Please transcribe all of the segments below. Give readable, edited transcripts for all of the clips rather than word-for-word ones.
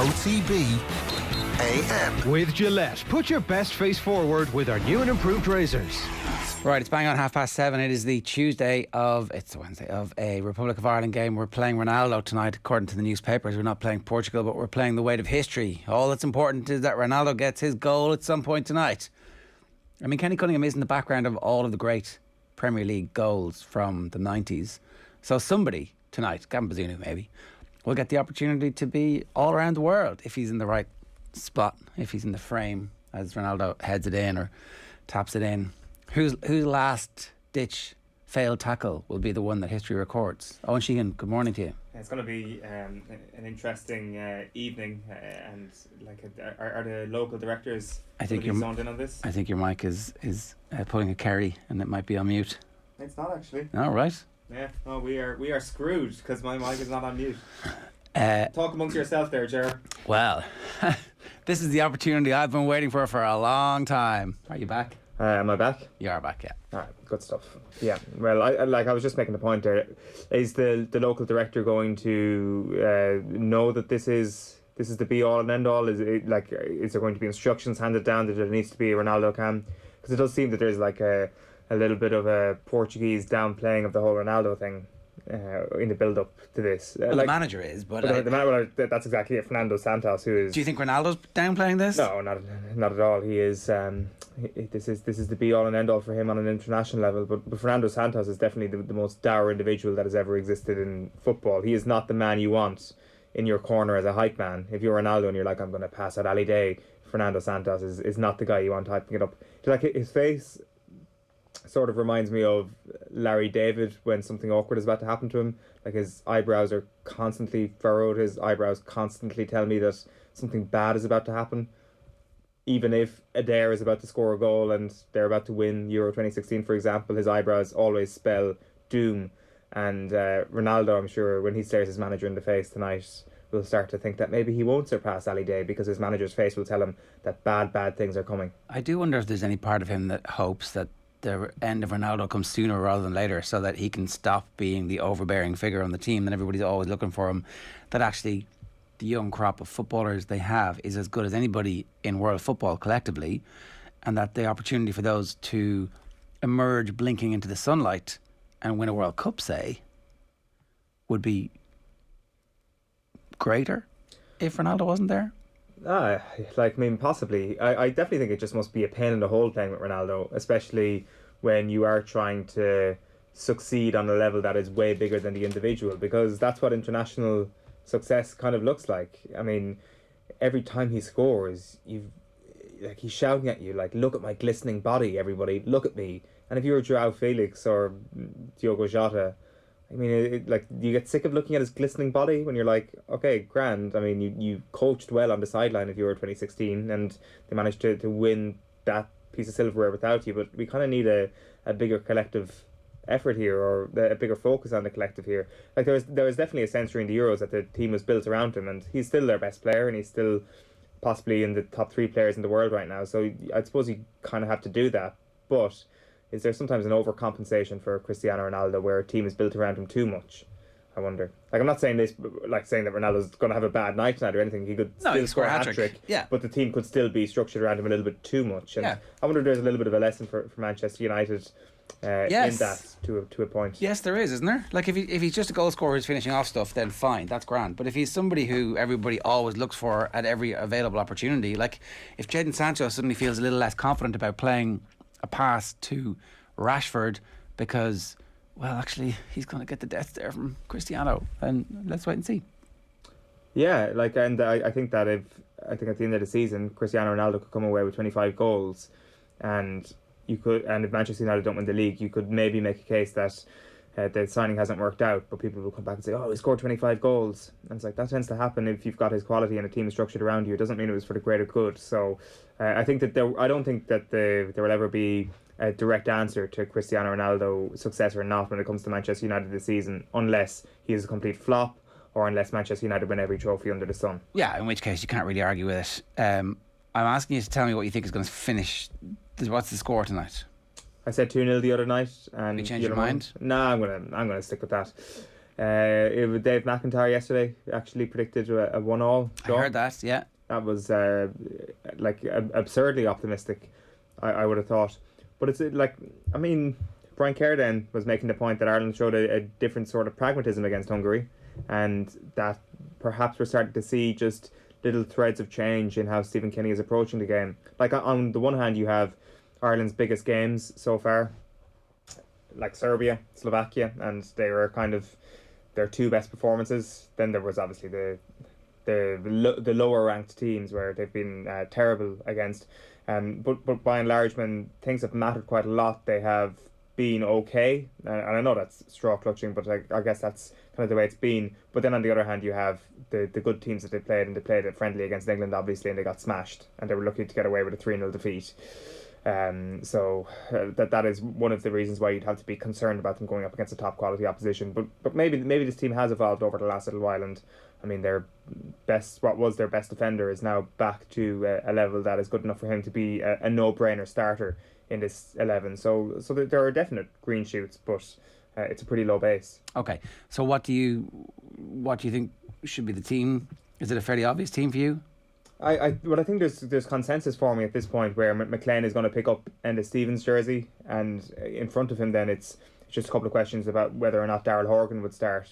OTB AM. With Gillette, put your best face forward with our new and improved razors. Right, it's bang on 7:30. It is the Wednesday of a Republic of Ireland game. We're playing Ronaldo tonight, according to the newspapers. We're not playing Portugal, but we're playing the weight of history. All that's important is that Ronaldo gets his goal at some point tonight. I mean, Kenny Cunningham is in the background of all of the great Premier League goals from the 90s. So somebody tonight, Gavin Bazunu maybe, will get the opportunity to be all around the world if he's in the right spot, if he's in the frame as Ronaldo heads it in or taps it in. Whose last ditch failed tackle will be the one that history records? Eoin Sheahan, good morning to you. It's going to be an interesting evening, and are the local directors zoned in on this? I think your mic is pulling a Kerry, and it might be on mute. It's not actually. All right. Yeah, no, we are screwed because my mic is not on mute. Talk amongst yourself there, Ger. Well, this is the opportunity I've been waiting for a long time. Are you back? Am I back? You are back, yeah. Alright, good stuff. Yeah, well, I was just making the point there. Is the local director going to know that this is the be all and end all? Is there going to be instructions handed down that there needs to be a Ronaldo cam? Because it does seem that there's like a little bit of a Portuguese downplaying of the whole Ronaldo thing in the build up to this. Well, the manager is, but that's exactly it. Fernando Santos, who is. Do you think Ronaldo's downplaying this? No, not at all. He is. This is the be all and end all for him on an international level. But Fernando Santos is definitely the most dour individual that has ever existed in football. He is not the man you want in your corner as a hype man. If you're Ronaldo and you're like, I'm going to pass out Ali Day, Fernando Santos is not the guy you want hyping it up. Like his face sort of reminds me of Larry David when something awkward is about to happen to him. Like his eyebrows are constantly furrowed. His eyebrows constantly tell me that something bad is about to happen. Even if Adair is about to score a goal and they're about to win Euro 2016, for example, his eyebrows always spell doom. And Ronaldo, I'm sure, when he stares his manager in the face tonight, will start to think that maybe he won't surpass Ali Day because his manager's face will tell him that bad things are coming. I do wonder if there's any part of him that hopes that the end of Ronaldo comes sooner rather than later, so that he can stop being the overbearing figure on the team that everybody's always looking for him. That actually the young crop of footballers they have is as good as anybody in world football collectively, and that the opportunity for those to emerge blinking into the sunlight and win a World Cup, say, would be greater if Ronaldo wasn't there. Possibly. I definitely think it just must be a pain in the hole playing with Ronaldo, especially when you are trying to succeed on a level that is way bigger than the individual, because that's what international success kind of looks like. I mean, every time he scores, he's shouting at you, like, look at my glistening body, everybody, look at me. And if you were Joao Felix or Diogo Jota, I mean, you get sick of looking at his glistening body when you're like, okay, grand. I mean, you coached well on the sideline of Euro 2016 and they managed to win that piece of silverware without you, but we kind of need a bigger collective effort here, or a bigger focus on the collective here. Like there was definitely a sense during the Euros that the team was built around him, and he's still their best player and he's still possibly in the top 3 players in the world right now, so I suppose you kind of have to do that. But is there sometimes an overcompensation for Cristiano Ronaldo where a team is built around him too much? I wonder. Like, I'm not saying this saying that Ronaldo's going to have a bad night tonight or anything. He could still score a hat-trick, yeah, but the team could still be structured around him a little bit too much. And yeah. I wonder if there's a little bit of a lesson for Manchester United yes. in that to a point. Yes, there is, isn't there? Like, if he's just a goal scorer who's finishing off stuff, then fine, that's grand. But if he's somebody who everybody always looks for at every available opportunity, like if Jadon Sancho suddenly feels a little less confident about playing a pass to Rashford because, well, actually he's going to get the death stare from Cristiano, and let's wait and see. Yeah, and I think that at the end of the season Cristiano Ronaldo could come away with 25 goals, and if Manchester United don't win the league, you could maybe make a case that the signing hasn't worked out, but people will come back and say, oh, he scored 25 goals. And it's like, that tends to happen if you've got his quality and a team is structured around you. It doesn't mean it was for the greater good. So I think that I don't think that there will ever be a direct answer to Cristiano Ronaldo success or not when it comes to Manchester United this season, unless he is a complete flop or unless Manchester United win every trophy under the sun. Yeah, in which case you can't really argue with it. I'm asking you to tell me what you think is going to finish. What's the score tonight? I said 2-0 the other night, and you change your mind? No, I'm gonna stick with that. Dave McIntyre yesterday actually predicted a 1-1 draw. I heard that, yeah. That was absurdly optimistic, I would have thought. But it's Brian Kerr then was making the point that Ireland showed a different sort of pragmatism against Hungary, and that perhaps we're starting to see just little threads of change in how Stephen Kenny is approaching the game. Like, on the one hand, you have Ireland's biggest games so far, like Serbia, Slovakia, and they were kind of their two best performances. Then there was obviously the lower ranked teams where they've been terrible against. But by and large, when things have mattered quite a lot, they have been okay. And I know that's straw clutching, but I guess that's kind of the way it's been. But then on the other hand, you have the good teams that they played, and they played it friendly against England, obviously, and they got smashed, and they were lucky to get away with a 3-0 defeat. So that is one of the reasons why you'd have to be concerned about them going up against a top quality opposition. But maybe this team has evolved over the last little while, and I mean what was their best defender is now back to a level that is good enough for him to be a no-brainer starter in this 11. So there are definite green shoots, but it's a pretty low base. Okay, so what do you think should be the team? Is it a fairly obvious team for you? I think there's consensus for me at this point where McLean is going to pick up Enda Stevens' jersey, and in front of him then it's just a couple of questions about whether or not Daryl Horgan would start.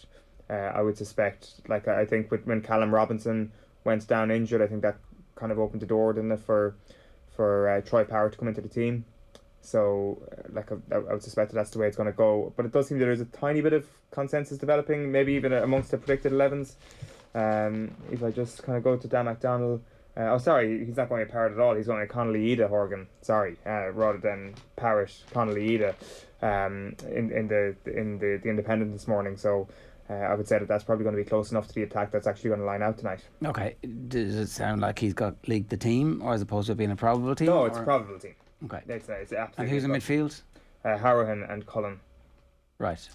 I would suspect, I think when Callum Robinson went down injured, I think that kind of opened the door, didn't it, for Troy Power to come into the team. So I would suspect that's the way it's going to go. But it does seem that there's a tiny bit of consensus developing, maybe even amongst the predicted 11s. If I just kind of go to Dan McDonald, he's not going to Parrott at all. He's going to Connolly Ida Horgan. Rather than Parrott, Connolly Ida, in the Independent this morning. So I would say that's probably going to be close enough to the attack that's actually going to line out tonight. Okay, does it sound like he's got leagued the team, or as opposed to it being a probable team? No, it's a probable team. Okay, it's absolutely. And who's in midfield? Harahan and Cullen. Right.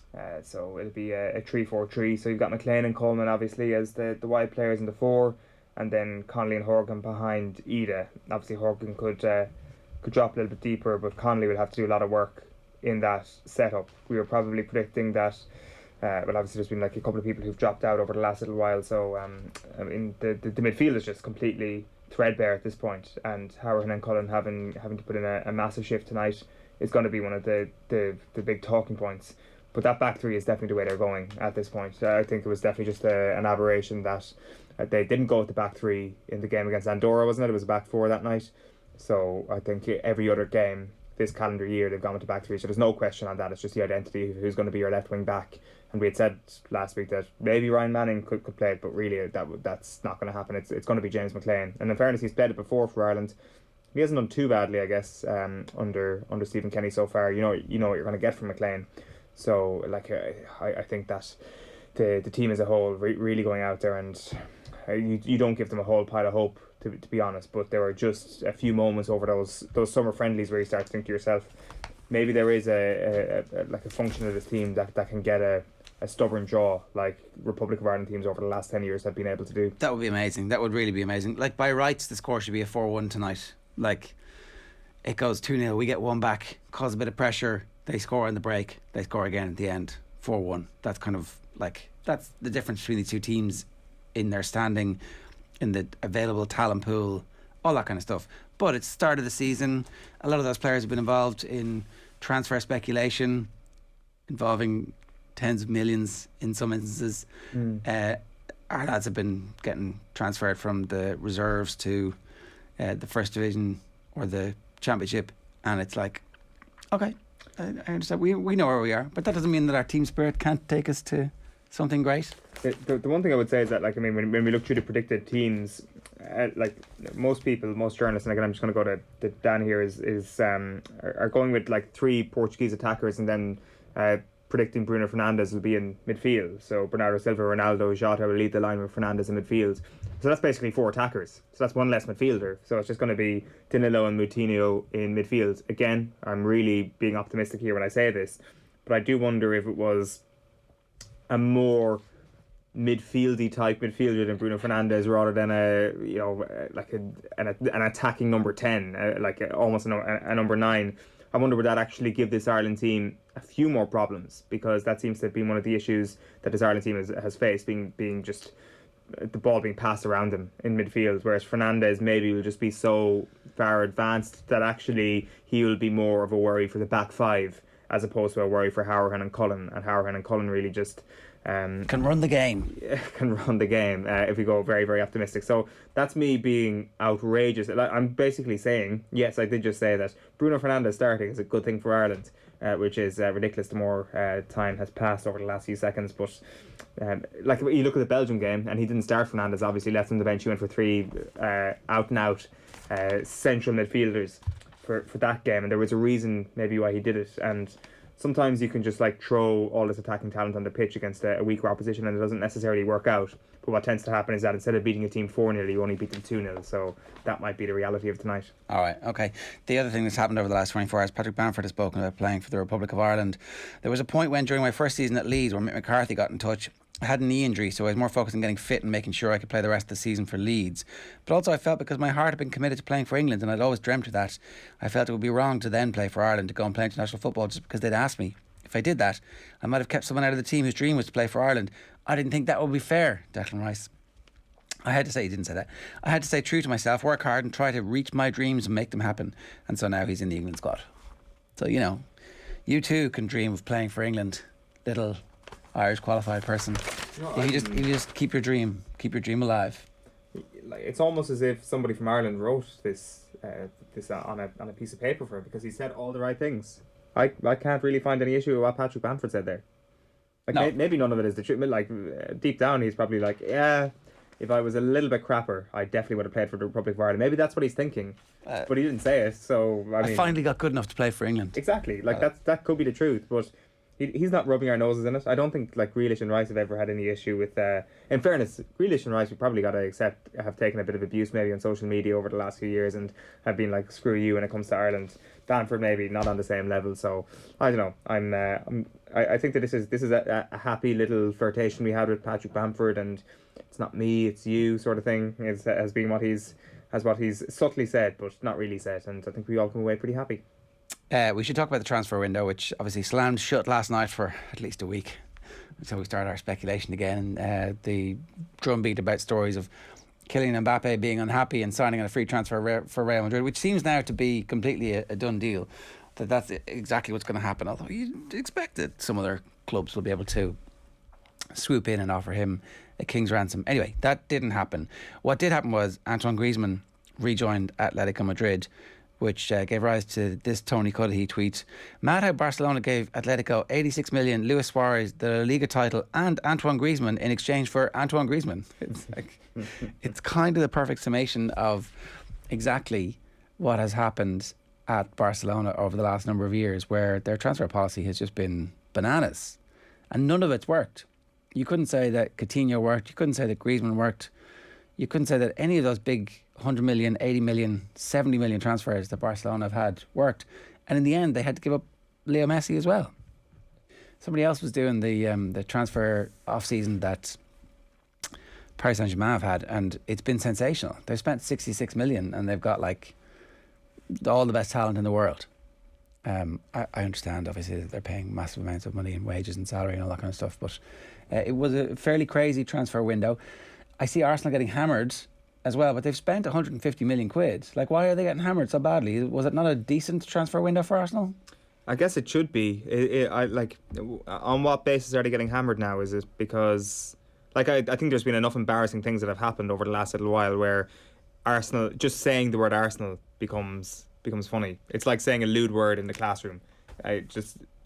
So it'll be a 3-4-3. So you've got McLean and Coleman obviously as the wide players in the 4, and then Connolly and Horgan behind Ida. Obviously Horgan could drop a little bit deeper, but Connolly will have to do a lot of work in that setup. We were probably predicting that. Obviously there's been a couple of people who've dropped out over the last little while. So the midfield is just completely threadbare at this point, and Harahan and Cullen having to put in a massive shift tonight is going to be one of the big talking points. But that back three is definitely the way they're going at this point. I think it was definitely just an aberration that they didn't go with the back three in the game against Andorra, wasn't it? It was a back four that night. So I think every other game this calendar year they've gone with the back three. So there's no question on that. It's just the identity of who's going to be your left wing back. And we had said last week that maybe Ryan Manning could play it, but really that's not going to happen. It's going to be James McLean. And in fairness, he's played it before for Ireland. He hasn't done too badly, I guess, under Stephen Kenny so far. You know what you're going to get from McLean. So I think that the team as a whole really going out there, and you don't give them a whole pile of hope, to be honest. But there were just a few moments over those summer friendlies where you start to think to yourself, maybe there is a function of this team that can get a stubborn draw like Republic of Ireland teams over the last 10 years have been able to do. That would be amazing. That would really be amazing. By rights, the score should be a 4-1 tonight. It goes 2-0, we get one back, cause a bit of pressure, they score in the break, they score again at the end, 4-1. That's kind of that's the difference between the two teams in their standing, in the available talent pool, all that kind of stuff. But it's the start of the season. A lot of those players have been involved in transfer speculation involving tens of millions in some instances. Our lads have been getting transferred from the reserves to the first division or the championship, and it's okay, I understand, we know where we are, but that doesn't mean that our team spirit can't take us to something great. The one thing I would say is that when we look through the predicted teams, most journalists, and again I'm just going to go to Dan here, are going with 3 Portuguese attackers, and then predicting Bruno Fernandes will be in midfield. So Bernardo Silva, Ronaldo, Jota will lead the line with Fernandes in midfield. So that's basically 4 attackers. So that's one less midfielder. So it's just going to be Danilo and Moutinho in midfield. Again, I'm really being optimistic here when I say this, but I do wonder if it was a more midfieldy type midfielder than Bruno Fernandes, rather than an attacking number 10, almost a number 9. I wonder would that actually give this Ireland team a few more problems, because that seems to have been one of the issues that this Ireland team has faced, being just the ball being passed around him in midfield, whereas Fernandez maybe will just be so far advanced that actually he will be more of a worry for the back five as opposed to a worry for Hourhan and Cullen, and Hourhan and Cullen really just can run the game. If we go very, very optimistic. So that's me being outrageous. I'm basically saying, yes, I did just say that Bruno Fernandes starting is a good thing for Ireland, which is ridiculous the more time has passed over the last few seconds. But like you look at the Belgium game, and he didn't start Fernandes, obviously left him on the bench. He went for three out and out central midfielders for that game, and there was a reason maybe why he did it. And sometimes you can just like throw all this attacking talent on the pitch against a weaker opposition, and it doesn't necessarily work out. But what tends to happen is that instead of beating a team 4-0, you only beat them 2-0. So that might be the reality of tonight. All right, okay. The other thing that's happened over the last 24 hours, Patrick Bamford has spoken about playing for the Republic of Ireland. There was a point when, during my first season at Leeds, where Mick McCarthy got in touch. I had a knee injury, so I was more focused on getting fit and making sure I could play the rest of the season for Leeds. But also I felt, because my heart had been committed to playing for England, and I'd always dreamt of that, I felt it would be wrong to then play for Ireland, to go and play international football just because they'd asked me. If I did that, I might have kept someone out of the team whose dream was to play for Ireland. I didn't think that would be fair, Declan Rice. I had to say, he didn't say that. I had to stay true to myself, work hard and try to reach my dreams and make them happen. And so now he's in the England squad. So, you know, you too can dream of playing for England, little Irish qualified person. You just keep your dream alive. Like, it's almost as if somebody from Ireland wrote this on a piece of paper for him, because he said all the right things. I can't really find any issue with what Patrick Bamford said there. Like, no. Maybe none of it is the truth. Like, deep down, he's probably like, yeah, if I was a little bit crapper, I definitely would have played for the Republic of Ireland. Maybe that's what he's thinking, but he didn't say it. So I mean, finally got good enough to play for England. Exactly. Like that could be the truth, but he's not rubbing our noses in it. I don't think like Grealish and Rice have ever had any issue with. In fairness, Grealish and Rice, we probably got to have taken a bit of abuse maybe on social media over the last few years, and have been like, screw you when it comes to Ireland. Bamford maybe not on the same level. So I don't know. I think that this is a happy little flirtation we had with Patrick Bamford, and it's not me, it's you sort of thing. Has been what he's subtly said, but not really said, and I think we all come away pretty happy. We should talk about the transfer window, which obviously slammed shut last night for at least a week. So we start our speculation again. The drumbeat about stories of Kylian Mbappe being unhappy and signing on a free transfer for Real Madrid, which seems now to be completely a done deal. That's exactly what's going to happen. Although you'd expect that some other clubs will be able to swoop in and offer him a king's ransom. Anyway, that didn't happen. What did happen was Antoine Griezmann rejoined Atletico Madrid, which gave rise to this Tony Cudahy tweet. Mad how Barcelona gave Atletico 86 million, Luis Suarez, the La Liga title, and Antoine Griezmann in exchange for Antoine Griezmann. It's like, it's kind of the perfect summation of exactly what has happened at Barcelona over the last number of years, where their transfer policy has just been bananas, and none of it's worked. You couldn't say that Coutinho worked. You couldn't say that Griezmann worked. You couldn't say that any of those big 100 million, 80 million, 70 million transfers that Barcelona have had worked. And in the end, they had to give up Leo Messi as well. Somebody else was doing the transfer off-season that Paris Saint-Germain have had, and it's been sensational. They've spent 66 million and they've got like all the best talent in the world. I understand, obviously, that they're paying massive amounts of money in wages and salary and all that kind of stuff, but it was a fairly crazy transfer window. I see Arsenal getting hammered as well, but they've spent 150 million quid. Like, why are they getting hammered so badly? Was it not a decent transfer window for Arsenal? I guess it should be. On what basis are they getting hammered now? Is it because, like, I think there's been enough embarrassing things that have happened over the last little while where Arsenal, just saying the word Arsenal becomes funny. It's like saying a lewd word in the classroom.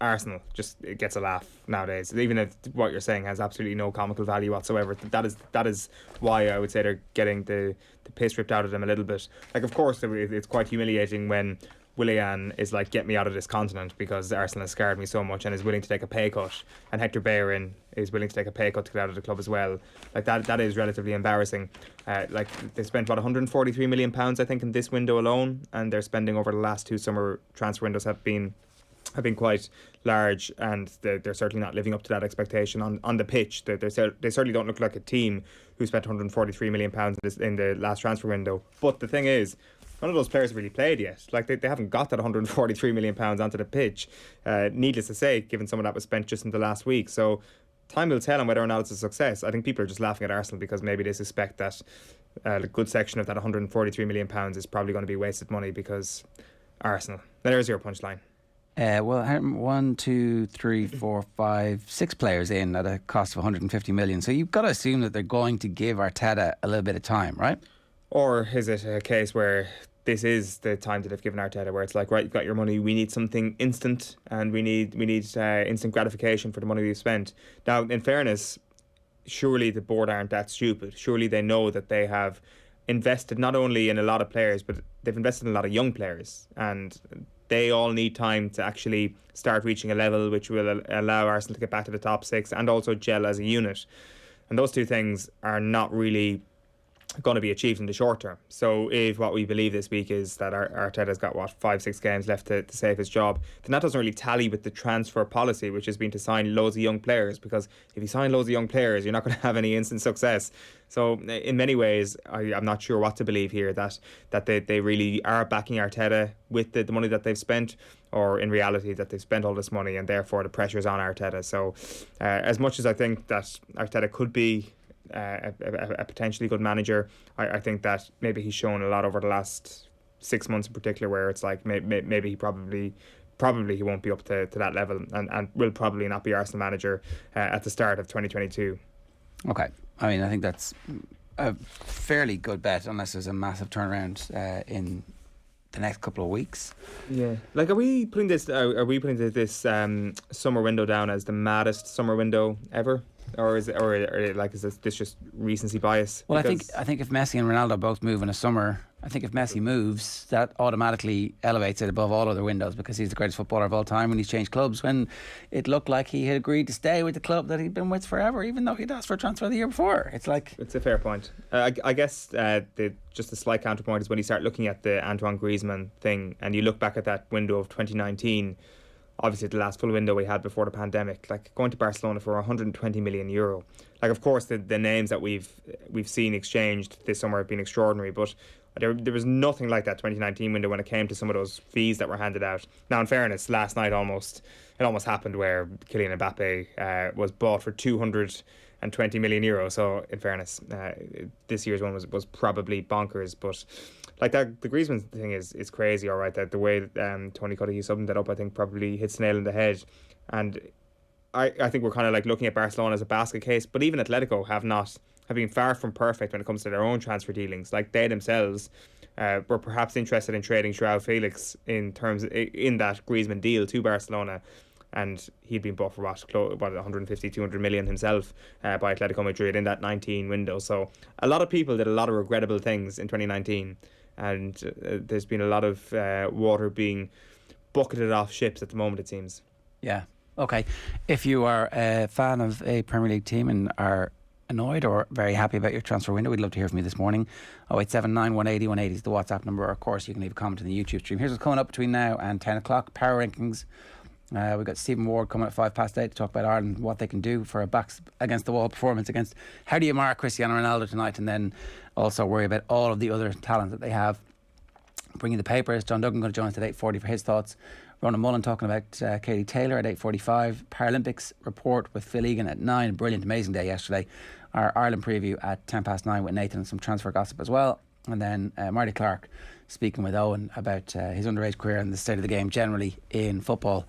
Arsenal, it gets a laugh nowadays, even if what you're saying has absolutely no comical value whatsoever. That is why I would say they're getting the piss ripped out of them a little bit. Like, of course, it's quite humiliating when Willian is like, get me out of this continent, because Arsenal has scarred me so much, and is willing to take a pay cut, and Hector Bellerin is willing to take a pay cut to get out of the club as well. Like, that is relatively embarrassing. Like, they spent about £143 million, I think, in this window alone, and their spending over the last two summer transfer windows have been quite large, and they're certainly not living up to that expectation on the pitch. They certainly don't look like a team who spent £143 million in the last transfer window. But the thing is, none of those players have really played yet. Like they haven't got that £143 million onto the pitch. Needless to say, given some of that was spent just in the last week. So time will tell on whether or not it's a success. I think people are just laughing at Arsenal because maybe they suspect that a good section of that £143 million is probably going to be wasted money because Arsenal. There's your punchline. Well, 1, 2, 3, 4, 5, 6 players in at a cost of 150 million. So you've got to assume that they're going to give Arteta a little bit of time, right? Or is it a case where this is the time that they've given Arteta, where it's like, right, you've got your money, we need something instant, and we need instant gratification for the money we've spent. Now, in fairness, surely the board aren't that stupid. Surely they know that they have invested not only in a lot of players, but they've invested in a lot of young players, and they all need time to actually start reaching a level which will allow Arsenal to get back to the top 6 and also gel as a unit. And those two things are not really going to be achieved in the short term. So if what we believe this week is that Arteta's got 5-6 games left to save his job, then that doesn't really tally with the transfer policy, which has been to sign loads of young players, because if you sign loads of young players, you're not going to have any instant success. So in many ways, I'm not sure what to believe here, that they really are backing Arteta with the money that they've spent, or in reality that they've spent all this money and therefore the pressure's on Arteta. So as much as I think that Arteta could be a potentially good manager, I think that maybe he's shown a lot over the last 6 months in particular, where it's like maybe he probably he won't be up to that level, and will probably not be Arsenal manager at the start of 2022. Okay, I mean, I think that's a fairly good bet, unless there's a massive turnaround in the next couple of weeks. Yeah, like are we putting this summer window down as the maddest summer window ever? Or is this just recency bias? Well, I think if Messi and Ronaldo both move in a summer, I think if Messi moves, that automatically elevates it above all other windows, because he's the greatest footballer of all time, and he's changed clubs when it looked like he had agreed to stay with the club that he'd been with forever, even though he'd asked for a transfer the year before. It's a fair point. I guess just a slight counterpoint is when you start looking at the Antoine Griezmann thing, and you look back at that window of 2019. Obviously the last full window we had before the pandemic, like going to Barcelona for €120 million. Like, of course the names that we've seen exchanged this summer have been extraordinary, but there was nothing like that 2019 window when it came to some of those fees that were handed out. Now, in fairness, last night it almost happened where Kylian Mbappe was bought for €220 million. So in fairness, this year's one was probably bonkers, but like that, the Griezmann thing is crazy, all right. That the way Tony Cuddihy summed that up, I think probably hits the nail on the head. And I think we're kind of like looking at Barcelona as a basket case, but even Atletico have been far from perfect when it comes to their own transfer dealings. Like they themselves were perhaps interested in trading Joao Felix in that Griezmann deal to Barcelona, and he'd been bought for what 150, 200 million himself by Atletico Madrid in that 19 window. So a lot of people did a lot of regrettable things in 2019, and there's been a lot of water being bucketed off ships at the moment, it seems. Yeah. Okay. If you are a fan of a Premier League team and are annoyed or very happy about your transfer window, we'd love to hear from you this morning. 0879 180 180 is the WhatsApp number. Or of course, you can leave a comment in the YouTube stream. Here's what's coming up between now and 10 o'clock. Power rankings. We've got Stephen Ward coming at 8:05 to talk about Ireland, what they can do for a backs against the wall performance against. How do you mark Cristiano Ronaldo tonight, and then also worry about all of the other talent that they have. Bringing the papers, John Duggan going to join us at 8:40 for his thoughts. Ronan Mullen talking about Katie Taylor at 8:45. Paralympics report with Phil Egan at 9. Brilliant, amazing day yesterday. Our Ireland preview at 9:10 with Nathan, and some transfer gossip as well. And then Marty Clarke speaking with Eoin about his underage career and the state of the game generally in football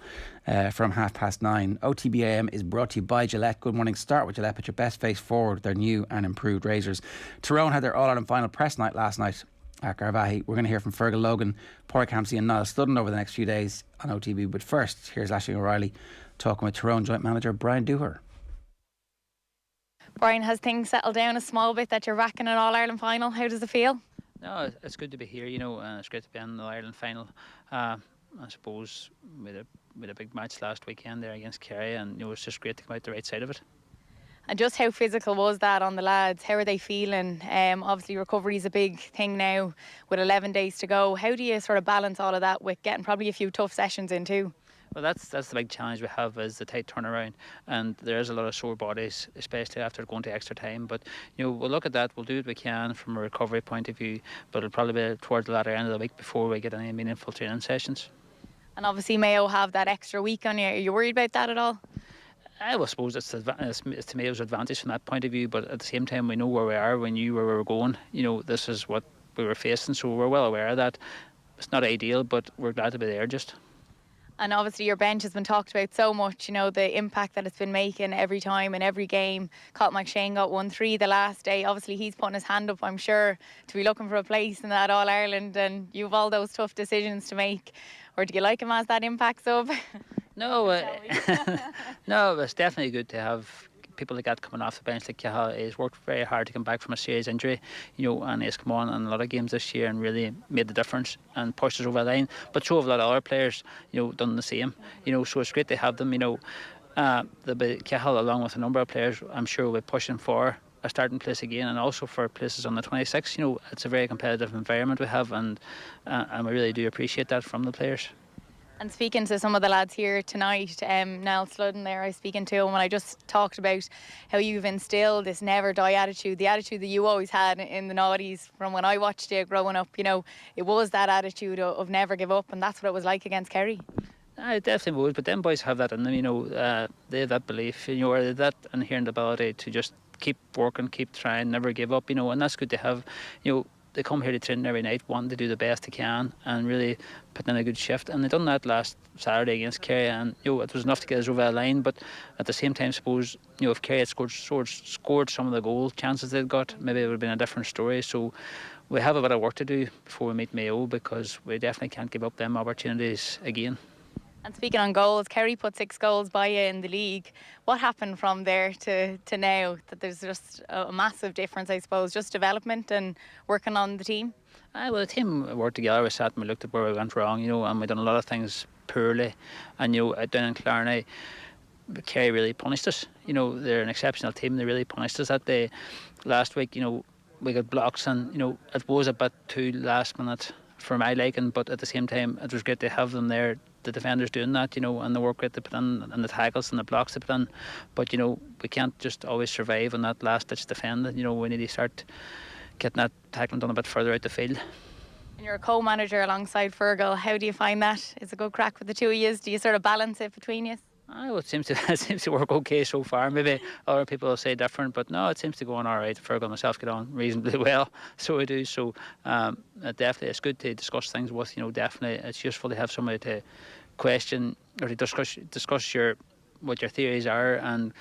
from 9:30. OTB AM is brought to you by Gillette. Good morning. Start with Gillette. Put your best face forward with their new and improved razors. Tyrone had their All-Ireland final press night last night at Garvaghey. We're going to hear from Fergal Logan, Porrick Hampsey and Niall Sludden over the next few days on OTB. But first, here's Aisling O'Reilly talking with Tyrone joint manager Brian Dooher. Brian, has things settled down a small bit that you're racking an All-Ireland final? How does it feel? No, it's good to be here, it's great to be in the Ireland final. I suppose with a big match last weekend there against Kerry, and it's just great to come out the right side of it. And just how physical was that on the lads? How are they feeling? Obviously recovery is a big thing now with 11 days to go. How do you sort of balance all of that with getting probably a few tough sessions in too? Well, that's the big challenge we have, is the tight turnaround, and there is a lot of sore bodies, especially after going to extra time. But we'll look at that. We'll do what we can from a recovery point of view, but it'll probably be towards the latter end of the week before we get any meaningful training sessions. And obviously Mayo have that extra week on you. Are you worried about that at all? I will suppose it's to Mayo's advantage from that point of view, but at the same time we know where we are, we knew where we were going. This is what we were facing, so we're well aware of that. It's not ideal, but we're glad to be there just. And obviously your bench has been talked about so much, the impact that it's been making every time in every game. Colin McShane got 1-3 the last day. Obviously he's putting his hand up, I'm sure, to be looking for a place in that All-Ireland, and you've all those tough decisions to make. Or do you like him as that impact sub? No, no, it's definitely good to have people like that coming off the bench. Like Cahill, he's worked very hard to come back from a serious injury, and he's come on in a lot of games this year and really made the difference and pushed us over the line. But so have a lot of other players, done the same. So it's great to have them. The Cahill, along with a number of players, I'm sure will be pushing for a starting place again, and also for places on the 26. It's a very competitive environment we have, and we really do appreciate that from the players. And speaking to some of the lads here tonight, Niall Sludden there, I was speaking to him, and I just talked about how you've instilled this never die attitude, the attitude that you always had in the noughties from when I watched you growing up. It was that attitude of never give up, and that's what it was like against Kerry. It definitely was, but them boys have that in them, they have that belief, or that inherent ability to just keep working, keep trying, never give up, and that's good to have. They come here to train every night, wanting to do the best they can and really put in a good shift. And they done that last Saturday against Kerry, and it was enough to get us over the line. But at the same time, suppose if Kerry had scored some of the goal chances they'd got, maybe it would have been a different story. So we have a bit of work to do before we meet Mayo, because we definitely can't give up them opportunities again. And speaking on goals, Kerry put 6 goals by you in the league. What happened from there to now? That there's just a massive difference, I suppose, just development and working on the team? Well, the team worked together. We sat and we looked at where we went wrong, and we done a lot of things poorly. And down in Clarney, Kerry really punished us. They're an exceptional team. They really punished us that day. Last week, we got blocks, and it was a bit too last minute for my liking. But at the same time, it was great to have them there, the defenders doing that, and the work rate they put in, and the tackles and the blocks they put in. But we can't just always survive on that last ditch defend. We need to start getting that tackling done a bit further out the field. And you're a co-manager alongside Fergal. How do you find that? Is it a good crack with the two of you? Do you sort of balance it between you? It seems to work okay so far. Maybe other people will say different, but no, it seems to go on all right. Fergal and myself get on reasonably well, so we do. So definitely, it's good to discuss things with. Definitely, it's useful to have somebody to question or to discuss what your theories are, and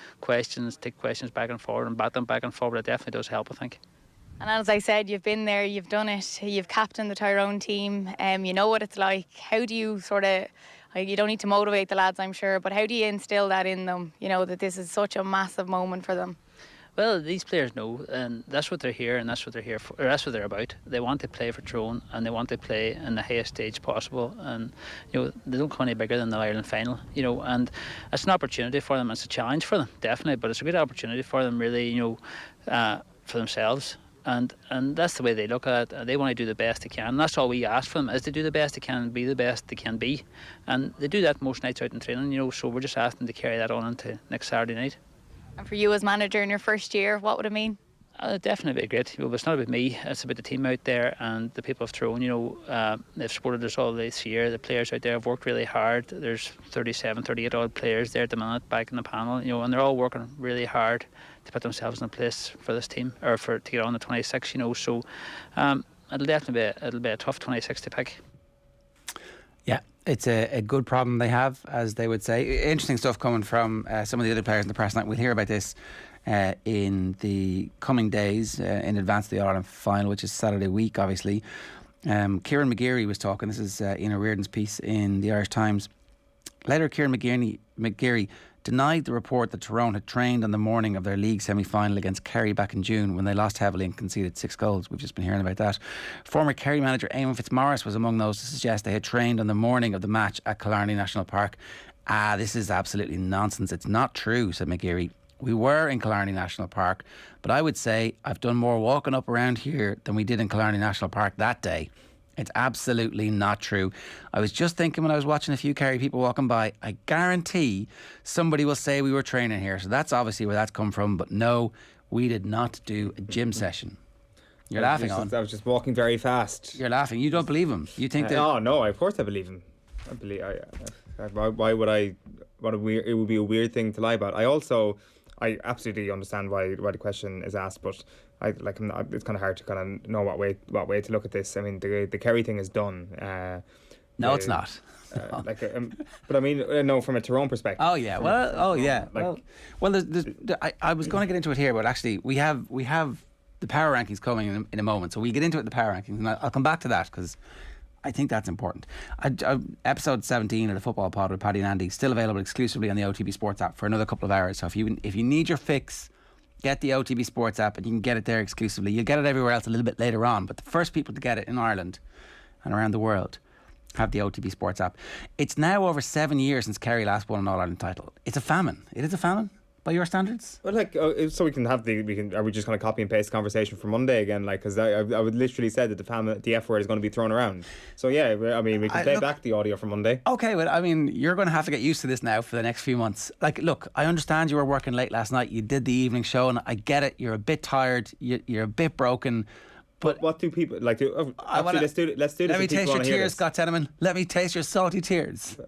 take questions back and forward and bat them back and forward. It definitely does help, I think. And as I said, you've been there, you've done it, you've captained the Tyrone team, you know what it's like. How do you you don't need to motivate the lads, I'm sure, but how do you instill that in them, that this is such a massive moment for them? Well, these players know, and that's what they're here, and that's what they're here for, or that's what they're about. They want to play for Tyrone, and they want to play in the highest stage possible, and they don't come any bigger than the Ireland final, and it's an opportunity for them. It's a challenge for them, definitely, but it's a good opportunity for them, really, for themselves. And that's the way they look at it. They want to do the best they can. And that's all we ask for them, is to do the best they can and be the best they can be. And they do that most nights out in training, so we're just asking them to carry that on into next Saturday night. And for you as manager in your first year, what would it mean? Definitely be great. But it's not about me, it's about the team out there and the people of Tyrone. They've supported us all this year. The players out there have worked really hard. There's 38 odd players there at the minute back in the panel, and they're all working really hard to put themselves in a place for this team, or to get on the 26, so it'll definitely be a tough 26 to pick. Yeah, it's a good problem they have, as they would say. Interesting stuff coming from some of the other players in the press night. We'll hear about this in the coming days in advance of the Ireland final, which is Saturday week, obviously. Kieran McGeary was talking. This is Ina Reardon's piece in the Irish Times. Later, Kieran McGeary denied the report that Tyrone had trained on the morning of their league semi-final against Kerry back in June, when they lost heavily and conceded 6 goals. We've just been hearing about that. Former Kerry manager Eoin Fitzmaurice was among those to suggest they had trained on the morning of the match at Killarney National Park. This is absolutely nonsense. It's not true, said McGeary. We were in Killarney National Park, but I would say I've done more walking up around here than we did in Killarney National Park that day. It's absolutely not true. I was just thinking when I was watching a few Kerry people walking by, I guarantee somebody will say we were training here. So that's obviously where that's come from. But no, we did not do a gym session. You're laughing, on. I was just walking very fast. You're laughing. You don't believe him. You think that... Oh, no, of course I believe him. Why would I... it would be a weird thing to lie about. I absolutely understand why the question is asked, but it's kind of hard to kind of know what way to look at this. I mean, the Kerry thing is done. No, it's not. But I mean, no, from a Tyrone perspective. Oh yeah, I was going to get into it here, but actually we have the power rankings coming in a moment, so we'll get into it in the power rankings, and I'll come back to that because I think that's important. Episode 17 of the Football Pod with Paddy and Andy still available exclusively on the OTB Sports app for another couple of hours. So if you need your fix, get the OTB Sports app and you can get it there exclusively. You'll get it everywhere else a little bit later on, but the first people to get it in Ireland and around the world have the OTB Sports app. It's now over 7 years since Kerry last won an All-Ireland title. It's a famine. It is a famine by your standards. Well, so we can have are we just going to copy and paste the conversation from Monday again? Because I would literally say that the F word is going to be thrown around. So yeah, I mean, we can play back the audio from Monday. Okay, well, I mean, you're going to have to get used to this now for the next few months. Look, I understand you were working late last night. You did the evening show, and I get it. You're a bit tired. You're a bit broken. But what do people like? Let's do this. Let me taste your tears, Scott Teneman. Let me taste your salty tears.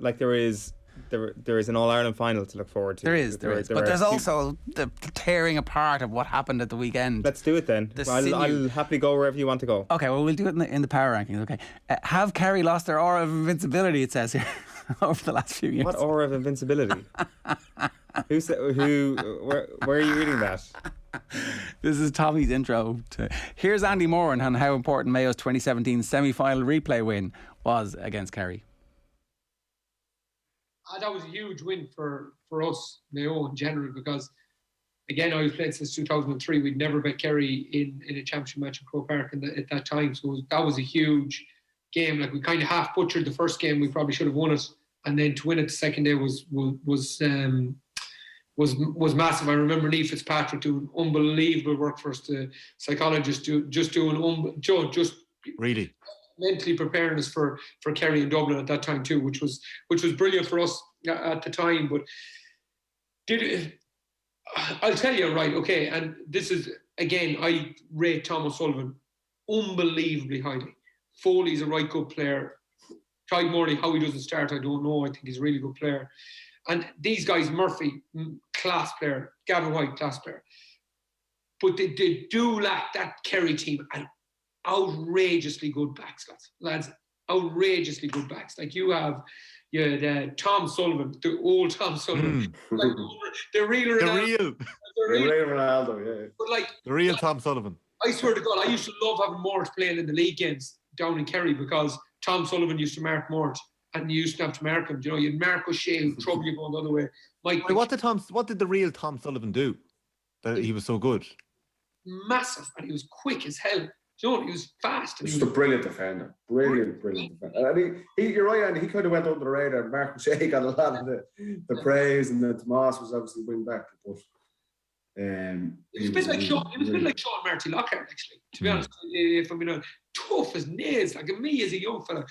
There is an All-Ireland final to look forward to. There is. But there's also the tearing apart of what happened at the weekend. Let's do it then. I'll happily go wherever you want to go. Okay, well, we'll do it in the power rankings. Okay. Have Kerry lost their aura of invincibility, it says here, over the last few years? What aura of invincibility? Where are you reading that? This is Tommy's intro. Here's Andy Moran on how important Mayo's 2017 semi-final replay win was against Kerry. That was a huge win for us, Mayo in general, because again, I was playing since 2003. We'd never bet Kerry in a championship match in Croke Park at that time. So that was a huge game. We kind of half butchered the first game. We probably should have won it, and then to win it the second day was massive. I remember Niall Fitzpatrick doing unbelievable work for us. The psychologist just really mentally preparing us for Kerry in Dublin at that time too, which was brilliant for us at the time. But I'll tell you, right, okay, and this is, again, I rate Tom O'Sullivan unbelievably highly. Foley's a right good player. Tadhg Morley, how he doesn't start, I don't know. I think he's a really good player. And these guys, Murphy, class player, Gavin White, class player. But they do lack that Kerry team and outrageously good backs, lads. Outrageously good backs. You had Tom Sullivan, the old Tom Sullivan. The real Ronaldo. Yeah. But the real Tom Sullivan. I swear to God, I used to love having Mort playing in the league games down in Kerry because Tom Sullivan used to mark Mort. And you used to have to mark him. You had Mark O'Shea who trouble you going the other way. What did the real Tom Sullivan do that he was so good? Massive, and he was quick as hell. He was fast. Just a brilliant defender. Brilliant defender. And you're right, Andy. He kind of went under the radar. Mark O'Shea got a lot of the praise, and then Tomas was obviously wing back. But he was a bit like Sean Marty Lockhart, actually. To be honest, if I'm tough as nails, me as a young fella.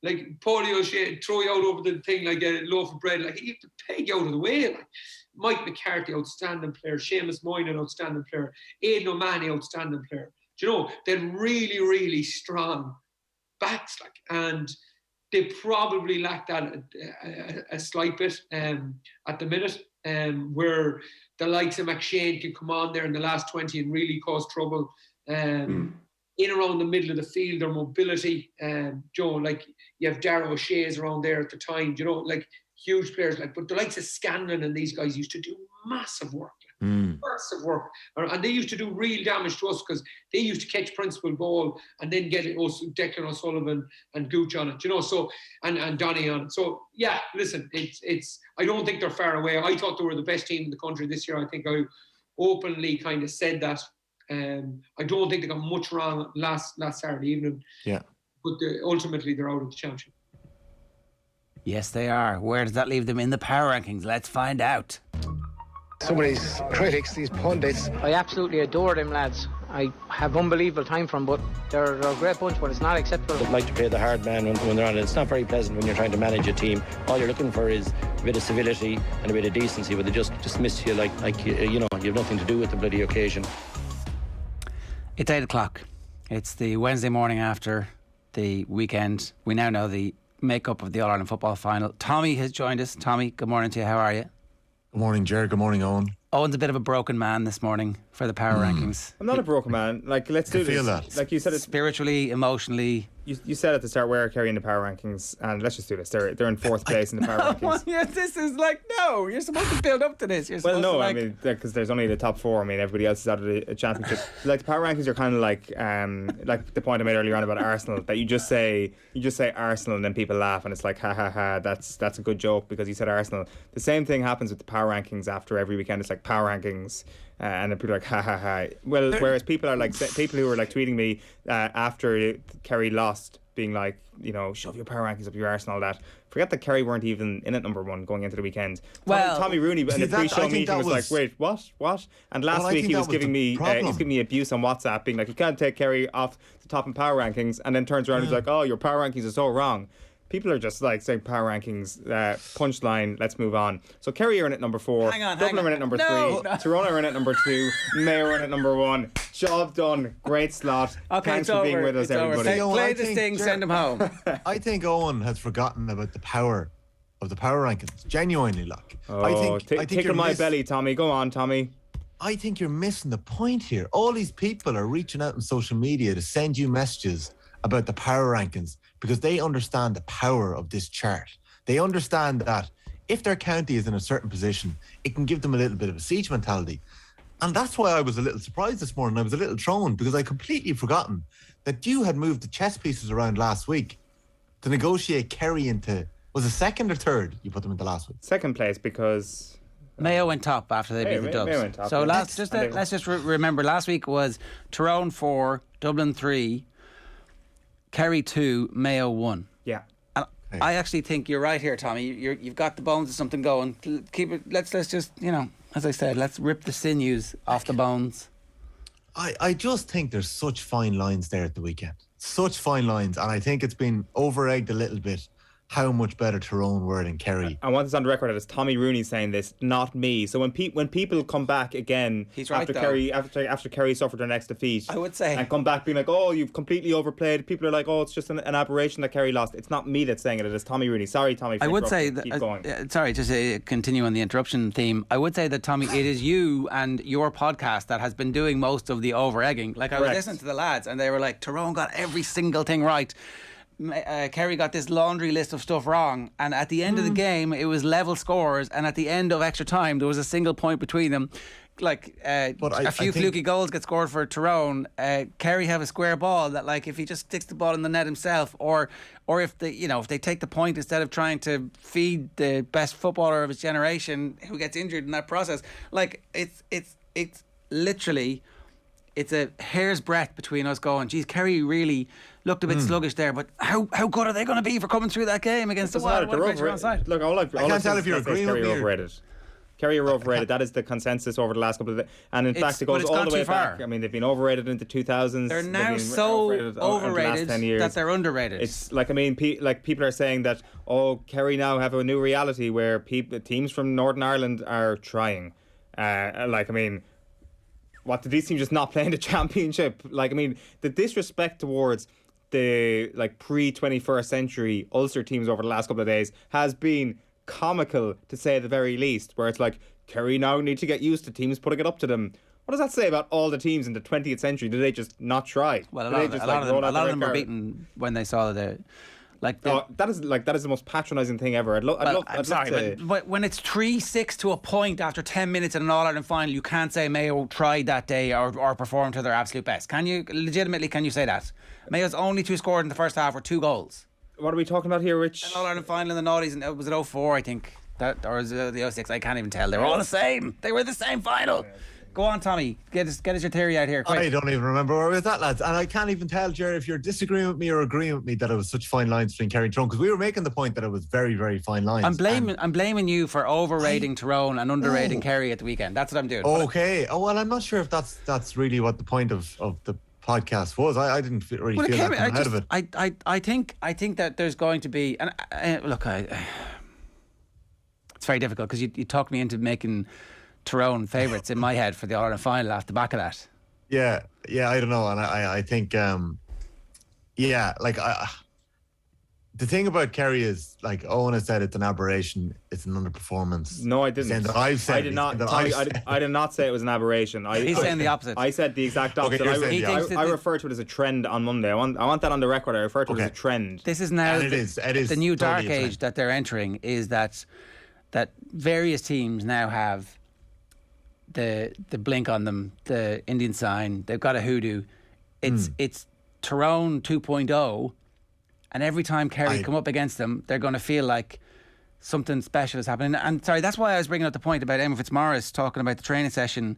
Paulie O'Shea, throw you out over the thing like a loaf of bread. He had to peg you out of the way. Mike McCarthy, outstanding player. Seamus Moynihan, outstanding player. Aidan O'Mahony, outstanding player. They're really, really strong backs. And they probably lack that a slight bit at the minute, where the likes of McShane can come on there in the last 20 and really cause trouble. In around the middle of the field, their mobility, you have Darragh O'Shea's around there at the time, huge players. But the likes of Scanlon and these guys used to do massive work. Massive work. And they used to do real damage to us because they used to catch principal ball and then get Declan O'Sullivan and Gooch on it, and Donny on it. So, yeah, listen, it's. I don't think they're far away. I thought they were the best team in the country this year. I think I openly kind of said that. I don't think they got much wrong last Saturday evening. Yeah. But ultimately, they're out of the championship. Yes, they are. Where does that leave them in the power rankings? Let's find out. Some of these critics, these pundits. I absolutely adore them lads. I have unbelievable time from, but they're a great bunch, but it's not acceptable. They'd like to play the hard man when they're on it. It's not very pleasant when you're trying to manage a team. All you're looking for is a bit of civility and a bit of decency, but they just dismiss you like you know, you have nothing to do with the bloody occasion. It's 8 o'clock. It's the Wednesday morning after the weekend. We now know the makeup of the All-Ireland football final. Tommy has joined us. Tommy, good morning to you. How are you? Good morning, Jared. Good morning, Eoin. Owen's a bit of a broken man this morning for the power rankings. I'm not a broken man. Like, let's do this. Feel that. Like you said, it Spiritually, emotionally. You said at the start where Kerry in the power rankings, and let's just do this. They're in fourth place in the power rankings. Yeah, this is like, no, you're supposed to build up to this. You're Well, supposed no, to, I mean, because there's only the top four. I mean, everybody else is out of a championship. Like, the power rankings are kind of like the point I made earlier on about Arsenal, that you just say Arsenal and then people laugh and it's like, ha ha ha, that's a good joke because you said Arsenal. The same thing happens with the power rankings after every weekend. It's like power rankings. And then people are like, ha ha ha. Well, whereas people are like, people who are like tweeting me after Kerry lost, being like, you know, shove your power rankings up your arse and all that. Forget that Kerry weren't even in at number one going into the weekend. Tommy Rooney in the pre-show meeting was like, wait, what? And last week he was giving me abuse on WhatsApp, being like, you can't take Kerry off the top in power rankings, and then turns around and he's like, oh, your power rankings are so wrong. People are just like saying power rankings, punchline, let's move on. So Kerry are in at number 4, Dublin are in at number 3, Tyrone are in at number 2, Mayo are in at number 1. Job done, great slot. Okay, thanks for being with us, everybody. Play the sting, send him home. I think Eoin has forgotten about the power of the power rankings. Genuinely, like. I think tickle my belly, Tommy. Go on, Tommy. I think you're missing the point here. All these people are reaching out on social media to send you messages about the power rankings because they understand the power of this chart. They understand that if their county is in a certain position, it can give them a little bit of a siege mentality. And that's why I was a little surprised this morning. I was a little thrown because I completely forgotten that you had moved the chess pieces around last week to negotiate Kerry into, was it second or third you put them into last week? Second place because Mayo went top after they beat the Dubs. Mayo went top, so yeah. let's just remember last week was Tyrone 4, Dublin 3, Kerry 2, Mayo 1. Yeah. And I actually think you're right here, Tommy. You've got the bones of something going. Keep it. Let's just, you know, as I said, let's rip the sinews off the bones. I just think there's such fine lines there at the weekend. Such fine lines. And I think it's been over-egged a little bit how much better Tyrone were than Kerry. I want this on the record. It's Tommy Rooney saying this, not me. So when people come back again after Kerry suffered their next defeat, I would say, and come back being like, oh, you've completely overplayed. People are like, oh, it's just an aberration that Kerry lost. It's not me that's saying it. It is Tommy Rooney. Sorry, Tommy. I would say that. Keep going. Sorry, just to continue on the interruption theme. I would say that, Tommy, it is you and your podcast that has been doing most of the over-egging. Like, I was listening to the lads and they were like, Tyrone got every single thing right. Kerry got this laundry list of stuff wrong, and at the end of the game it was level scores, and at the end of extra time there was a single point between them. Like a few fluky goals get scored for Tyrone. Kerry have a square ball that, like, if he just sticks the ball in the net himself, or if they take the point instead of trying to feed the best footballer of his generation who gets injured in that process, like it's literally. It's a hair's breadth between us going, geez, Kerry really looked a bit sluggish there, but how good are they going to be for coming through that game against the Wild? Look, I can't tell if you're agreeing with me. Overrated. Kerry are overrated. That is the consensus over the last couple of days. And in fact, it goes all the way back. I mean, they've been overrated into 2000s. They're now so overrated that they're underrated. It's like, I mean, people are saying that, oh, Kerry now have a new reality where teams from Northern Ireland are trying. Like, I mean, what, did these teams just not play in the championship? Like, I mean, the disrespect towards the pre-21st century Ulster teams over the last couple of days has been comical, to say the very least, where it's like, Kerry now need to get used to teams putting it up to them. What does that say about all the teams in the 20th century? Did they just not try? Well, a lot of them were beaten when they saw the... that is the most patronising thing ever. But when it's 3-6 to a point after 10 minutes in an All-Ireland final, you can't say Mayo tried that day or performed to their absolute best. Can you say that? Mayo's only 2 scored in the first half were 2 goals. What are we talking about here, Rich? An All-Ireland final in the noughties, and it was at 04, I think. Or was it the 06? I can't even tell. They were all the same. They were the same final. Go on, Tommy. Get us your theory out here. Quick. I don't even remember where we was at, lads. And I can't even tell, Jerry, if you're disagreeing with me or agreeing with me that it was such fine lines between Kerry and Tyrone, because we were making the point that it was very, very fine lines. I'm blaming you for overrating Tyrone and underrating Kerry at the weekend. That's what I'm doing. Okay. Oh, well, I'm not sure if that's really what the point of the podcast was. I didn't really feel that coming out of it. I think that there's going to be, and look, it's very difficult because you talked me into making Tyrone favourites in my head for the All-Ireland final off the back of that. Yeah, I don't know, and I think, the thing about Kerry is, like Eoin has said, it's an aberration, it's an underperformance. No, I didn't. I did not say it was an aberration. He's saying the opposite. I said the exact opposite. I refer to it as a trend on Monday. I want that on the record. I refer to it as a trend. This is now it is the new dark age that they're entering, is that various teams now have the blink on them, the Indian sign. They've got a hoodoo. It's Tyrone 2.0, and every time Kerry come up against them, they're going to feel like something special is happening. And sorry, that's why I was bringing up the point about Eamon Fitzmaurice talking about the training session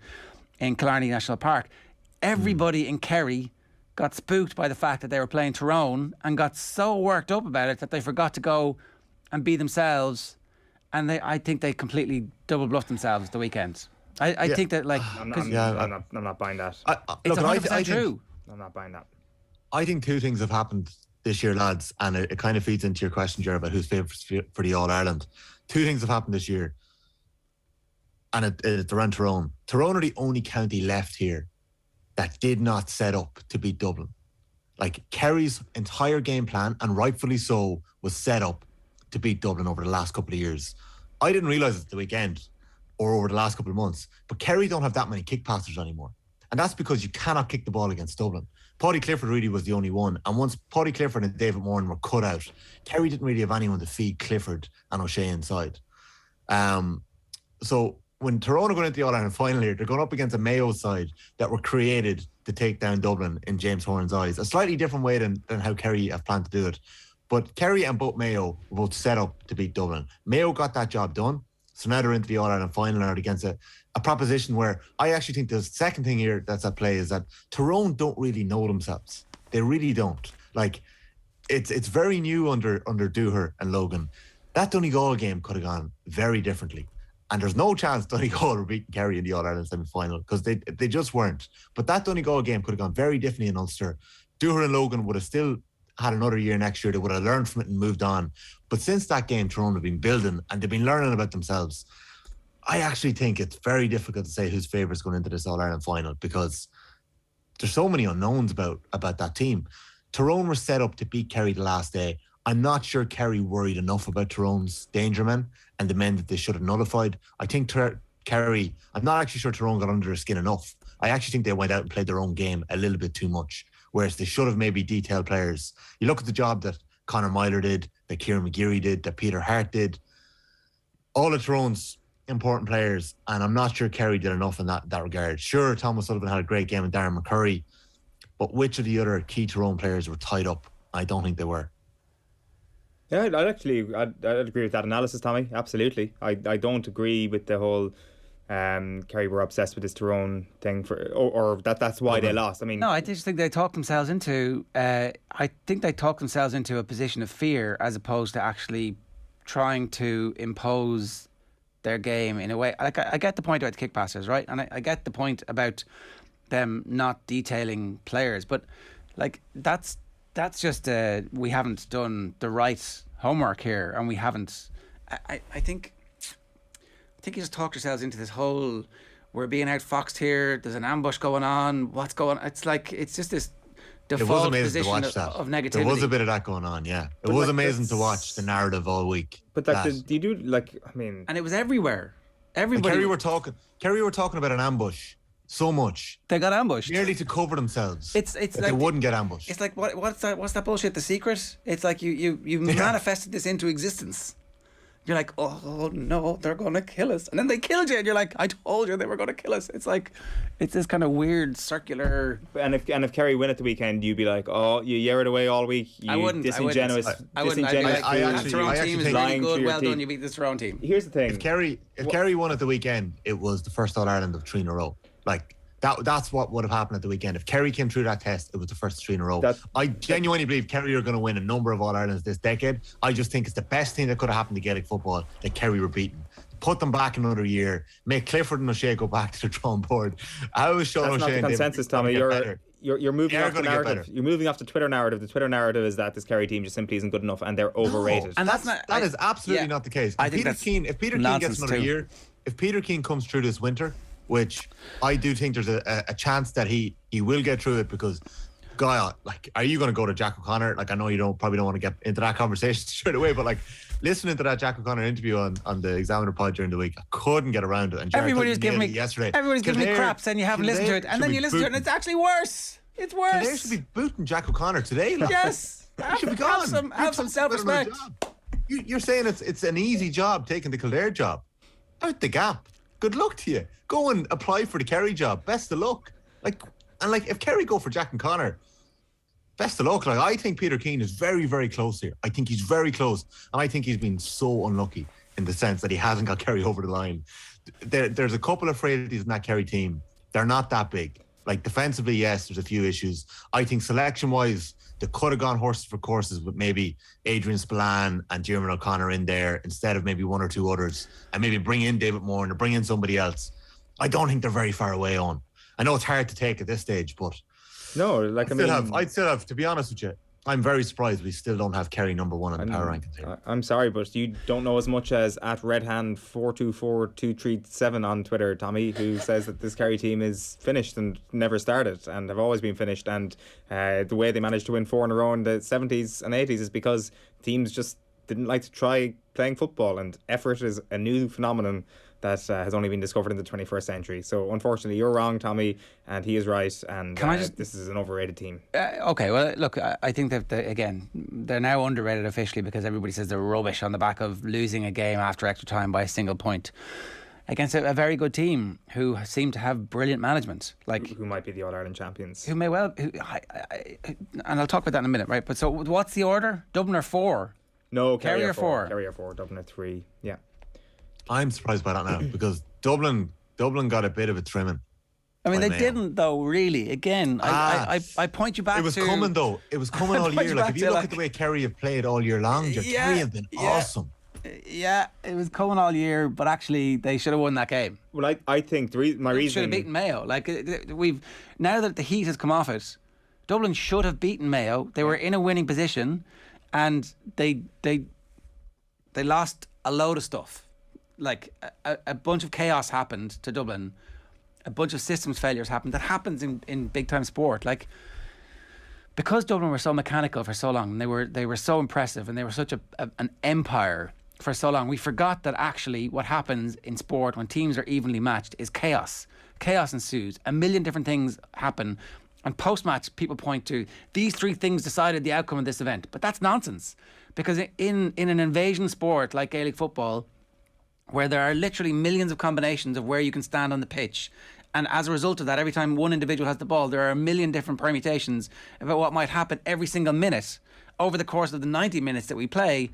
in Killarney National Park. Everybody in Kerry got spooked by the fact that they were playing Tyrone and got so worked up about it that they forgot to go and be themselves. And I think they completely double bluffed themselves the weekend. I think that, like, I'm not buying that. It's 100% true. I'm not buying that. I think two things have happened this year, lads, and it kind of feeds into your question, Jerry, about who's favourites for the All-Ireland. Two things have happened this year, and it's around Tyrone. Tyrone are the only county left here that did not set up to beat Dublin. Like, Kerry's entire game plan, and rightfully so, was set up to beat Dublin over the last couple of years. I didn't realise it at the weekend or over the last couple of months, but Kerry don't have that many kick passers anymore. And that's because you cannot kick the ball against Dublin. Paddy Clifford really was the only one. And once Paddy Clifford and David Moran were cut out, Kerry didn't really have anyone to feed Clifford and O'Shea inside. So when Tyrone are going into the All-Ireland final here, they're going up against a Mayo side that were created to take down Dublin in James Horan's eyes. A slightly different way than how Kerry have planned to do it. But Kerry and both Mayo were both set up to beat Dublin. Mayo got that job done. So now they're into the All-Ireland final and against a proposition where I actually think the second thing here that's at play is that Tyrone don't really know themselves. They really don't. Like, it's very new under Dooher and Logan. That Donegal game could have gone very differently. And there's no chance Donegal were beating Kerry in the All-Ireland semi-final because they just weren't. But that Donegal game could have gone very differently in Ulster. Dooher and Logan would have still had another year next year. They would have learned from it and moved on. But since that game, Tyrone have been building and they've been learning about themselves. I actually think it's very difficult to say who's favourites going into this All-Ireland final because there's so many unknowns about that team. Tyrone were set up to beat Kerry the last day. I'm not sure Kerry worried enough about Tyrone's danger men and the men that they should have nullified. I think Kerry, I'm not actually sure Tyrone got under their skin enough. I actually think they went out and played their own game a little bit too much, whereas they should have maybe detailed players. You look at the job that Conor Myler did, that Kieran McGeary did, that Peter Hart did. All of Tyrone's important players, and I'm not sure Kerry did enough in that regard. Sure, Thomas Sullivan had a great game and Darren McCurry, but which of the other key Tyrone players were tied up? I don't think they were. Yeah, I'd agree with that analysis, Tommy. Absolutely. I don't agree with the whole Kerry were obsessed with this Tyrone thing or that's why they lost. I mean, no, I just think they talked themselves into a position of fear as opposed to actually trying to impose their game in a way. Like, I get the point about the kick passers, right? And I get the point about them not detailing players, but like that's just we haven't done the right homework here, and we haven't. I think you just talked yourselves into this whole we're being outfoxed here. There's an ambush going on. What's going on? It's like it's just this default position of negativity. There was a bit of that going on, yeah. It was amazing to watch the narrative all week. But like, do you do like? I mean, and it was everywhere. Everybody. Kerry were talking about an ambush so much. They got ambushed. Merely to cover themselves. It's like they wouldn't get ambushed. It's like what's that bullshit? The Secret? It's like you manifested this into existence. You're like, oh no, they're gonna kill us, and then they killed you, and you're like, I told you they were gonna kill us. It's like, it's this kind of weird circular. And if Kerry win at the weekend, you'd be like, oh, you yeared away all week. You I wouldn't. Disingenuous. I wouldn't. The Tyrone team is really good. Well done, you beat this Tyrone team. Here's the thing. If Kerry won at the weekend, it was the first All Ireland of 3 in a row. Like, that's what would have happened at the weekend. If Kerry came through that test, it was the first 3 in a row. I genuinely believe Kerry are going to win a number of All-Irelands this decade. I just think it's the best thing that could have happened to Gaelic football that Kerry were beaten. Put them back another year. Make Clifford and O'Shea go back to the drawing board. How is Sean That's O'Shea? Not the consensus, Tommy. You're moving off the narrative. You're moving off the Twitter narrative. The Twitter narrative is that this Kerry team just simply isn't good enough and they're overrated. And that is absolutely not the case. If Peter Keane gets another year, if Peter Keane comes through this winter, which I do think there's a chance that he will get through it, because Guy, like, are you going to go to Jack O'Connor? Like, I know you probably don't want to get into that conversation straight away, but like, listening to that Jack O'Connor interview on the Examiner pod during the week, I couldn't get around it. And everybody's giving me crap saying you haven't listened to it, and then you listen to it and it's actually worse. It's worse. Kildare should be booting Jack O'Connor today. Like. Yes. He should be gone. Have some self-respect. You're saying it's an easy job taking the Kildare job. Out the gap. Good luck to you. Go and apply for the Kerry job. Best of luck. If Kerry go for Jack and Connor, best of luck. Like, I think Peter Keane is very, very close here. I think he's very close. And I think he's been so unlucky in the sense that he hasn't got Kerry over the line. There's a couple of frailties in that Kerry team. They're not that big. Like, defensively, yes, there's a few issues. I think selection-wise, they could have gone horses for courses with maybe Adrian Spillane and Diarmuid O'Connor in there instead of maybe 1 or 2 others, and maybe bring in David Moore or bring in somebody else. I don't think they're very far away on. I know it's hard to take at this stage, but no, like I'd still have, to be honest with you, I'm very surprised we still don't have Kerry number 1 on the power rankings here. I'm sorry, but you don't know as much as at redhand424237 on Twitter, Tommy, who says that this Kerry team is finished and never started and have always been finished. And the way they managed to win 4 in a row in the 70s and 80s is because teams just didn't like to try playing football, and effort is a new phenomenon that has only been discovered in the 21st century. So unfortunately, you're wrong, Tommy, and he is right. And this is an overrated team. Okay, well, look, I think that they're now underrated officially because everybody says they're rubbish on the back of losing a game after extra time by a single point against a very good team who seem to have brilliant management, like who might be the All-Ireland champions. Who may well, and I'll talk about that in a minute, right? But so, what's the order? Dublin are 4. No, Kerry are 4. Kerry are 4. Dublin are 3. Yeah. I'm surprised by that now because Dublin got a bit of a trimming. I mean, they didn't though, really. Again, I point you back to... It was coming though. It was coming all year. Like, if you look at the way Kerry have played all year long, Kerry have been awesome. Yeah, it was coming all year, but actually they should have won that game. Well, I think my reason... should have beaten Mayo. Like, now that the heat has come off it, Dublin should have beaten Mayo. They were in a winning position and they lost a load of stuff. Like, a bunch of chaos happened to Dublin. A bunch of systems failures happened. That happens in big time sport. Like, because Dublin were so mechanical for so long, and they were so impressive, and they were such an empire for so long, we forgot that actually what happens in sport when teams are evenly matched is chaos. Chaos ensues. A million different things happen. And post-match, people point to these 3 things decided the outcome of this event. But that's nonsense. Because in an invasion sport like Gaelic football, where there are literally millions of combinations of where you can stand on the pitch, and as a result of that, every time one individual has the ball, there are a million different permutations about what might happen every single minute over the course of the 90 minutes that we play.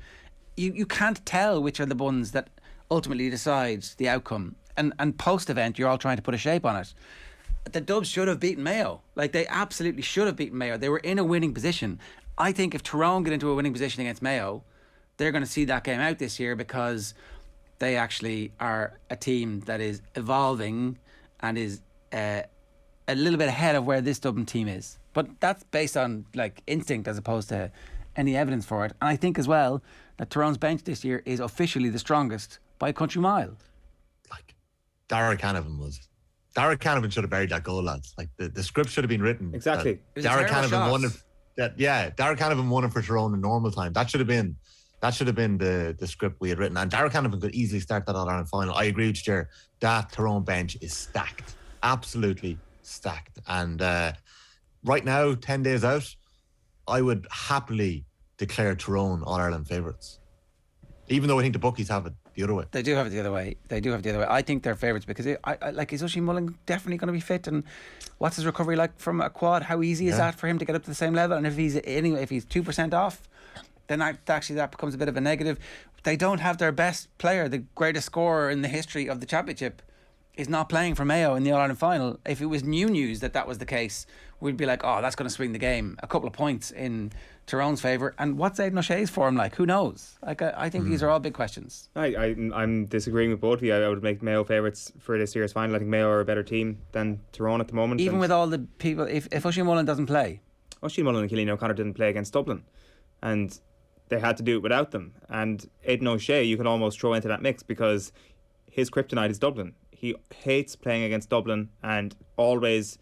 You can't tell which are the ones that ultimately decides the outcome. And post-event, you're all trying to put a shape on it. The Dubs should have beaten Mayo. Like, they absolutely should have beaten Mayo. They were in a winning position. I think if Tyrone get into a winning position against Mayo, they're going to see that game out this year because they actually are a team that is evolving and is a little bit ahead of where this Dublin team is. But that's based on like instinct as opposed to any evidence for it. And I think as well that Tyrone's bench this year is officially the strongest by a country mile. Like, Darragh Canavan should have buried that goal, lads. Like, the script should have been written. Exactly. Darragh Canavan won it. Darragh Canavan won it for Tyrone in normal time. That should have been the script we had written. And Darragh Canavan could easily start that All-Ireland final. I agree with you, Ger. That Tyrone bench is stacked. Absolutely stacked. And right now, 10 days out, I would happily declare Tyrone All-Ireland favourites. Even though I think the bookies have it the other way. They do have it the other way. I think they're favourites because is Oisin Mullen definitely going to be fit? And what's his recovery like from a quad? How easy is that for him to get up to the same level? And if he's 2% off, then that becomes a bit of a negative. They don't have their best player, the greatest scorer in the history of the championship, is not playing for Mayo in the All-Ireland final. If it was new news that was the case, we'd be like, oh, that's going to swing the game a couple of points in Tyrone's favour. And what's Aidan O'Shea's form like? Who knows? Like, I think these are all big questions. I'm disagreeing with both of you. I would make Mayo favourites for this year's final. I think Mayo are a better team than Tyrone at the moment. Even with all the people, if Oisin Mullen doesn't play. Oisin Mullen and Cillian O'Connor didn't play against Dublin, and they had to do it without them. And Aidan O'Shea you can almost throw into that mix, because his kryptonite is Dublin. He hates playing against Dublin and always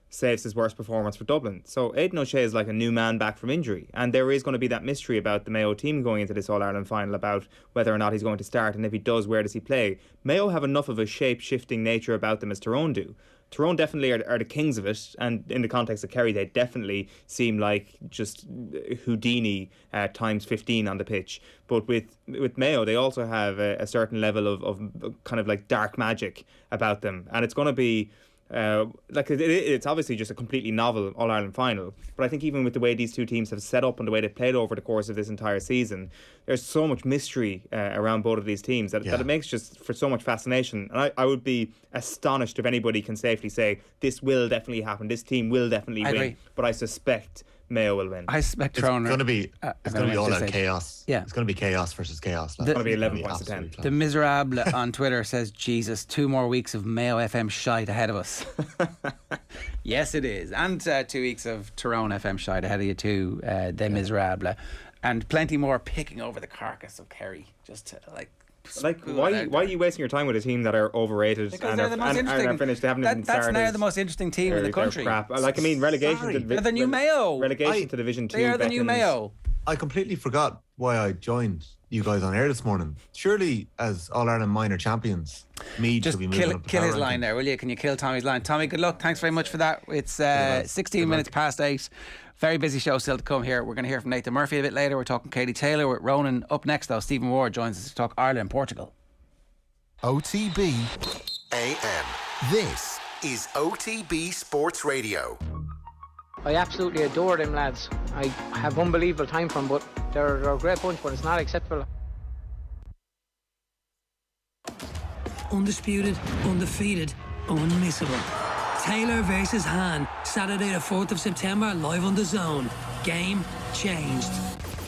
saves his worst performance for Dublin. So Aidan O'Shea is like a new man back from injury, and there is going to be that mystery about the Mayo team going into this All-Ireland final about whether or not he's going to start, and if he does, where does he play. Mayo have enough of a shape-shifting nature about them as Tyrone do. Tyrone definitely are the kings of it, and in the context of Kerry, they definitely seem like just Houdini times 15 on the pitch. But with Mayo, they also have a certain level of kind of like dark magic about them, and it's going to be it's obviously just a completely novel All-Ireland final. But I think even with the way these two teams have set up and the way they've played over the course of this entire season, there's so much mystery around both of these teams that it makes just for so much fascination. And I would be astonished if anybody can safely say this will definitely happen, this team will definitely win. Agree. But I suspect Mayo will win. I suspect Tyrone. It's going to be all out chaos. Yeah. It's going to be chaos versus chaos. It's going to be 11 points to 10. The Miserable on Twitter says, Jesus, 2 more weeks of Mayo FM shite ahead of us. Yes, it is. And 2 weeks of Tyrone FM shite ahead of you too, the Miserable. And plenty more picking over the carcass of Kerry. Just to, why are you wasting your time with a team that are overrated and are finished? They haven't even started. That's now the most interesting team in the country. Crap. Relegation. They're the new Mayo. Relegation to Division 2. They are the new Mayo. I completely forgot why I joined you guys on air this morning. Surely, as All-Ireland minor champions, Meath should be moving up the kill his power line there, will you? Can you kill Tommy's line? Tommy, good luck. Thanks very much for that. It's 16 minutes past 8. Very busy show still to come here. We're going to hear from Nathan Murphy a bit later. We're talking Katie Taylor with Ronan. Up next, though, Stephen Ward joins us to talk Ireland and Portugal. OTB AM. This is OTB Sports Radio. I absolutely adore them lads. I have unbelievable time for them, but they're a great bunch, but it's not acceptable. Undisputed, undefeated, unmissable. Taylor versus Han, Saturday the 4th of September, live on The Zone. Game changed.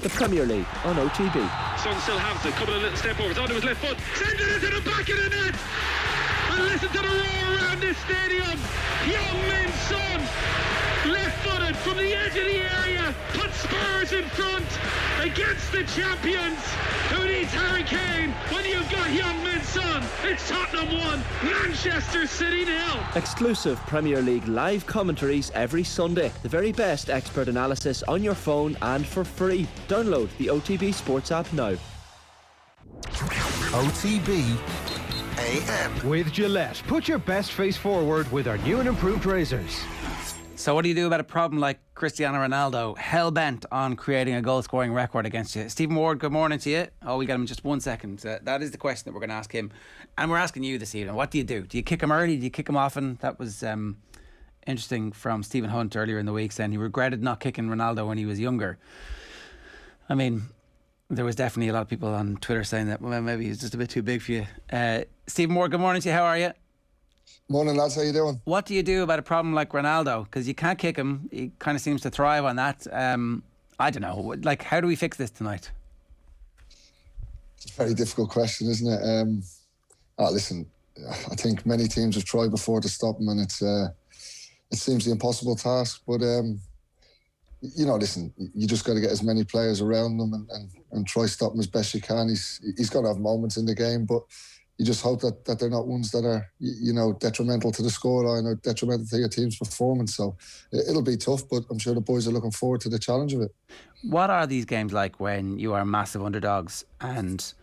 The Premier League on OTB. Son still has it, coming a little step over. It's onto his left foot, sends it into the back of the net. And listen to the roar around this stadium. Young Min's son, left-footed from the edge of the area, put Spurs in front against the champions. Who needs Harry Kane when you've got Young Min's son? It's Tottenham 1, Manchester City 0. Exclusive Premier League live commentaries every Sunday. The very best expert analysis on your phone and for free. Download the OTB Sports app now. OTB AM. With Gillette, put your best face forward with our new and improved razors. So what do you do about a problem like Cristiano Ronaldo, hell-bent on creating a goal-scoring record against you? Stephen Ward, good morning to you. Oh, we got him in just 1 second. That is the question that we're going to ask him. And we're asking you this evening. What do you do? Do you kick him early? Do you kick him often? That was interesting from Stephen Hunt earlier in the week, saying he regretted not kicking Ronaldo when he was younger. I mean, there was definitely a lot of people on Twitter saying that, well, maybe he's just a bit too big for you. Stephen Ward, good morning to you. How are you? Morning, lads. How you doing? What do you do about a problem like Ronaldo? Because you can't kick him. He kind of seems to thrive on that. I don't know. Like, how do we fix this tonight? It's a very difficult question, isn't it? Listen, I think many teams have tried before to stop him, and it seems the impossible task. But listen, you just got to get as many players around him and try stop him as best you can. He's got to have moments in the game, but you just hope that they're not ones that are, detrimental to the scoreline or detrimental to your team's performance. So it'll be tough, but I'm sure the boys are looking forward to the challenge of it. What are these games like when you are massive underdogs and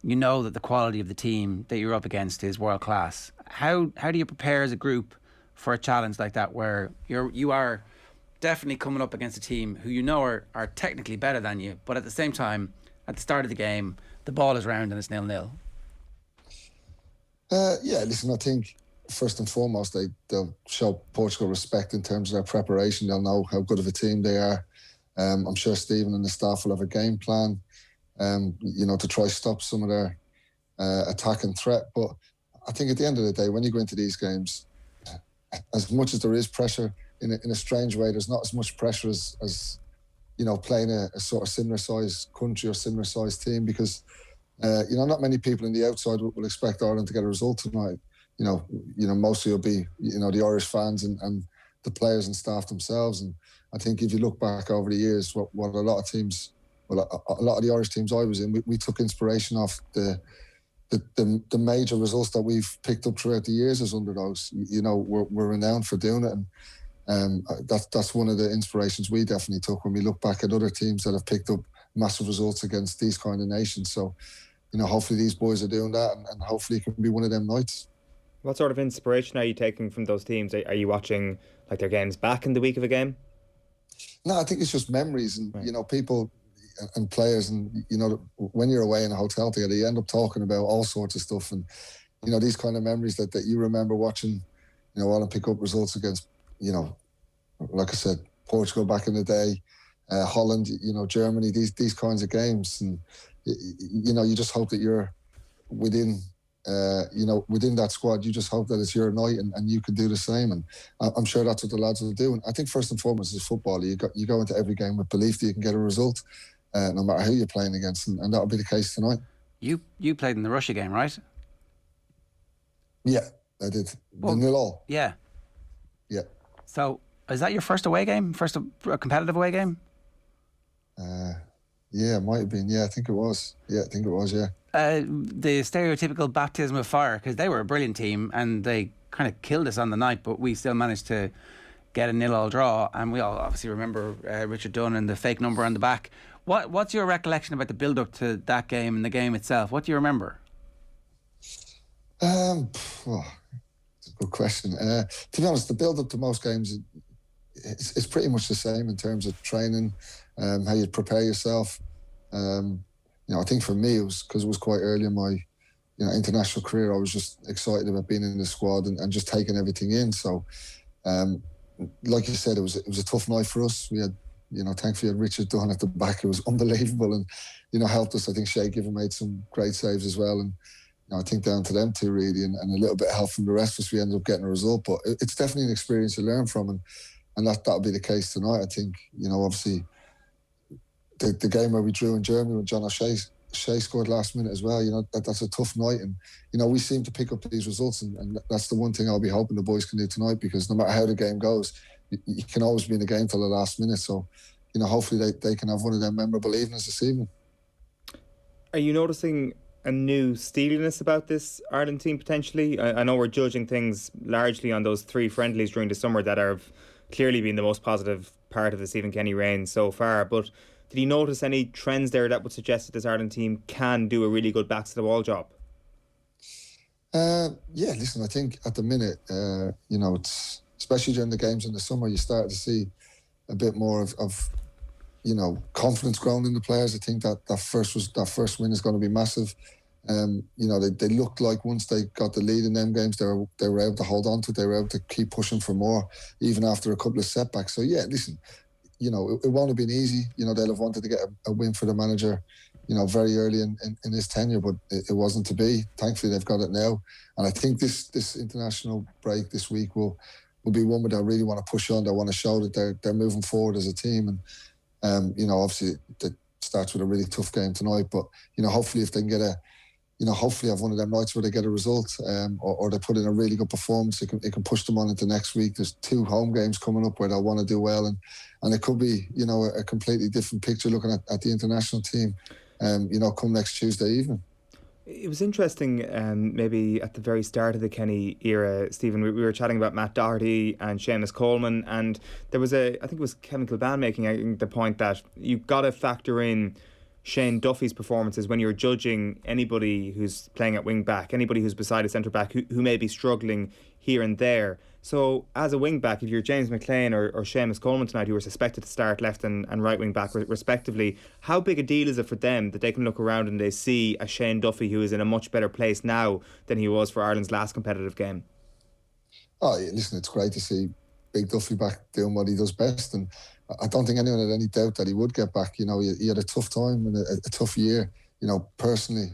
you know that the quality of the team that you're up against is world class? How do you prepare as a group for a challenge like that, where you are definitely coming up against a team who you know are technically better than you, but at the same time, at the start of the game, the ball is round and it's 0-0? Listen, I think first and foremost they'll show Portugal respect in terms of their preparation. They'll know how good of a team they are. I'm sure Stephen and the staff will have a game plan, to try stop some of their attacking threat. But I think at the end of the day, when you go into these games, as much as there is pressure, in a strange way, there's not as much pressure as playing a sort of similar sized country or similar sized team, because not many people in the outside will expect Ireland to get a result tonight. Mostly it'll be the Irish fans and the players and staff themselves. And I think if you look back over the years, what a lot of teams, a lot of the Irish teams I was in, we took inspiration off the major results that we've picked up throughout the years as underdogs. We're renowned for doing it, and that's one of the inspirations we definitely took when we look back at other teams that have picked up massive results against these kind of nations. So, hopefully these boys are doing that, and hopefully it can be one of them nights. What sort of inspiration are you taking from those teams? Are you watching like their games back in the week of a game? No, I think it's just memories, and people and players, and when you're away in a hotel together, you end up talking about all sorts of stuff, and these kind of memories that you remember watching, Ireland pick up results against, like I said, Portugal back in the day, Holland, Germany, these kinds of games, and you just hope that you're within that squad. You just hope that it's your night and you can do the same, and I'm sure that's what the lads will do. And I think first and foremost, as a footballer, you go into every game with belief that you can get a result, no matter who you're playing against, and that'll be the case tonight. You played in the Russia game, right? Yeah, I did. The 0-0. Yeah. Yeah. So is that your first away game? First competitive away game? Yeah, it might have been. Yeah, I think it was. Yeah. The stereotypical baptism of fire, because they were a brilliant team and they kind of killed us on the night, but we still managed to get a 0-0 draw, and we all obviously remember Richard Dunn and the fake number on the back. What's your recollection about the build-up to that game and the game itself? What do you remember? It's a good question. To be honest, the build-up to most games, it's pretty much the same in terms of training, how you prepare yourself. I think for me, it was because it was quite early in my international career. I was just excited about being in the squad and just taking everything in. So, like you said, it was a tough night for us. We had, thankfully, had Richard Dunn at the back. It was unbelievable, and helped us. I think Sheahan made some great saves as well, and I think down to them two really, and a little bit of help from the rest of us, we ended up getting a result. But it's definitely an experience to learn from, and that'll be the case tonight. I think obviously the game where we drew in Germany when John O'Shea scored last minute as well. That's a tough night, and we seem to pick up these results, and that's the one thing I'll be hoping the boys can do tonight, because no matter how the game goes, you can always be in the game till the last minute. So hopefully they can have one of their memorable evenings this evening. Are you noticing a new steeliness about this Ireland team potentially? I know we're judging things largely on those 3 friendlies during the summer that have clearly been the most positive part of the Stephen Kenny reign so far, but did you notice any trends there that would suggest that this Ireland team can do a really good back to the wall job? Yeah, listen, I think at the minute, it's especially during the games in the summer, you start to see a bit more of confidence growing in the players. I think that first win is going to be massive. They looked like once they got the lead in them games, they were able to hold on to it. They were able to keep pushing for more, even after a couple of setbacks. So yeah, listen, it won't have been easy. They'll have wanted to get a win for the manager, very early in his tenure, but it wasn't to be. Thankfully, they've got it now, and I think this international break this week will be one where they really want to push on. They want to show that they're moving forward as a team, and obviously it starts with a really tough game tonight. But hopefully if they can get hopefully have one of them nights where they get a result, or they put in a really good performance, it can push them on into next week. There's 2 home games coming up where they'll want to do well, and it could be a completely different picture looking at the international team come next Tuesday evening. It was interesting, maybe at the very start of the Kenny era, Stephen, we were chatting about Matt Doherty and Seamus Coleman, and there was I think it was Kevin Kilbane making the point that you've got to factor in Shane Duffy's performances when you're judging anybody who's playing at wing back, anybody who's beside a centre back who may be struggling here and there. So as a wing back, if you're James McLean or Seamus Coleman tonight, who are suspected to start left and right wing back respectively, how big a deal is it for them that they can look around and they see a Shane Duffy who is in a much better place now than he was for Ireland's last competitive game? Oh, yeah, listen, it's great to see Big Duffy back doing what he does best, and I don't think anyone had any doubt that he would get back. He had a tough time and a tough year, personally.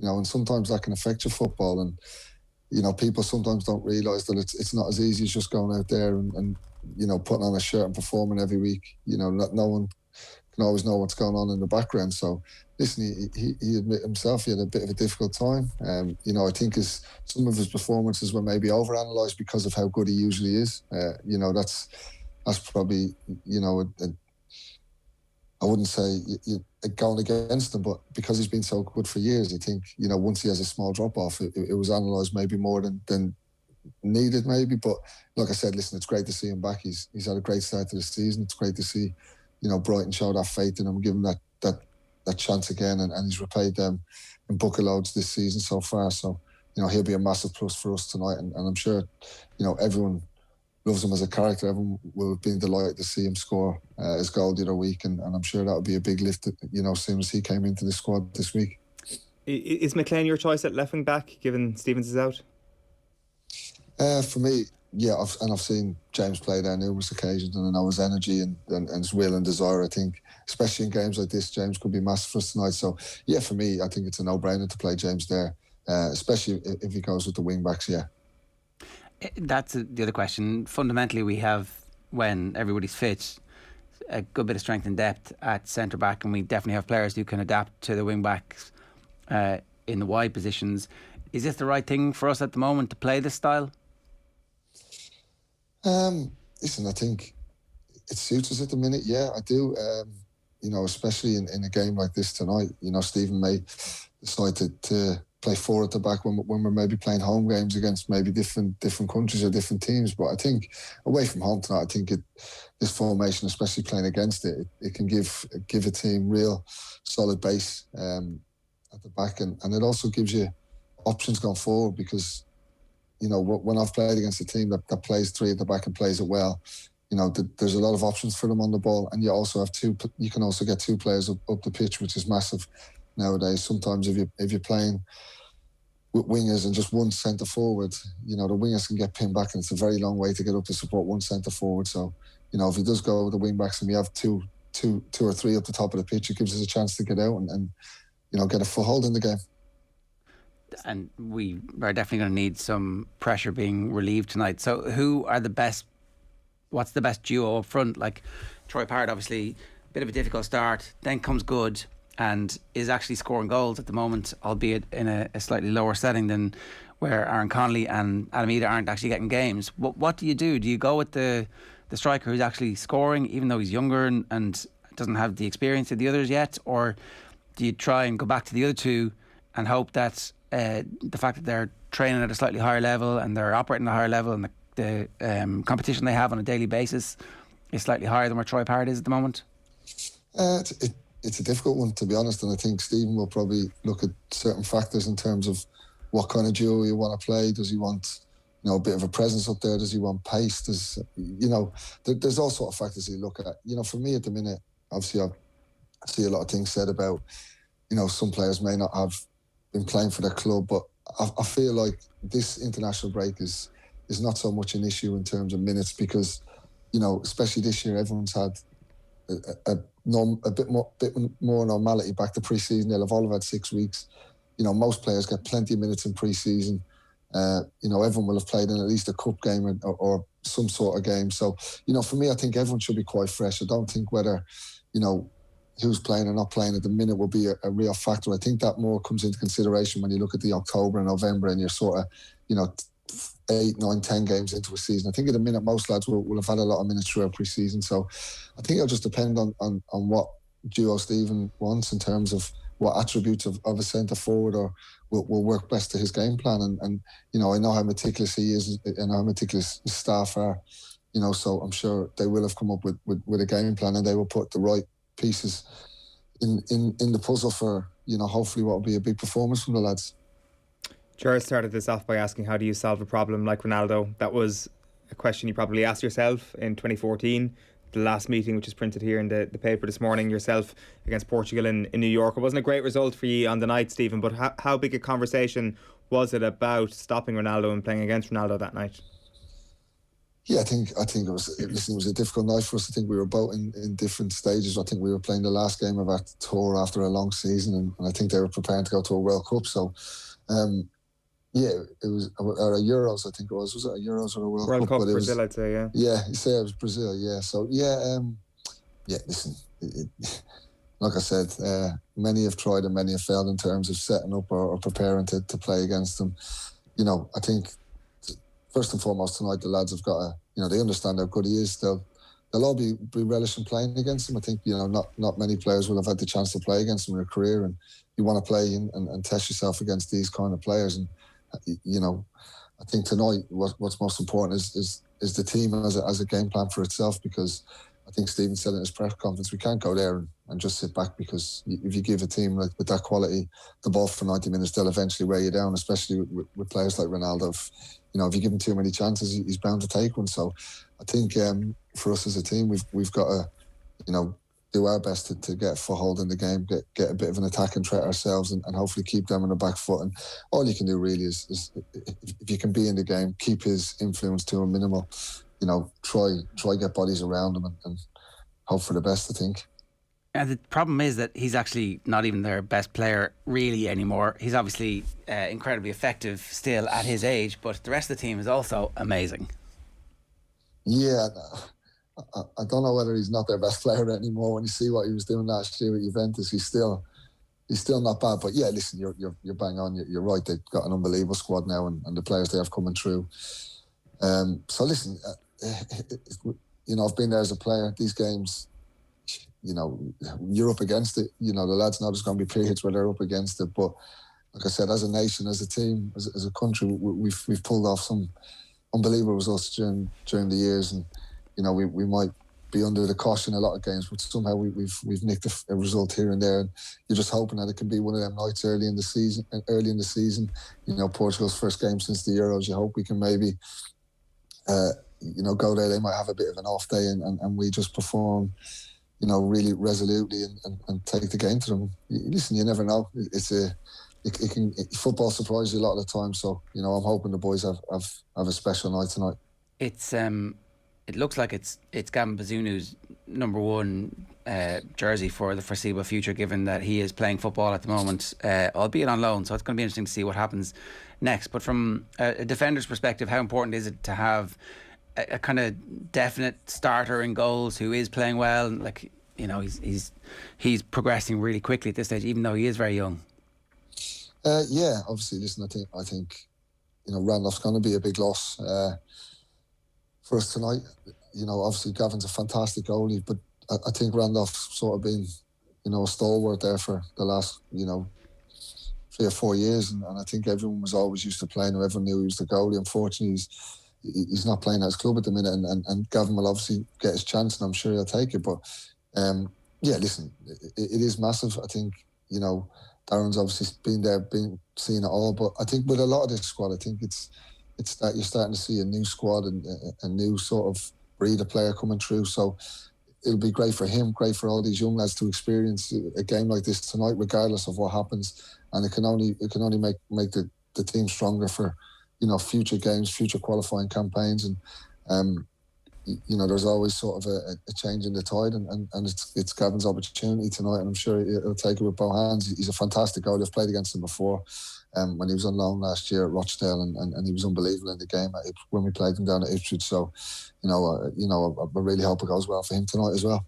and sometimes that can affect your football. And people sometimes don't realise that it's not as easy as just going out there and putting on a shirt and performing every week. No one can always know what's going on in the background. So listen, he admitted himself he had a bit of a difficult time. I think some of his performances were maybe overanalyzed because of how good he usually is. That's probably I wouldn't say going against him, but because he's been so good for years, I think once he has a small drop off, it was analysed maybe more than needed maybe. But like I said, listen, it's great to see him back. He's had a great start to the season. It's great to see Brighton show that faith in him, give him that chance again, and he's repaid them in bucket loads this season so far. So he'll be a massive plus for us tonight, and I'm sure everyone loves him as a character. Everyone will have been delighted to see him score his goal the other week, and I'm sure that'll be a big lift, same as he came into the squad this week. Is McLean your choice at left wing back, given Stevens is out? For me, yeah, I've seen James play there numerous occasions, and I know his energy and his will and desire. I think, especially in games like this, James could be massive for us tonight. So, yeah, for me, I think it's a no-brainer to play James there, especially if he goes with the wing-backs, yeah. That's the other question. Fundamentally, we have, when everybody's fit, a good bit of strength and depth at centre-back, and we definitely have players who can adapt to the wing-backs in the wide positions. Is this the right thing for us at the moment to play this style? Listen, I think it suits us at the minute. Yeah, I do. Especially in a game like this tonight. Stephen may decide to play four at the back when we're maybe playing home games against maybe different countries or different teams. But I think away from home tonight, I think this formation, especially playing against it can give a team real solid base at the back, and it also gives you options going forward, because when I've played against a team that plays three at the back and plays it well, there's a lot of options for them on the ball, and you can also get two players up the pitch, which is massive nowadays. Sometimes if you're playing with wingers and just one centre forward, the wingers can get pinned back, and it's a very long way to get up to support one centre forward. So, if he does go with the wing backs and we have two or three up the top of the pitch, it gives us a chance to get out and get a foothold in the game. And we are definitely going to need some pressure being relieved tonight. So who are the best, what's the best duo up front? Like Troy Parrott, obviously a bit of a difficult start, then comes good and is actually scoring goals at the moment, albeit in a slightly lower setting than where Aaron Connolly and Adam Ida aren't actually getting games. What do? Do you go with the striker who's actually scoring, even though he's younger and doesn't have the experience of the others yet? Or do you try and go back to the other two and hope that the fact that they're training at a slightly higher level and they're operating at a higher level, and the competition they have on a daily basis is slightly higher than where Troy Parrott is at the moment? It's a difficult one, to be honest, and I think Stephen will probably look at certain factors in terms of what kind of duo you want to play. Does he want a bit of a presence up there? Does he want pace? There's all sort of factors you look at. For me at the minute, obviously I see a lot of things said about some players may not have been playing for their club, but I feel like this international break is not so much an issue in terms of minutes, because especially this year, everyone's had a bit more normality back to pre-season. They'll have all had 6 weeks. Most players get plenty of minutes in pre-season. Everyone will have played in at least a cup game or some sort of game. So for me, I think everyone should be quite fresh. I don't think whether who's playing or not playing at the minute will be a real factor. I think that more comes into consideration when you look at the October and November and you're sort of, 8, 9, 10 games into a season. I think at the minute most lads will have had a lot of minutes throughout pre-season. So I think it'll just depend on what duo Stephen wants in terms of what attributes of a centre forward or will work best to his game plan. And I know how meticulous he is and how meticulous his staff are. So I'm sure they will have come up with a game plan, and they will put the right pieces in the puzzle for hopefully what will be a big performance from the lads. Gerard started this off by asking, how do you solve a problem like Ronaldo? That was a question you probably asked yourself in 2014, the last meeting, which is printed here in the paper this morning, yourself against Portugal in New York. It wasn't a great result for you on the night, Stephen, but how big a conversation was it about stopping Ronaldo and playing against Ronaldo that night? Yeah, I think it was. Listen, it was a difficult night for us. I think we were both in different stages. I think we were playing the last game of our tour after a long season, and I think they were preparing to go to a World Cup. So, yeah, it was or a Euros. I think it was. Was it a Euros or a World Cup? World Cup, But Brazil, I'd say. Yeah. Yeah, you say it was Brazil. Yeah. So yeah, yeah. Listen, like I said, many have tried and many have failed in terms of setting up or preparing to play against them. You know, I think. First and foremost tonight, the lads have got to, they understand how good he is. They'll all be relishing playing against him. I think, not many players will have had the chance to play against him in their career, and you want to play and test yourself against these kind of players. And, I think tonight what's most important is the team as a game plan for itself, because I think Stephen said in his press conference, we can't go there and just sit back, because if you give a team with that quality the ball for 90 minutes, they'll eventually wear you down, especially with players like Ronaldo. If you give him too many chances, he's bound to take one. So I think for us as a team, we've got to, do our best to get a foothold in the game, get a bit of an attacking threat ourselves, and hopefully keep them on the back foot. And all you can do really is if you can be in the game, keep his influence to a minimal. Try get bodies around him and hope for the best, I think. And the problem is that he's actually not even their best player really anymore. He's obviously incredibly effective still at his age, but the rest of the team is also amazing. Yeah, I don't know whether he's not their best player anymore. When you see what he was doing last year at Juventus, he's still not bad. But yeah, listen, you're bang on. You're right. They've got an unbelievable squad now, and the players they have coming through. So listen, I've been there as a player. These games, you're up against it. The lads know there's going to be periods where they're up against it. But like I said, as a nation, as a team, as a country, we've pulled off some unbelievable results during the years, and we might be under the caution a lot of games, but somehow we've nicked a result here and there, and you're just hoping that it can be one of them nights early in the season. Portugal's first game since the Euros. You hope we can maybe go there. They might have a bit of an off day, and we just perform really resolutely and take the game to them. Listen, you never know. Football surprises you a lot of the time. So I'm hoping the boys have a special night tonight. It looks like it's Gavin Bazunu's number one jersey for the foreseeable future, given that he is playing football at the moment, albeit on loan. So it's going to be interesting to see what happens next. But from a defender's perspective, how important is it to have a kind of definite starter in goals who is playing well? And he's progressing really quickly at this stage, even though he is very young. Yeah, obviously. Listen, I think Randolph's going to be a big loss for us tonight. Obviously Gavin's a fantastic goalie, but I think Randolph's sort of been a stalwart there for the last 3 or 4 years, and I think everyone was always used to playing him. Everyone knew he was the goalie. Unfortunately, he's not playing at his club at the minute, and Gavin will obviously get his chance, and I'm sure he'll take it. But yeah, listen, it is massive. I think Darren's obviously been there, seeing it all, but I think with a lot of this squad, I think it's that you're starting to see a new squad and a new sort of breed of player coming through. So it'll be great for him, great for all these young lads to experience a game like this tonight, regardless of what happens. And it can only make the team stronger for future games, future qualifying campaigns, and there's always sort of a change in the tide, and it's Gavin's opportunity tonight, and I'm sure he'll take it with both hands. He's a fantastic goalie. I've played against him before when he was on loan last year at Rochdale, and he was unbelievable in the game when we played him down at Ipswich. So I really hope it goes well for him tonight as well.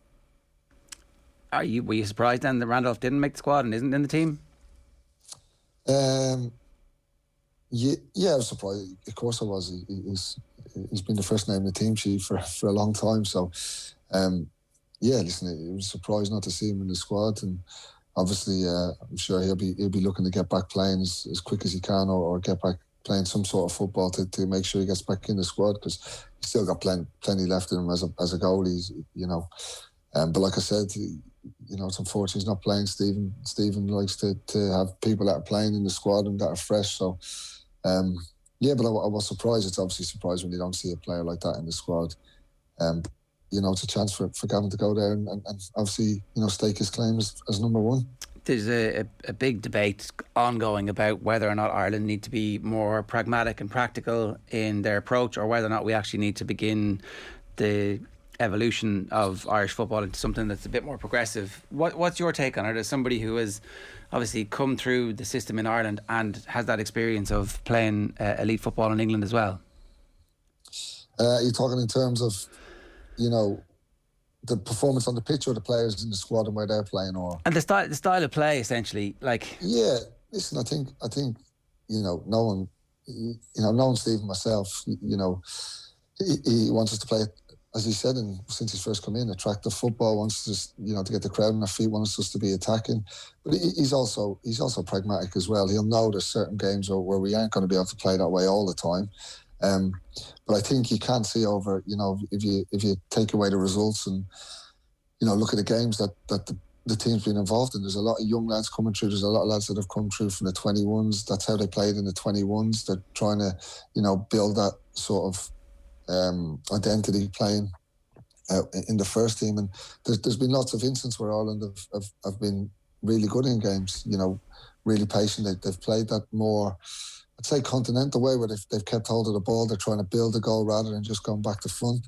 Were you surprised then that Randolph didn't make the squad and isn't in the team? Yeah, I was surprised. Of course I was. He's been the first name in the team sheet for a long time. So, yeah, listen, it was a surprise not to see him in the squad. And obviously, I'm sure he'll be looking to get back playing as quick as he can, or get back playing some sort of football to make sure he gets back in the squad, because he's still got plenty left in him as a goalie, But like I said, it's unfortunate he's not playing. Stephen likes to have people that are playing in the squad and that are fresh. So, yeah, but I was surprised. It's obviously surprised when you don't see a player like that in the squad. It's a chance for Gavin to go there and obviously, stake his claim as number one. there's a big debate ongoing about whether or not Ireland need to be more pragmatic and practical in their approach, or whether or not we actually need to begin the evolution of Irish football into something that's a bit more progressive. What's your take on it as somebody who has obviously come through the system in Ireland and has that experience of playing elite football in England as well? You're talking in terms of, you know, the performance on the pitch, or the players in the squad and where they're playing, or and the style of play, essentially. Like, yeah, listen, I think you know, knowing Steve and myself, you know, he wants us to play, as he said, and since he's first come in, attractive football, wants us, you know, to get the crowd on their feet, wants us to be attacking. But he's also pragmatic as well. He'll know there's certain games where we aren't going to be able to play that way all the time. But I think you can't see over, you know, if you take away the results and, you know, look at the games that the team's been involved in. There's a lot of young lads coming through. There's a lot of lads that have come through from the 21s. That's how they played in the 21s. They're trying to, you know, build that sort of identity playing in the first team. And there's been lots of instances where Ireland have been really good in games, you know, really patient. They've played that more, I'd say, continental way, where they've kept hold of the ball. They're trying to build a goal rather than just going back to front.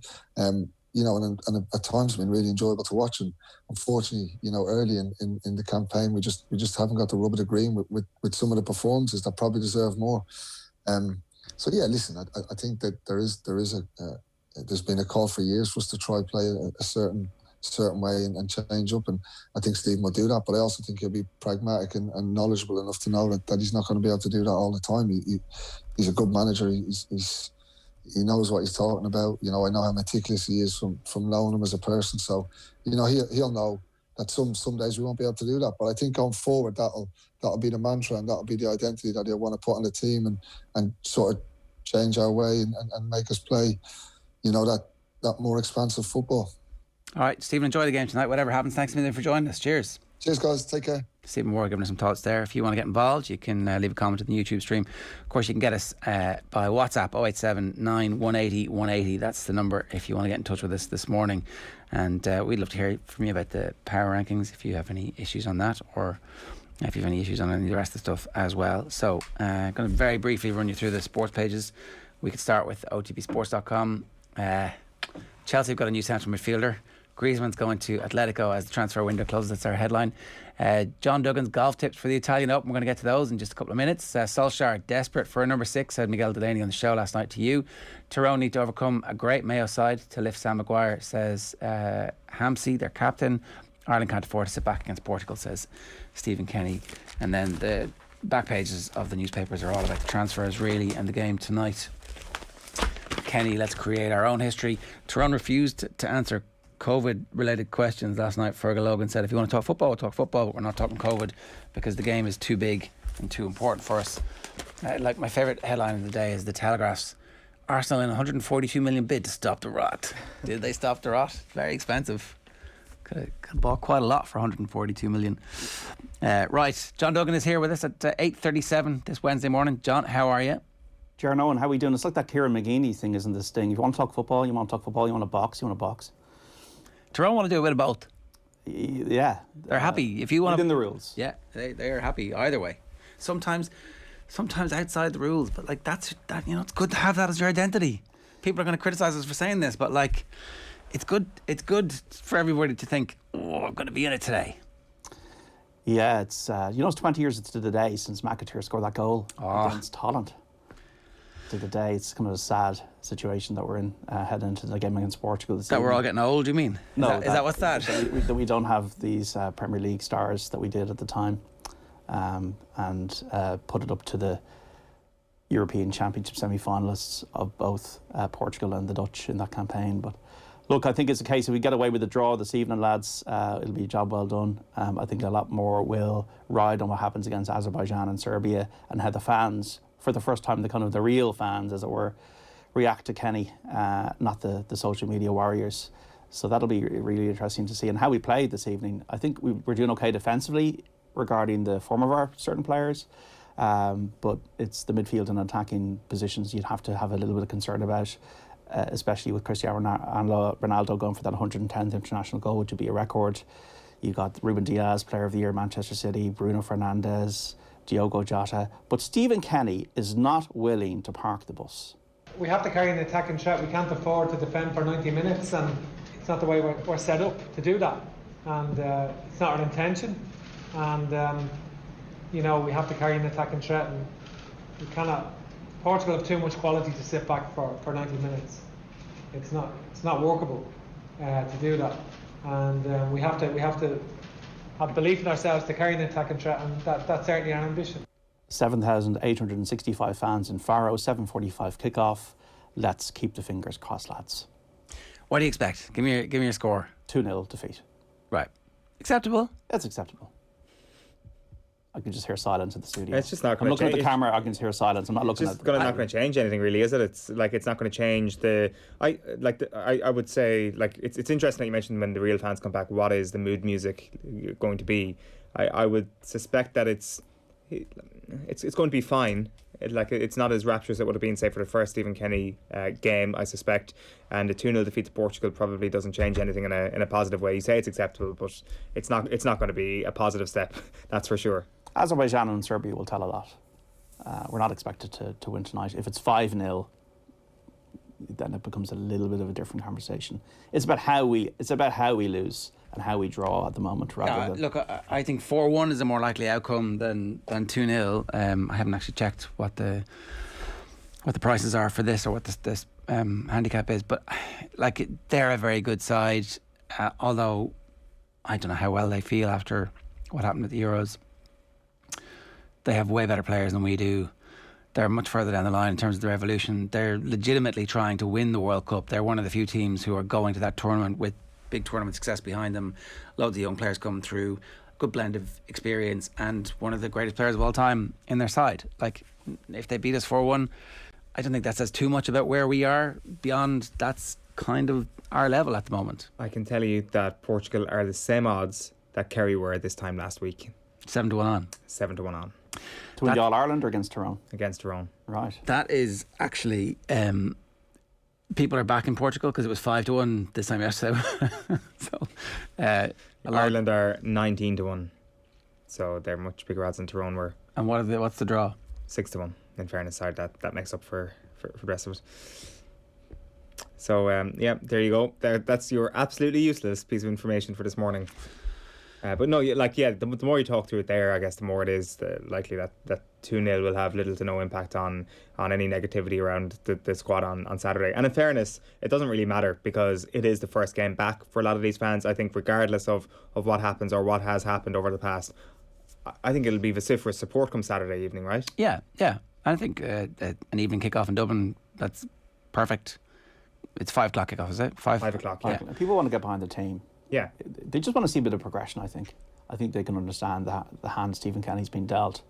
You know, and at times been really enjoyable to watch. And unfortunately, you know, early in the campaign, we just haven't got the rub of the green with some of the performances that probably deserve more. So yeah, listen, I think that there's been a call for years for us to try play a certain way and change up, and I think Stephen will do that. But I also think he'll be pragmatic and knowledgeable enough to know that he's not going to be able to do that all the time. He's a good manager. He knows what he's talking about. You know, I know how meticulous he is from knowing him as a person. So, you know, he'll know that some days we won't be able to do that. But I think going forward, that'll be the mantra, and that'll be the identity that he'll want to put on the team and sort of change our way and make us play, you know, that more expansive football. All right, Stephen, enjoy the game tonight. Whatever happens, thanks a million for joining us. Cheers. Cheers, guys. Take care. Stephen Moore giving us some thoughts there. If you want to get involved, you can leave a comment on the YouTube stream. Of course, you can get us by WhatsApp 087 918 180. That's the number if you want to get in touch with us this morning. And we'd love to hear from you about the power rankings, if you have any issues on that, or if you have any issues on any of the rest of the stuff as well. So I'm going to very briefly run you through the sports pages. We could start with otbsports.com. Chelsea have got a new central midfielder. Griezmann's going to Atletico as the transfer window closes. That's our headline. John Duggan's golf tips for the Italian Open. We're going to get to those in just a couple of minutes. Solskjaer desperate for a number 6, said Miguel Delaney on the show last night to you. Tyrone need to overcome a great Mayo side to lift Sam Maguire, says Hampsey, their captain. Ireland can't afford to sit back against Portugal, says Stephen Kenny. And then the back pages of the newspapers are all about the transfers really and the game tonight. Kenny, let's create our own history. Tyrone refused to answer COVID-related questions last night. Fergal Logan said, if you want to talk football, we'll talk football, but we're not talking COVID because the game is too big and too important for us. Like, my favourite headline of the day is The Telegraph's Arsenal in 142 million bid to stop the rot. Did they stop the rot? Very expensive. Could have bought quite a lot for 142 million. Right, John Duggan is here with us at 8:37 this Wednesday morning. John, how are you? Owen, how are we doing? It's like that Kieran McGeeney thing, isn't this thing? If you want to talk football, you want to talk football. You want to box, you want to box. Tyrone want to do a bit of both. Yeah. They're happy. If you want within the rules. Yeah, they are happy either way. Sometimes outside the rules, but like that, you know, it's good to have that as your identity. People are going to criticise us for saying this, but like, it's good for everybody to think, oh, I'm going to be in it today. Yeah, it's it's 20 years to the day since McAteer scored that goal against Holland. To the day, it's kind of a sad situation that we're in heading into the game against Portugal. That we're all getting old, you mean? No, is that what's sad? That we don't have these Premier League stars that we did at the time, and put it up to the European Championship semi-finalists of both Portugal and the Dutch in that campaign. But look, I think it's a case if we get away with the draw this evening, lads, it'll be a job well done. I think a lot more will ride on what happens against Azerbaijan and Serbia, and how the fans, for the first time, the real fans, as it were, react to Kenny, not the social media warriors. So that'll be really interesting to see. And how we played this evening, I think we're doing okay defensively regarding the form of our certain players. But it's the midfield and attacking positions you'd have to have a little bit of concern about, especially with Cristiano Ronaldo going for that 110th international goal, which would be a record. You got Ruben Diaz, Player of the Year, Manchester City, Bruno Fernandes, Diogo Jota. But Stephen Kenny is not willing to park the bus. We have to carry an attacking threat. We can't afford to defend for 90 minutes, and it's not the way we're set up to do that. And it's not our intention. And, you know, we have to carry an attacking threat, and we cannot. Portugal have too much quality to sit back for 90 minutes. It's not workable to do that. And we have to have belief in ourselves to carry an attacking threat, and that's certainly our ambition. 7,865 fans in Faro, 7:45 kickoff. Let's keep the fingers crossed, lads. What do you expect? Give me your score. 2-0 defeat. Right. Acceptable? That's acceptable. I can just hear silence in the studio. It's just not I'm going to looking change. at the camera, I can just hear silence. I'm not looking at It's not going to change anything, really, is it? It's like it's not going to change the. I would say, like, it's interesting that you mentioned when the real fans come back. What is the mood music going to be? I would suspect that it's going to be fine. It's not as rapturous as it would have been, say, for the first Stephen Kenny game, I suspect. And the 2-0 defeat to Portugal probably doesn't change anything in a positive way. You say it's acceptable, but it's not going to be a positive step. That's for sure. Azerbaijan and Serbia will tell a lot. We're not expected to win tonight. If it's 5-0, then it becomes a little bit of a different conversation. It's about how we lose and how we draw at the moment, rather than. Look, I think 4-1 is a more likely outcome than 2-0. I haven't actually checked what the prices are for this or what this handicap is, but like they're a very good side. Although I don't know how well they feel after what happened at the Euros. They have way better players than we do. They're much further down the line in terms of their evolution. They're legitimately trying to win the World Cup. They're one of the few teams who are going to that tournament with big tournament success behind them. Loads of young players come through, good blend of experience, and one of the greatest players of all time in their side. Like, if they beat us 4-1, I don't think that says too much about where we are. Beyond, that's kind of our level at the moment. I can tell you that Portugal are the same odds that Kerry were this time last week. 7-1 on. 7-1 on. To win the All-Ireland or against Tyrone? Against Tyrone. Right. That is actually... people are back in Portugal because it was 5-1 this time yesterday. So Ireland are 19-1. So they're much bigger odds than Tyrone were. And what's the draw? 6-1. In fairness, side that makes up for the rest of it. So yeah, there you go. That's your absolutely useless piece of information for this morning. But no, the more you talk through it there, I guess the more it is likely that 2-0 will have little to no impact on any negativity around the squad on Saturday. And in fairness, it doesn't really matter because it is the first game back for a lot of these fans. I think regardless of what happens or what has happened over the past, I think it'll be vociferous support come Saturday evening, right? Yeah. I think an evening kickoff in Dublin, that's perfect. It's 5 o'clock kickoff, is it? 5 o'clock, yeah. People want to get behind the team. Yeah. They just want to see a bit of progression, I think. I think they can understand the hand Stephen Kenny's been dealt.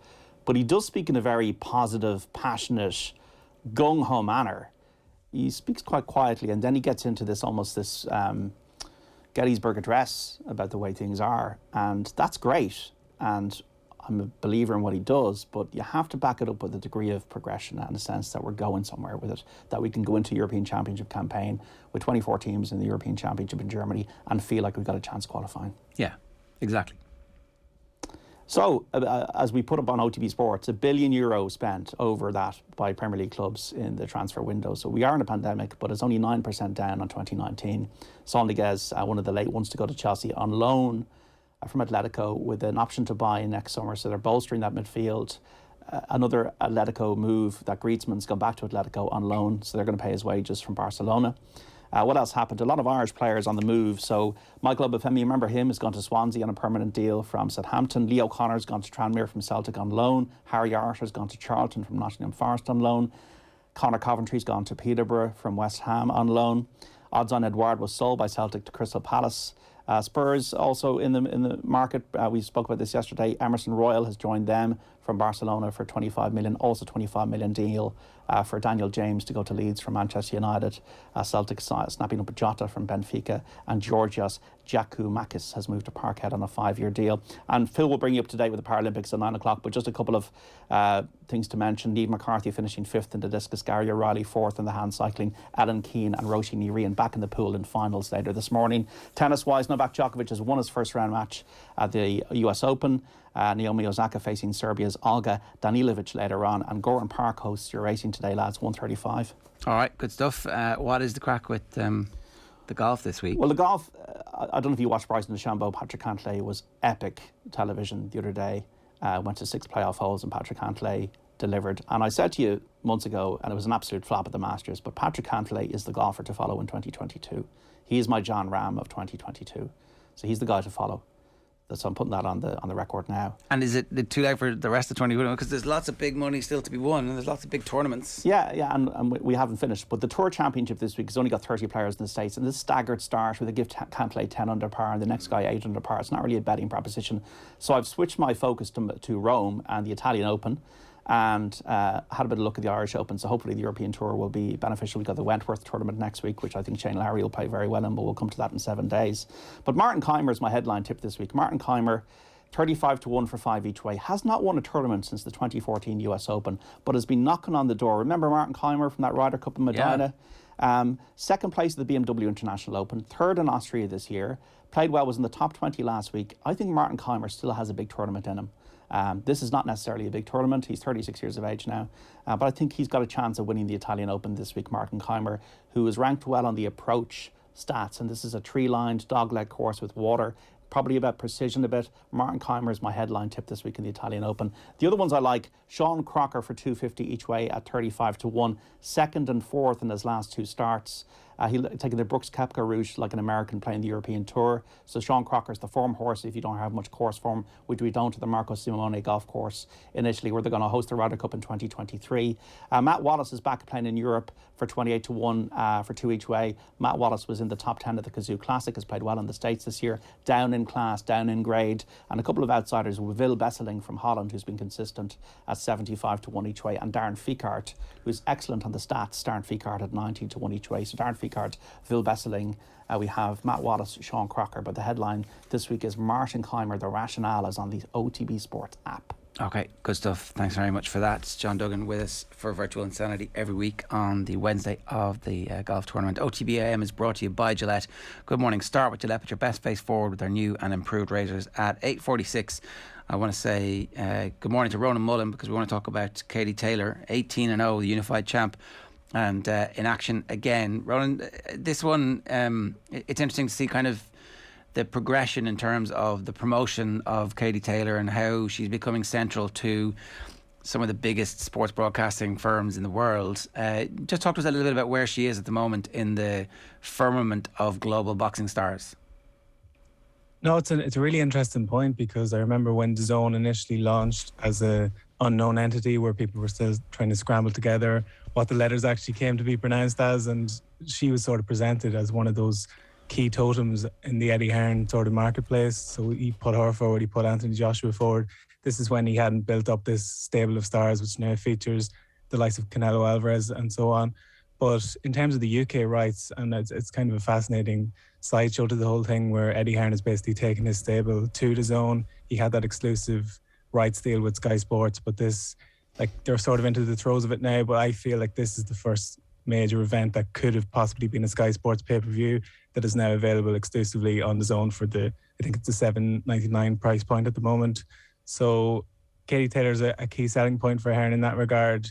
But he does speak in a very positive, passionate, gung-ho manner. He speaks quite quietly, and then he gets into this Gettysburg Address about the way things are. And that's great. And I'm a believer in what he does, but you have to back it up with a degree of progression and a sense that we're going somewhere with it, that we can go into European Championship campaign with 24 teams in the European Championship in Germany and feel like we've got a chance qualifying. Yeah, exactly. So, as we put up on OTB Sports, €1 billion spent over that by Premier League clubs in the transfer window. So we are in a pandemic, but it's only 9% down on 2019. Saul Niguez, one of the late ones to go to Chelsea on loan from Atletico with an option to buy next summer. So they're bolstering that midfield. Another Atletico move that Griezmann's gone back to Atletico on loan. So they're going to pay his wages from Barcelona. What else happened? A lot of Irish players on the move. So Michael Obafemi, remember him, has gone to Swansea on a permanent deal from Southampton. Leo Connor's gone to Tranmere from Celtic on loan. Harry Arter's gone to Charlton from Nottingham Forest on loan. Conor Coventry's gone to Peterborough from West Ham on loan. Odds on Edouard was sold by Celtic to Crystal Palace. Spurs also in the market. We spoke about this yesterday. Emerson Royal has joined them from Barcelona for 25 million. Also 25 million deal for Daniel James to go to Leeds from Manchester United. Celtic snapping up Jota from Benfica, and Georgios Giakoumakis has moved to Parkhead on a 5-year deal. And Phil will bring you up to date with the Paralympics at 9 o'clock, but just a couple of things to mention. Niamh McCarthy finishing 5th in the discus, Gary O'Reilly 4th in the hand cycling, Alan Keane and Roisin Ní back in the pool in finals later this morning. Tennis-wise, Novak Djokovic has won his first round match at the US Open. Naomi Osaka facing Serbia's Olga Danilovic later on, and Goran Park hosts your racing today, lads, 1:35. All right, good stuff. What is the crack with the golf this week? Well, the golf, I don't know if you watched Bryson DeChambeau. Patrick Cantlay was epic television the other day. Went to 6 playoff holes and Patrick Cantlay delivered. And I said to you months ago, and it was an absolute flop at the Masters, but Patrick Cantlay is the golfer to follow in 2022. He is my John Ram of 2022. So he's the guy to follow. So I'm putting that on the record now. And is it too late for the rest of 2021? Because there's lots of big money still to be won, and there's lots of big tournaments. Yeah, and we haven't finished. But the Tour Championship this week has only got 30 players in the States, and this staggered start where they give Cantlay 10 under par and the next guy 8 under par. It's not really a betting proposition. So I've switched my focus to Rome and the Italian Open, and had a bit of look at the Irish Open, so hopefully the European Tour will be beneficial. We've got the Wentworth tournament next week, which I think Shane Lowry will play very well in, but we'll come to that in 7 days. But Martin Keimer is my headline tip this week. Martin Keimer, 35-1 for 5 each way, has not won a tournament since the 2014 US Open, but has been knocking on the door. Remember Martin Keimer from that Ryder Cup in Medina? Yeah. Second place at the BMW International Open, 3rd in Austria this year, played well, was in the top 20 last week. I think Martin Keimer still has a big tournament in him. This is not necessarily a big tournament. He's 36 years of age now. But I think he's got a chance of winning the Italian Open this week, Martin Keimer, who is ranked well on the approach stats. And this is a tree-lined, dog-leg course with water. Probably about precision a bit. Martin Keimer is my headline tip this week in the Italian Open. The other ones I like, Sean Crocker for 250 each way at 35-1. 2nd and 4th in his last 2 starts. He'll taking the Brooks Koepka route like an American playing the European Tour. So Sean Crocker's the form horse if you don't have much course form, which we don't, to the Marco Simone golf course in Italy, where they're going to host the Ryder Cup in 2023. Matt Wallace is back playing in Europe for 28-1 for 2 each way. Matt Wallace was in the top 10 of the Kazoo Classic, has played well in the States this year, down in class, down in grade. And a couple of outsiders, Will Besseling from Holland, who's been consistent at 75-1 each way, and Darren Ficart, who's excellent on the stats. Darren Ficart at 90-1 each way. So Darren Ficart, Will Besseling, we have Matt Wallace, Sean Crocker, but the headline this week is Martin Keimer, the rationale is on the OTB Sports app. Okay, good stuff. Thanks very much for that. John Duggan with us for Virtual Insanity every week on the Wednesday of the golf tournament. OTB AM is brought to you by Gillette. Good morning. Start with Gillette, put your best face forward with their new and improved razors at 8:46. I want to say good morning to Ronan Mullen, because we want to talk about Katie Taylor, 18-0, the unified champ, and in action again. Ronan, this one, it's interesting to see kind of the progression in terms of the promotion of Katie Taylor and how she's becoming central to some of the biggest sports broadcasting firms in the world. Just talk to us a little bit about where she is at the moment in the firmament of global boxing stars. No, it's a really interesting point, because I remember when DAZN initially launched as a unknown entity where people were still trying to scramble together what the letters actually came to be pronounced as, and she was sort of presented as one of those key totems in the Eddie Hearn sort of marketplace. So he put her forward, he put Anthony Joshua forward. This is when he hadn't built up this stable of stars, which now features the likes of Canelo Alvarez and so on. But in terms of the UK rights, and it's kind of a fascinating sideshow to the whole thing, where Eddie Hearn has basically taken his stable to DAZN. He had that exclusive rights deal with Sky Sports, but this, like, they're sort of into the throes of it now, but I feel like this is the first major event that could have possibly been a Sky Sports pay-per-view that is now available exclusively on DAZN for I think it's the $7.99 price point at the moment. So Katie Taylor's a key selling point for Hearn in that regard.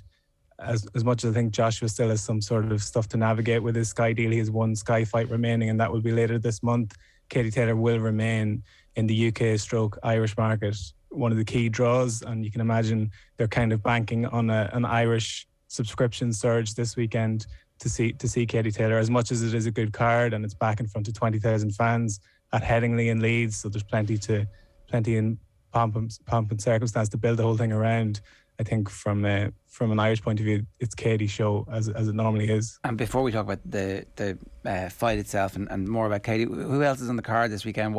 As much as I think Joshua still has some sort of stuff to navigate with his Sky deal, he has one Sky fight remaining, and that will be later this month. Katie Taylor will remain in the UK/Irish market one of the key draws, and you can imagine they're kind of banking on an Irish subscription surge this weekend to see Katie Taylor. As much as it is a good card and it's back in front of 20,000 fans at Headingley and Leeds, so there's plenty in pomp and circumstance to build the whole thing around. I think from an Irish point of view, it's Katie's show as it normally is. And before we talk about the fight itself and more about Katie, who else is on the card this weekend?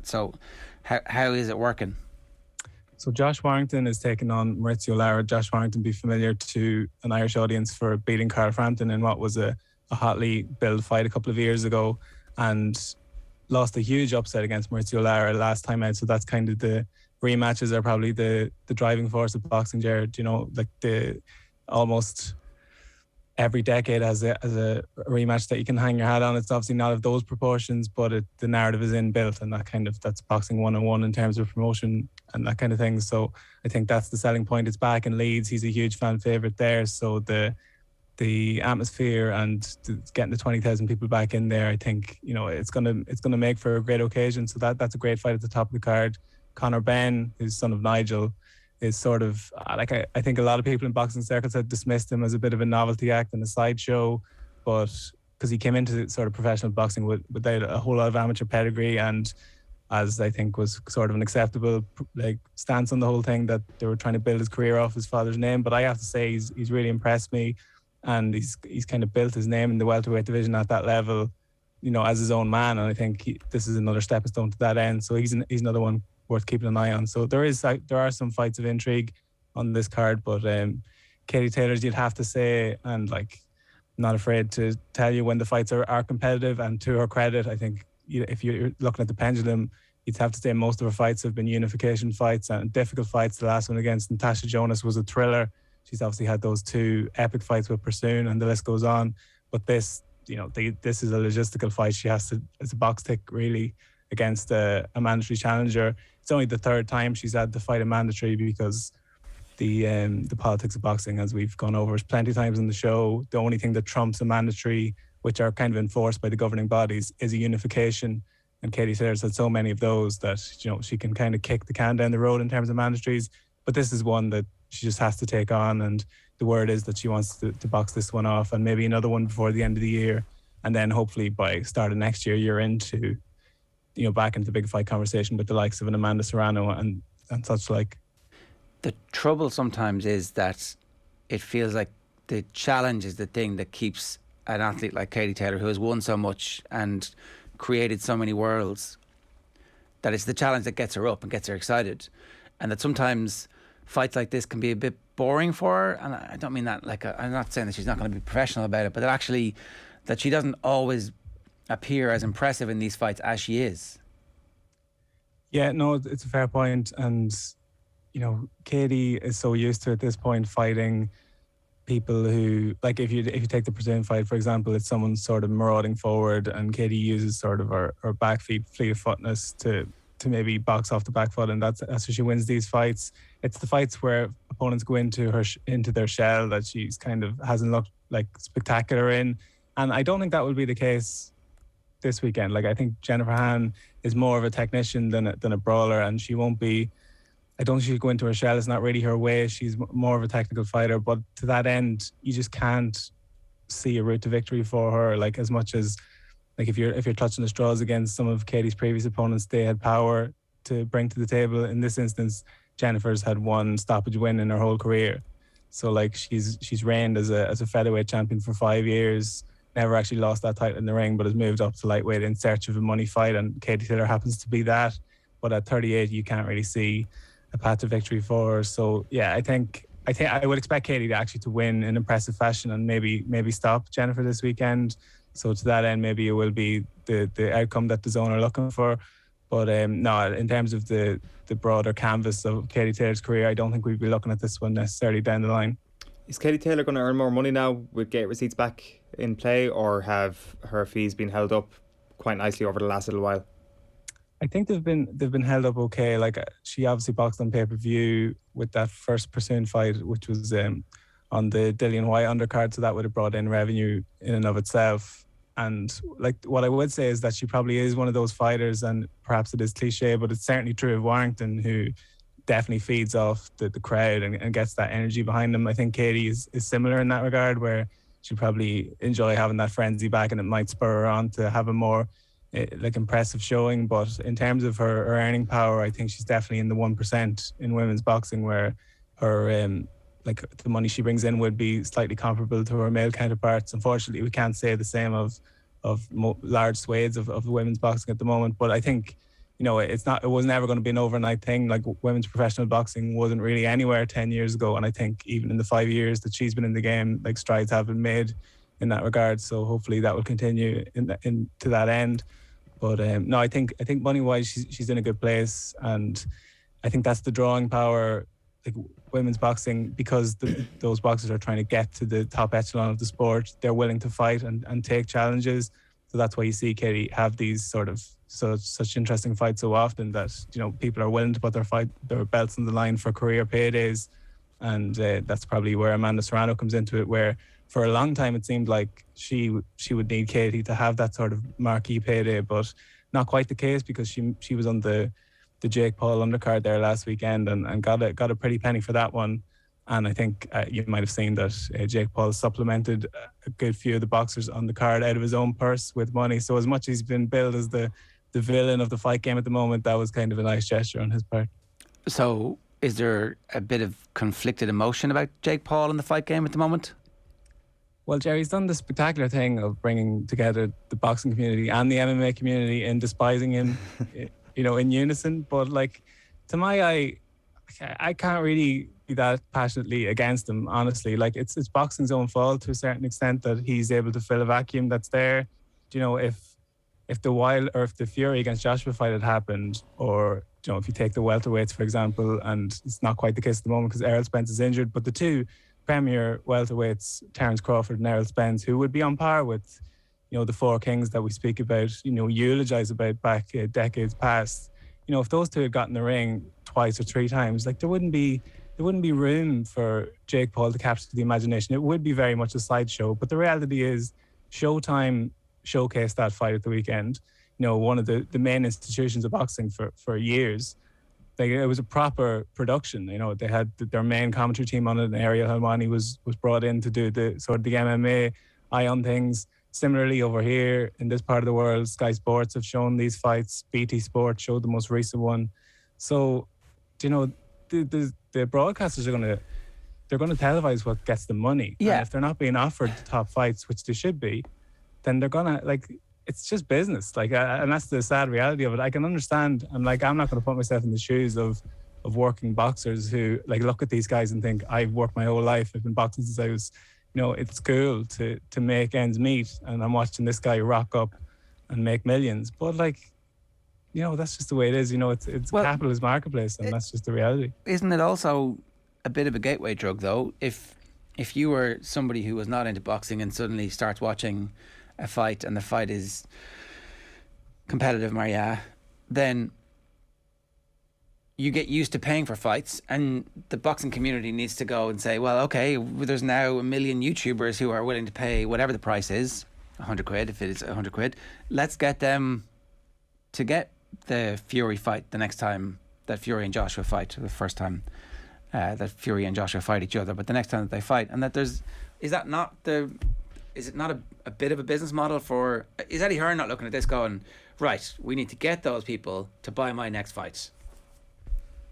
So how is it working? So Josh Warrington is taking on Maurizio Lara. Josh Warrington be familiar to an Irish audience for beating Carl Frampton in what was a hotly billed fight a couple of years ago, and lost a huge upset against Maurizio Lara last time out. So that's kind of the rematches are probably the driving force of boxing, Jared. You know, like the almost every decade has a rematch that you can hang your hat on. It's obviously not of those proportions, but the narrative is inbuilt, and that's boxing 101 in terms of promotion and that kind of thing. So I think that's the selling point. It's back in Leeds. He's a huge fan favourite there. So the atmosphere and getting the 20,000 people back in there, I think, you know, it's gonna make for a great occasion. So that's a great fight at the top of the card. Conor Benn, who's son of Nigel, is sort of like I think a lot of people in boxing circles had dismissed him as a bit of a novelty act and a sideshow, but because he came into sort of professional boxing without a whole lot of amateur pedigree, and as I think was sort of an acceptable like stance on the whole thing, that they were trying to build his career off his father's name. But I have to say he's really impressed me, and he's kind of built his name in the welterweight division at that level, you know, as his own man. And I think this is another stepping stone to that end. So he's another one worth keeping an eye on. So there are some fights of intrigue on this card, but Katie Taylor's, you'd have to say, and like, not afraid to tell you when the fights are competitive. And to her credit, I think if you're looking at the pendulum, you'd have to say most of her fights have been unification fights and difficult fights. The last one against Natasha Jonas was a thriller. She's obviously had those two epic fights with Pursoon, and the list goes on. But this, you know, this is a logistical fight. She has to, it's a box tick really against a mandatory challenger. It's only the third time she's had to fight a mandatory, because the politics of boxing, as we've gone over plenty of times in the show, the only thing that trumps a mandatory, which are kind of enforced by the governing bodies, is a unification. And Katie Taylor's had so many of those that, you know, she can kind of kick the can down the road in terms of mandatories. But this is one that she just has to take on, and the word is that she wants to box this one off, and maybe another one before the end of the year, and then hopefully by start of next year you're into, you know, back into the big fight conversation with the likes of an Amanda Serrano and such like. The trouble sometimes is that it feels like the challenge is the thing that keeps an athlete like Katie Taylor, who has won so much and created so many worlds, that it's the challenge that gets her up and gets her excited, and that sometimes fights like this can be a bit boring for her. And I don't mean that like I'm not saying that she's not going to be professional about it, but that she doesn't always appear as impressive in these fights as she is. Yeah, no, it's a fair point. And, you know, Katie is so used to at this point fighting people who, like, if you take the Pursoon fight, for example, it's someone sort of marauding forward, and Katie uses sort of her back fleet of footness to maybe box off the back foot, and that's how she wins these fights. It's the fights where opponents go into their shell that she's kind of hasn't looked like spectacular in, and I don't think that will be the case this weekend. Like, I think Jennifer Han is more of a technician than a brawler, and she won't be. I don't think she'll go into her shell. It's not really her way. She's more of a technical fighter, but to that end, you just can't see a route to victory for her. Like, as much as, like, if you're touching the straws against some of Katie's previous opponents, they had power to bring to the table. In this instance, Jennifer's had one stoppage win in her whole career. So, like, she's reigned as a featherweight champion for 5 years, never actually lost that title in the ring, but has moved up to lightweight in search of a money fight, and Katie Taylor happens to be that. But at 38, you can't really see a path to victory for her. So yeah, I think I would expect Katie to win in impressive fashion and maybe stop Jennifer this weekend. So to that end, maybe it will be the outcome that the zone are looking for. But no, in terms of the broader canvas of Katie Taylor's career, I don't think we'd be looking at this one necessarily down the line. Is Katie Taylor going to earn more money now with gate receipts back in play, or have her fees been held up quite nicely over the last little while? I think they've been held up okay. Like, she obviously boxed on pay-per-view with that first Pursoon fight, which was on the Dillian White undercard, so that would have brought in revenue in and of itself. And like, what I would say is that she probably is one of those fighters, and perhaps it is cliche, but it's certainly true of Warrington, who definitely feeds off the crowd and gets that energy behind him. I think Katie is similar in that regard, where she'll probably enjoy having that frenzy back, and it might spur her on to have a more impressive showing. But in terms of her earning power, I think she's definitely in the 1% in women's boxing, where her the money she brings in would be slightly comparable to her male counterparts. Unfortunately, we can't say the same of large swathes of women's boxing at the moment. But I think you know, it was never going to be an overnight thing. Like, women's professional boxing wasn't really anywhere 10 years ago. And I think even in the 5 years that she's been in the game, like, strides have been made in that regard. So hopefully that will continue to that end. But no, I think money-wise, she's in a good place. And I think that's the drawing power, like, women's boxing, because those boxers are trying to get to the top echelon of the sport. They're willing to fight and take challenges. So that's why you see Katie have these sort of such interesting fights so often, that, you know, people are willing to put their belts on the line for career paydays. And that's probably where Amanda Serrano comes into it, where for a long time it seemed like she would need Katie to have that sort of marquee payday, but not quite the case, because she was on the Jake Paul undercard there last weekend and got a pretty penny for that one. And I think you might have seen that Jake Paul supplemented a good few of the boxers on the card out of his own purse with money. So as much as he's been billed as the villain of the fight game at the moment, that was kind of a nice gesture on his part. So is there a bit of conflicted emotion about Jake Paul in the fight game at the moment? Well, Jerry's done the spectacular thing of bringing together the boxing community and the MMA community in despising him, you know, in unison. But, like, to my eye, I can't really be that passionately against him, honestly. Like, it's boxing's own fault to a certain extent that he's able to fill a vacuum that's there. You know, if the Fury against Joshua fight had happened, or, you know, if you take the welterweights, for example, and it's not quite the case at the moment because Errol Spence is injured, but the two premier welterweights, Terence Crawford and Errol Spence, who would be on par with, you know, the four kings that we speak about, you know, eulogise about back decades past. You know, if those two had gotten the ring twice or three times, like, there wouldn't be room for Jake Paul to capture the imagination. It would be very much a sideshow. But the reality is, Showtime showcased that fight at the weekend. You know, one of the main institutions of boxing for years. Like, it was a proper production. You know, they had their main commentary team on it, and Ariel Helwani was brought in to do the sort of the MMA eye on things. Similarly, over here in this part of the world, Sky Sports have shown these fights. BT Sport showed the most recent one. So, you know, the broadcasters they're going to televise what gets them money. Yeah. And if they're not being offered the top fights, which they should be, then they're going to, like, it's just business. Like, and that's the sad reality of it. I can understand. I'm not going to put myself in the shoes of working boxers who, like, look at these guys and think, I've worked my whole life. I've been boxing since I was, you know, it's cool to make ends meet. And I'm watching this guy rock up and make millions. But, like, you know, that's just the way it is. You know, it's capitalist marketplace, and that's just the reality. Isn't it also a bit of a gateway drug, though? If you were somebody who was not into boxing and suddenly starts watching a fight, and the fight is competitive, Maria, then you get used to paying for fights, and the boxing community needs to go and say, well, okay, there's now 1 million YouTubers who are willing to pay whatever the price is, 100 quid, if it is 100 quid, let's get them to get the Fury fight the next time that Fury and Joshua fight, the first time that Fury and Joshua fight each other, but the next time that they fight. And that is it not a bit of a business model for... Is Eddie Hearn not looking at this going, right, we need to get those people to buy my next fight?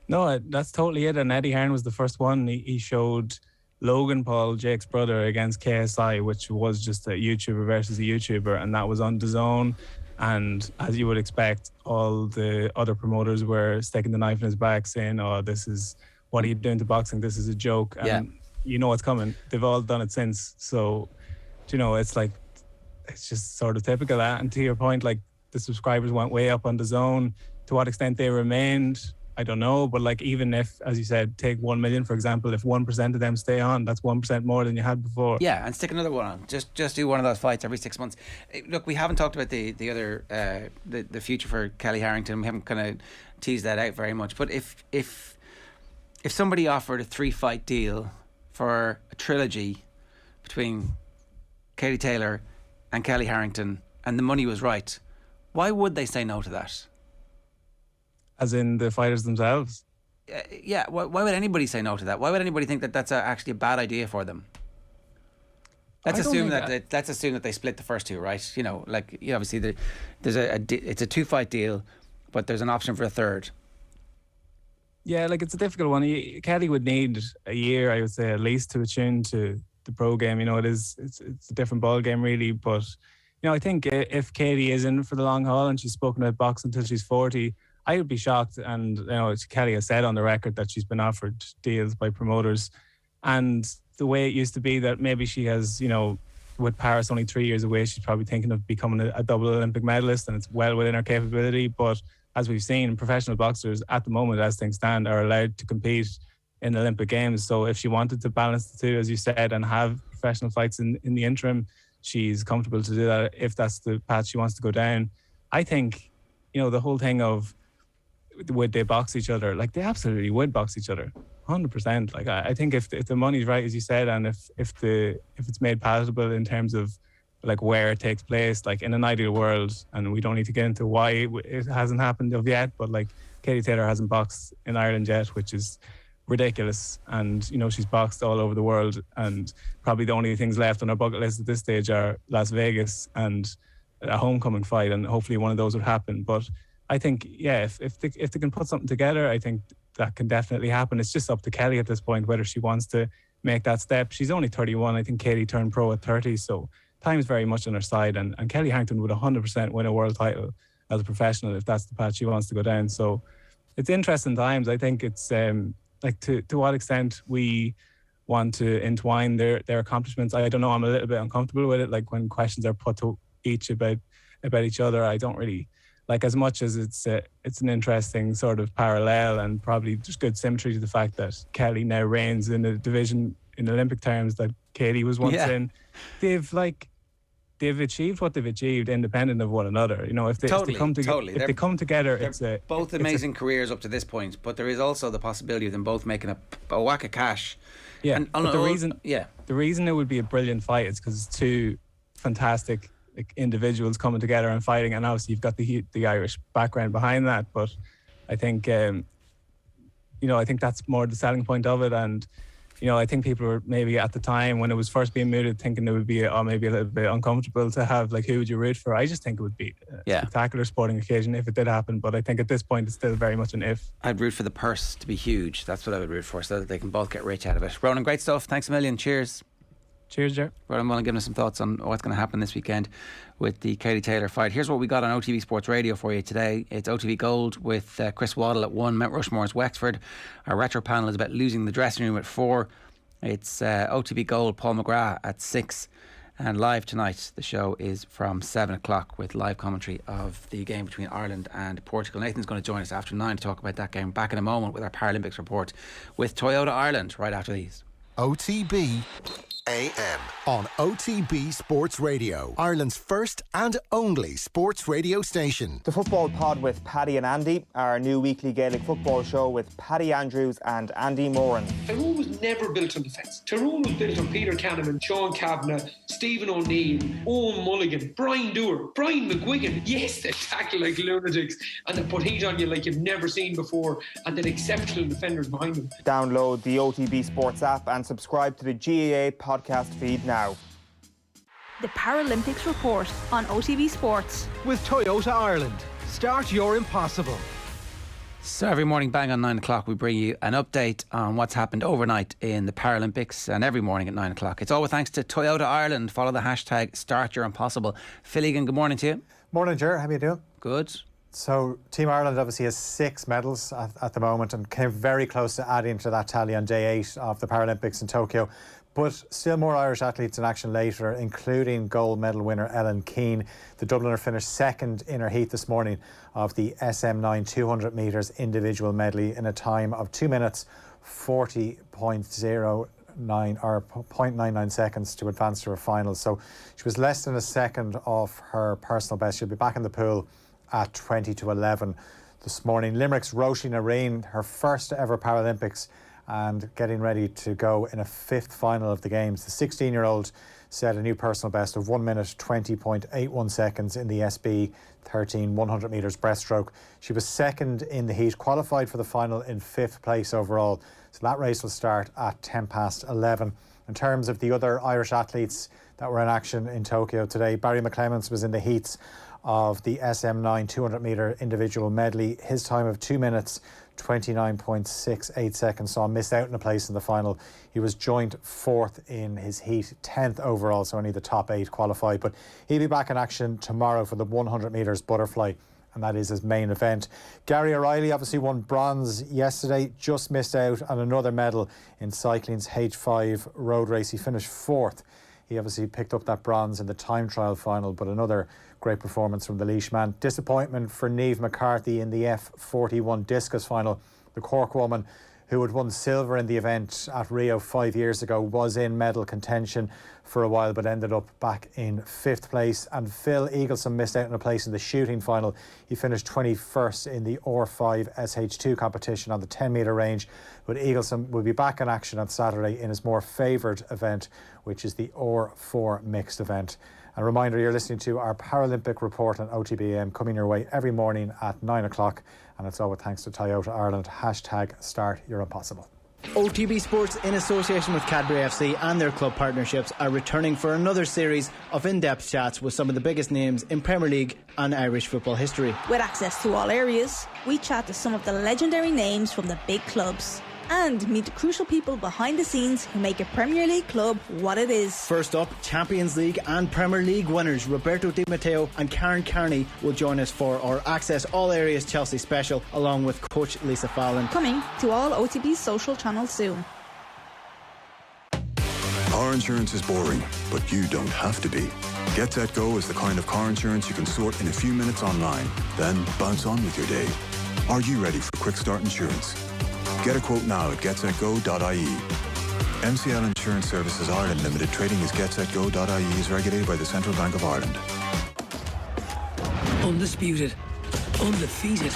No, that's totally it. And Eddie Hearn was the first one. He showed Logan Paul, Jake's brother, against KSI, which was just a YouTuber versus a YouTuber, and that was on DAZN. And as you would expect, all the other promoters were sticking the knife in his back, saying, oh, this is... What are you doing to boxing? This is a joke. And you know what's coming. They've all done it since. So... you know, it's like, it's just sort of typical. And to your point, like, the subscribers went way up on DAZN. To what extent they remained, I don't know. But, like, even if, as you said, take 1 million, for example, if 1% of them stay on, that's 1% more than you had before. Yeah, and stick another one on. Just do one of those fights every 6 months. Look, we haven't talked about the other, the future for Kelly Harrington. We haven't kind of teased that out very much. But if somebody offered a 3-fight deal for a trilogy between Katie Taylor and Kelly Harrington, and the money was right, why would they say no to that? As in the fighters themselves? Yeah, why would anybody say no to that? Why would anybody think that that's actually a bad idea for them? Let's assume that they split the first two, right? You know, like, you know, obviously there's it's a 2-fight deal, but there's an option for a third. Yeah, like, it's a difficult one. Kelly would need a year, I would say, at least, to attune to the pro game. You know, it's a different ball game, really. But, you know, I think if Katie is in for the long haul and she's spoken about boxing until she's 40, I would be shocked. And, Kelly has said on the record that she's been offered deals by promoters. And the way it used to be that maybe she has, with Paris only 3 years away, she's probably thinking of becoming a double Olympic medalist, and it's well within her capability. But as we've seen, professional boxers at the moment, as things stand, are allowed to compete in Olympic Games. So if she wanted to balance the two, as you said, and have professional fights in the interim, she's comfortable to do that if that's the path she wants to go down. I think, the whole thing of would they box each other? Like, they absolutely would box each other, 100%. Like, I think if the money's right, as you said, and if it's made palatable in terms of like where it takes place, like in an ideal world, and we don't need to get into why it hasn't happened of yet, but like Katie Taylor hasn't boxed in Ireland yet, which is ridiculous. And she's boxed all over the world, and probably the only things left on her bucket list at this stage are Las Vegas and a homecoming fight, and hopefully one of those would happen. But I think, if they can put something together, I think that can definitely happen. It's just up to Kelly at this point whether she wants to make that step. She's only 31. I think Katie turned pro at 30, so time is very much on her side, and Kelly Hankton would 100% win a world title as a professional if that's the path she wants to go down. So it's interesting times. I think it's like to what extent we want to entwine their accomplishments. I don't know. I'm a little bit uncomfortable with it. Like when questions are put to each about each other, I don't really like, as much as it's an interesting sort of parallel, and probably just good symmetry to the fact that Kelly now reigns in a division in Olympic terms that Katie was once in. They've achieved what they've achieved independent of one another. If they come together, it's both amazing careers up to this point. But there is also the possibility of them both making a whack of cash. Yeah, and the reason it would be a brilliant fight is because it's two fantastic individuals coming together and fighting, and obviously you've got the Irish background behind that. But I think I think that's more the selling point of it. And I think people were maybe at the time when it was first being mooted thinking it would be maybe a little bit uncomfortable to have, like, who would you root for? I just think it would be a spectacular sporting occasion if it did happen. But I think at this point it's still very much an if. I'd root for the purse to be huge. That's what I would root for, so that they can both get rich out of it. Ronan, great stuff. Thanks a million. Cheers. Cheers, Ger. Ronan Mullen giving us some thoughts on what's going to happen this weekend with the Katie Taylor fight. Here's what we got on OTB Sports Radio for you today. It's OTB Gold with Chris Waddle at 1, Mount Rushmore's Wexford. Our retro panel is about losing the dressing room at 4. It's OTB Gold, Paul McGrath at 6. And live tonight, the show is from 7 o'clock with live commentary of the game between Ireland and Portugal. Nathan's going to join us after 9 to talk about that game. Back in a moment with our Paralympics report with Toyota Ireland right after these. OTB AM on OTB Sports Radio, Ireland's first and only sports radio station. The Football Pod with Paddy and Andy, our new weekly Gaelic football show with Paddy Andrews and Andy Moran. Tyrone was never built on defence. Tyrone was built on Peter Cannon, Sean Kavanagh, Stephen O'Neill, Owen Mulligan, Brian Dooher, Brian McGuigan. Yes, they tackle like lunatics and they put heat on you like you've never seen before, and then exceptional defenders behind them. Download the OTB Sports app and subscribe to the GAA podcast feed now. The Paralympics report on OTB Sports with Toyota Ireland. Start your impossible. So every morning bang on 9 o'clock we bring you an update on what's happened overnight in the Paralympics, and every morning at 9 o'clock it's all with thanks to Toyota Ireland. Follow the hashtag Start Your Impossible. Phil Egan, good morning to you. Morning, Ger. How are you doing? Good. So Team Ireland obviously has 6 medals at the moment and came very close to adding to that tally on day 8 of the Paralympics in Tokyo. But still more Irish athletes in action later, including gold medal winner Ellen Keane. The Dubliner finished second in her heat this morning of the SM9 200 metres individual medley in a time of 2 minutes 40.09 or 0.99 seconds to advance to her final. So she was less than a second off her personal best. She'll be back in the pool at 20 to 11 this morning. Limerick's Roisin Areen, her first ever Paralympics, and getting ready to go in a 5th final of the Games. The 16-year-old set a new personal best of 1 minute 20.81 seconds in the SB 13 100 metres breaststroke. She was second in the heat, qualified for the final in 5th place overall. So that race will start at 11:10. In terms of the other Irish athletes that were in action in Tokyo today, Barry McClements was in the heats of the SM9 200 metre individual medley. His time of 2 minutes 29.68 seconds saw him miss out in a place in the final. He was joint 4th in his heat, 10th overall, so only the top 8 qualified. But he'll be back in action tomorrow for the 100 metres butterfly and that is his main event. Gary O'Reilly obviously won bronze yesterday, just missed out on another medal in cycling's H5 road race. He finished 4th. He obviously picked up that bronze in the time trial final, but another great performance from the Laois man. Disappointment for Niamh McCarthy in the F41 discus final. The Cork woman, who had won silver in the event at Rio 5 years ago, was in medal contention for a while but ended up back in 5th place. And Phil Egan missed out on a place in the shooting final. He finished 21st in the R5 SH2 competition on the 10-metre range. But Egan will be back in action on Saturday in his more favoured event, which is the R4 mixed event. A reminder, you're listening to our Paralympic report on OTB AM, coming your way every morning at 9 o'clock. And it's all with thanks to Toyota Ireland. #Start Your Impossible. OTB Sports, in association with Cadbury FC and their club partnerships, are returning for another series of in-depth chats with some of the biggest names in Premier League and Irish football history. With access to all areas, we chat to some of the legendary names from the big clubs and meet the crucial people behind the scenes who make a Premier League club what it is. First up, Champions League and Premier League winners Roberto Di Matteo and Karen Kearney will join us for our Access All Areas Chelsea special, along with coach Lisa Fallon. Coming to all OTB's social channels soon. Car insurance is boring, but you don't have to be. Get Set Go is the kind of car insurance you can sort in a few minutes online, then bounce on with your day. Are you ready for Quick Start Insurance? Get a quote now at getsetgo.ie. MCL Insurance Services Ireland Limited, trading as getsetgo.ie, is regulated by the Central Bank of Ireland. Undisputed, undefeated,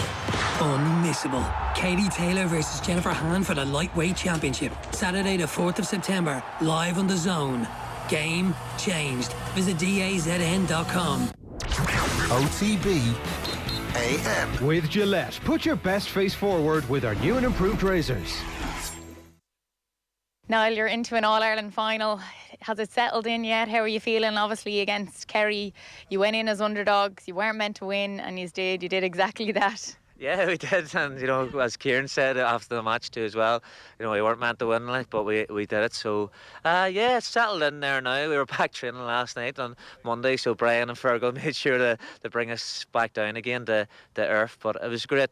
unmissable. Katie Taylor versus Jennifer Han for the Lightweight Championship. Saturday the 4th of September, live on The Zone. Game changed. Visit dazn.com. OTB AM. With Gillette, put your best face forward with our new and improved razors. Niall, you're into an All-Ireland final. Has it settled in yet? How are you feeling? Obviously against Kerry, you went in as underdogs. You weren't meant to win, and you did exactly that. Yeah, we did, and you know, as Kieran said after the match too as well, you know, we weren't meant to win, like, but we did it. So yeah, it's settled in there now. We were back training last night on Monday, so Brian and Fergal made sure to bring us back down again to earth. But it was great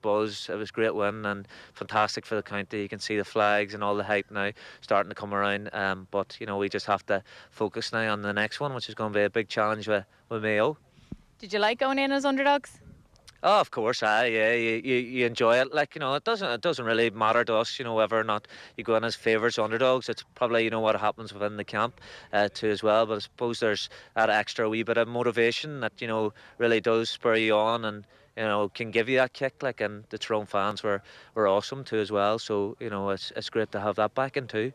buzz. It was a great win and fantastic for the county. You can see the flags and all the hype now starting to come around. But you know, we just have to focus now on the next one, which is going to be a big challenge with Mayo. Did you like going in as underdogs? Oh, of course, yeah. You enjoy it. Like, you know, it doesn't really matter to us, you know, whether or not you go in as favourites, underdogs. It's probably, you know, what happens within the camp too as well. But I suppose there's that extra wee bit of motivation that, you know, really does spur you on and, you know, can give you that kick. Like, and the Tyrone fans were awesome too as well. So, you know, it's great to have that back in too.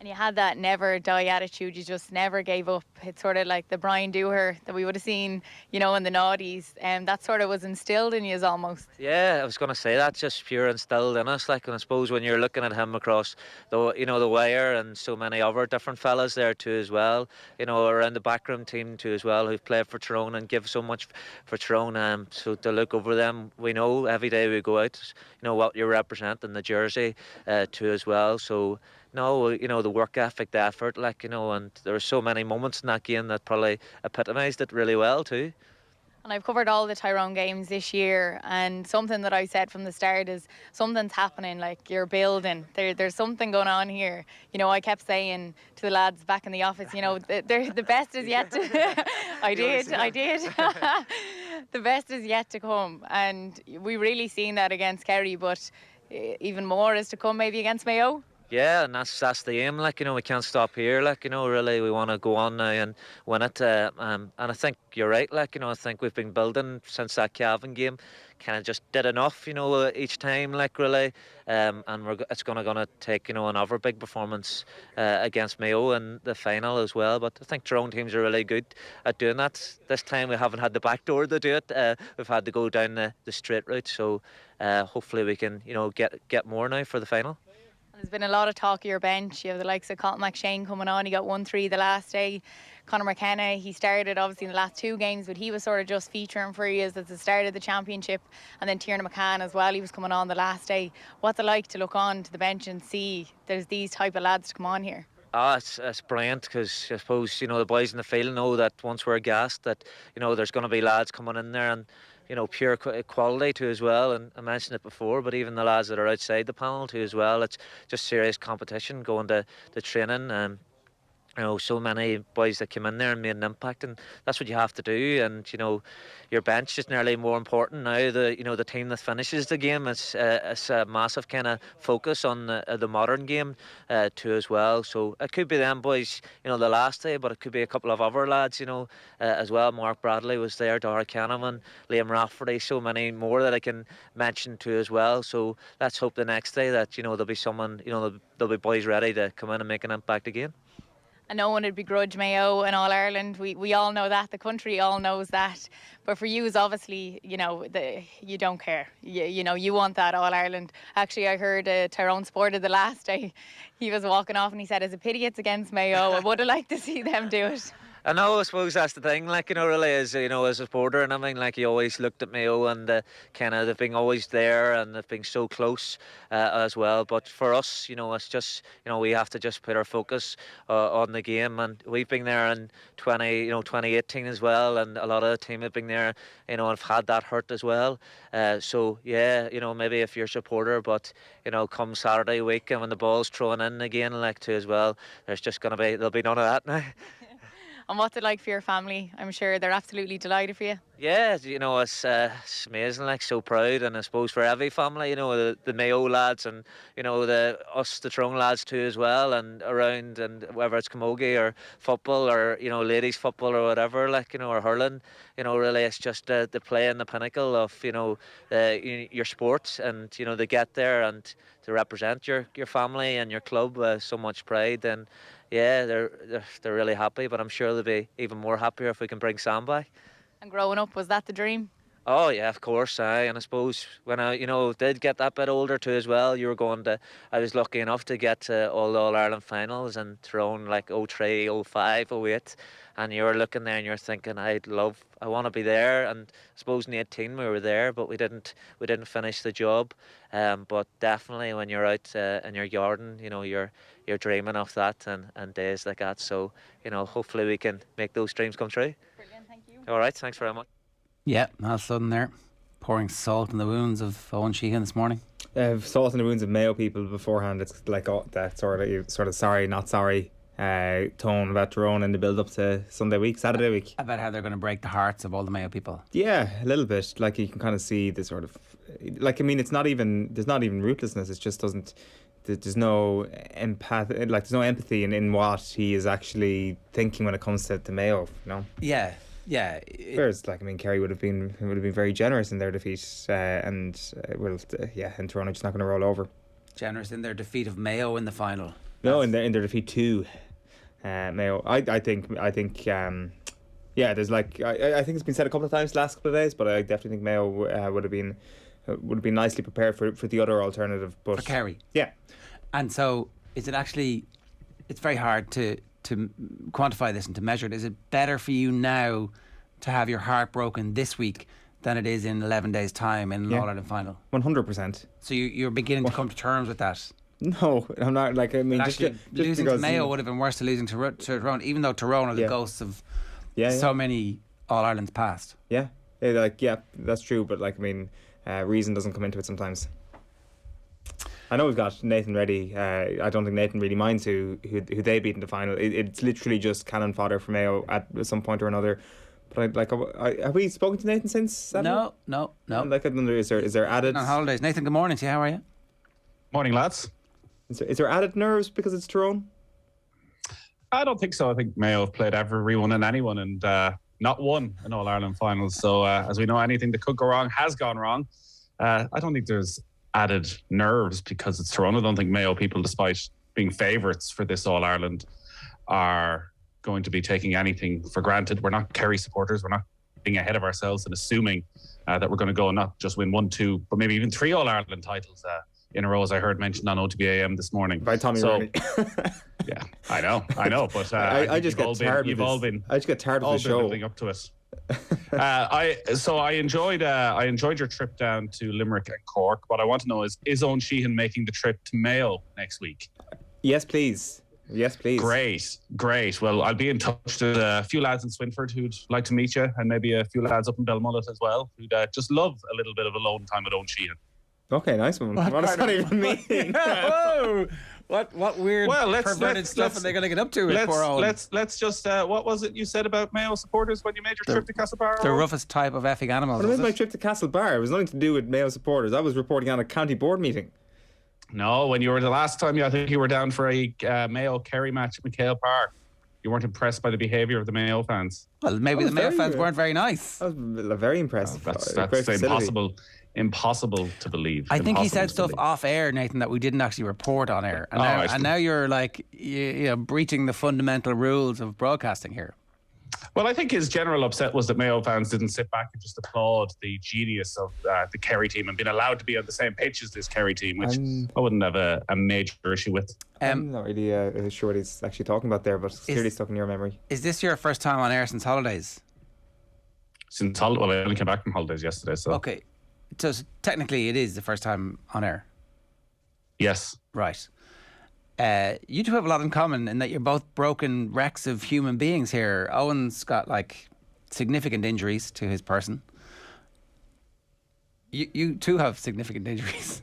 And you had that never die attitude. You just never gave up. It's sort of like the Brian Dooher that we would have seen, you know, in the noughties. And that sort of was instilled in you almost. Yeah, I was going to say that's just pure instilled in us. Like, and I suppose when you're looking at him across the, you know, the wire and so many other different fellas there too as well, you know, around the backroom team too as well, who've played for Tyrone and give so much for Tyrone. So to look over them, we know every day we go out, you know, what you represent in the jersey too as well. So, no, you know, the work ethic, the effort, like, you know, and there were so many moments in that game that probably epitomised it really well too. And I've covered all the Tyrone games this year, and something that I said from the start is something's happening, like you're building. There's something going on here. You know, I kept saying to the lads back in the office, you know, the best is yet to... I did. The best is yet to come, and we really seen that against Kerry, but even more is to come maybe against Mayo. Yeah, and that's the aim. Like, you know, we can't stop here. Like, you know, really, we want to go on now and win it. And I think you're right. Like, you know, I think we've been building since that Cavan game. Kind of just did enough, you know, each time. Like, really, and it's gonna take, you know, another big performance against Mayo in the final as well. But I think Tyrone teams are really good at doing that. This time we haven't had the back door to do it. We've had to go down the straight route. So hopefully we can, you know, get more now for the final. There's been a lot of talk of your bench. You have the likes of Colin McShane coming on. He got 1-3 the last day. Conor McKenna, he started obviously in the last 2 games, but he was sort of just featuring for you at the start of the championship. And then Tiernan McCann as well, he was coming on the last day. What's it like to look on to the bench and see there's these type of lads to come on here? It's brilliant, because I suppose, you know, the boys in the field know that once we're gassed that, you know, there's going to be lads coming in there, and pure quality too as well. And I mentioned it before, but even the lads that are outside the panel too as well, it's just serious competition going to the training. So many boys that came in there and made an impact, and that's what you have to do. And your bench is nearly more important now. The team that finishes the game, it's a massive kind of focus on the modern game too as well. So it could be them boys, the last day, but it could be a couple of other lads, as well. Mark Bradley was there, Dara Canavan, Liam Rafferty, so many more that I can mention too as well. So let's hope the next day that there'll be someone, there'll be boys ready to come in and make an impact again. And no one would begrudge Mayo in All Ireland. We all know that. The country all knows that. But for you, obviously, you don't care. You want that All Ireland. Actually, I heard Tyrone sported the last day. He was walking off and he said, "It's a pity it's against Mayo. I would have liked to see them do it." I know, I suppose that's the thing, really, as as a supporter and everything, you always looked at Mayo and they've been always there and they've been so close as well. But for us, it's just, we have to just put our focus on the game, and we've been there in 2018 as well, and a lot of the team have been there, and have had that hurt as well. So yeah, maybe if you're a supporter, but come Saturday week and when the ball's thrown in again, too as well, there'll be none of that now. And what's it like for your family? I'm sure they're absolutely delighted for you. Yeah, it's amazing, so proud, and I suppose for every family, the Mayo lads and the Tyrone lads too as well, and around, and whether it's camogie or football or ladies football or whatever, or hurling, really it's just the play and the pinnacle of your sport, and to get there and to represent your family and your club with so much pride. And yeah, they're really happy, but I'm sure they'll be even more happier if we can bring Sam back. And growing up, was that the dream? Oh yeah, of course. And I suppose when I did get that bit older too as well, I was lucky enough to get to all the All-Ireland finals and Tyrone 03, 05, 08, and you're looking there and you're thinking, I want to be there. And I suppose in 18 we were there, but we didn't finish the job. But definitely when you're out in your garden, you're dreaming of that and days like that. So hopefully we can make those dreams come true. Brilliant, thank you. All right, thanks very much. Yeah, Niall Sludden there, pouring salt in the wounds of Eoin Sheahan this morning. Salt in the wounds of Mayo people beforehand. It's that sort of sorry, not sorry tone about Tyrone in the build up to Saturday week. About how they're going to break the hearts of all the Mayo people. Yeah, a little bit. You can kind of see the sort of it's not even, there's not even ruthlessness. It just doesn't. There's no there's no empathy in what he is actually thinking when it comes to Mayo. Yeah. Yeah, whereas Kerry would have been very generous in their defeat, and Tyrone are just not going to roll over. Generous in their defeat of Mayo in the final. No, in their defeat to Mayo. I think there's I think it's been said a couple of times the last couple of days, but I definitely think Mayo would have been nicely prepared for the other alternative. But for Kerry, yeah. And so is it actually? It's very hard to quantify this and to measure it. Is it better for you now to have your heart broken this week than it is in 11 days' time in an All-Ireland final? 100%. So you're beginning to come to terms with that? No, I'm not. Just losing to Mayo would have been worse than losing to Tyrone, even though Tyrone are the ghosts of so many All-Irelands past. Yeah, that's true. But reason doesn't come into it sometimes. I know we've got Nathan ready. I don't think Nathan really minds who they beat in the final. It's literally just cannon fodder for Mayo at some point or another. But have we spoken to Nathan since Saturday? No. Is there added on holidays? Nathan, good morning to you. How are you? Morning, lads. Is there added nerves because it's Tyrone? I don't think so. I think Mayo have played everyone and anyone and not won an All-Ireland final. So as we know, anything that could go wrong has gone wrong. I don't think there's added nerves because it's Tyrone. I don't think Mayo people, despite being favourites for this All-Ireland, are going to be taking anything for granted. We're not Kerry supporters. We're not being ahead of ourselves and assuming that we're going to go and not just win 1, 2, but maybe even 3 All-Ireland titles in a row, as I heard mentioned on OTB AM this morning. By Tommy Rooney. Yeah, I know. But I just get tired of the show. Building up to it. I enjoyed your trip down to Limerick and Cork. What I want to know is Eoin Sheahan making the trip to Mayo next week? Yes, please. Yes, please. Great. Well, I'll be in touch. There's a few lads in Swinford who'd like to meet you, and maybe a few lads up in Belmullet as well who'd just love a little bit of alone time with Eoin Sheahan. Okay, nice one. What does that even mean? Whoa! What weird perverted stuff are they going to get up to with poor Eoin? Let's just, what was it you said about Mayo supporters when you made your trip to Castlebar? The roughest type of effing animals. What was my trip to Castlebar? It was nothing to do with Mayo supporters. I was reporting on a county board meeting. No, when you were the last time, I think you were down for a Mayo Kerry match at McHale Park. You weren't impressed by the behaviour of the Mayo fans. Well, maybe the Mayo fans weren't very nice. I was very impressed. That's impossible to believe. I think he said stuff off air, Nathan, that we didn't actually report on air. And now you're like, breaching the fundamental rules of broadcasting here. Well, I think his general upset was that Mayo fans didn't sit back and just applaud the genius of the Kerry team and being allowed to be on the same pitch as this Kerry team, which I wouldn't have a major issue with. I'm not really sure what he's actually talking about there, but it's clearly stuck in your memory. Is this your first time on air since holidays? Well, I only came back from holidays yesterday, so. Okay. So technically it is the first time on air? Yes. Right. You two have a lot in common in that you're both broken wrecks of human beings here. Eoin's got significant injuries to his person. You too have significant injuries.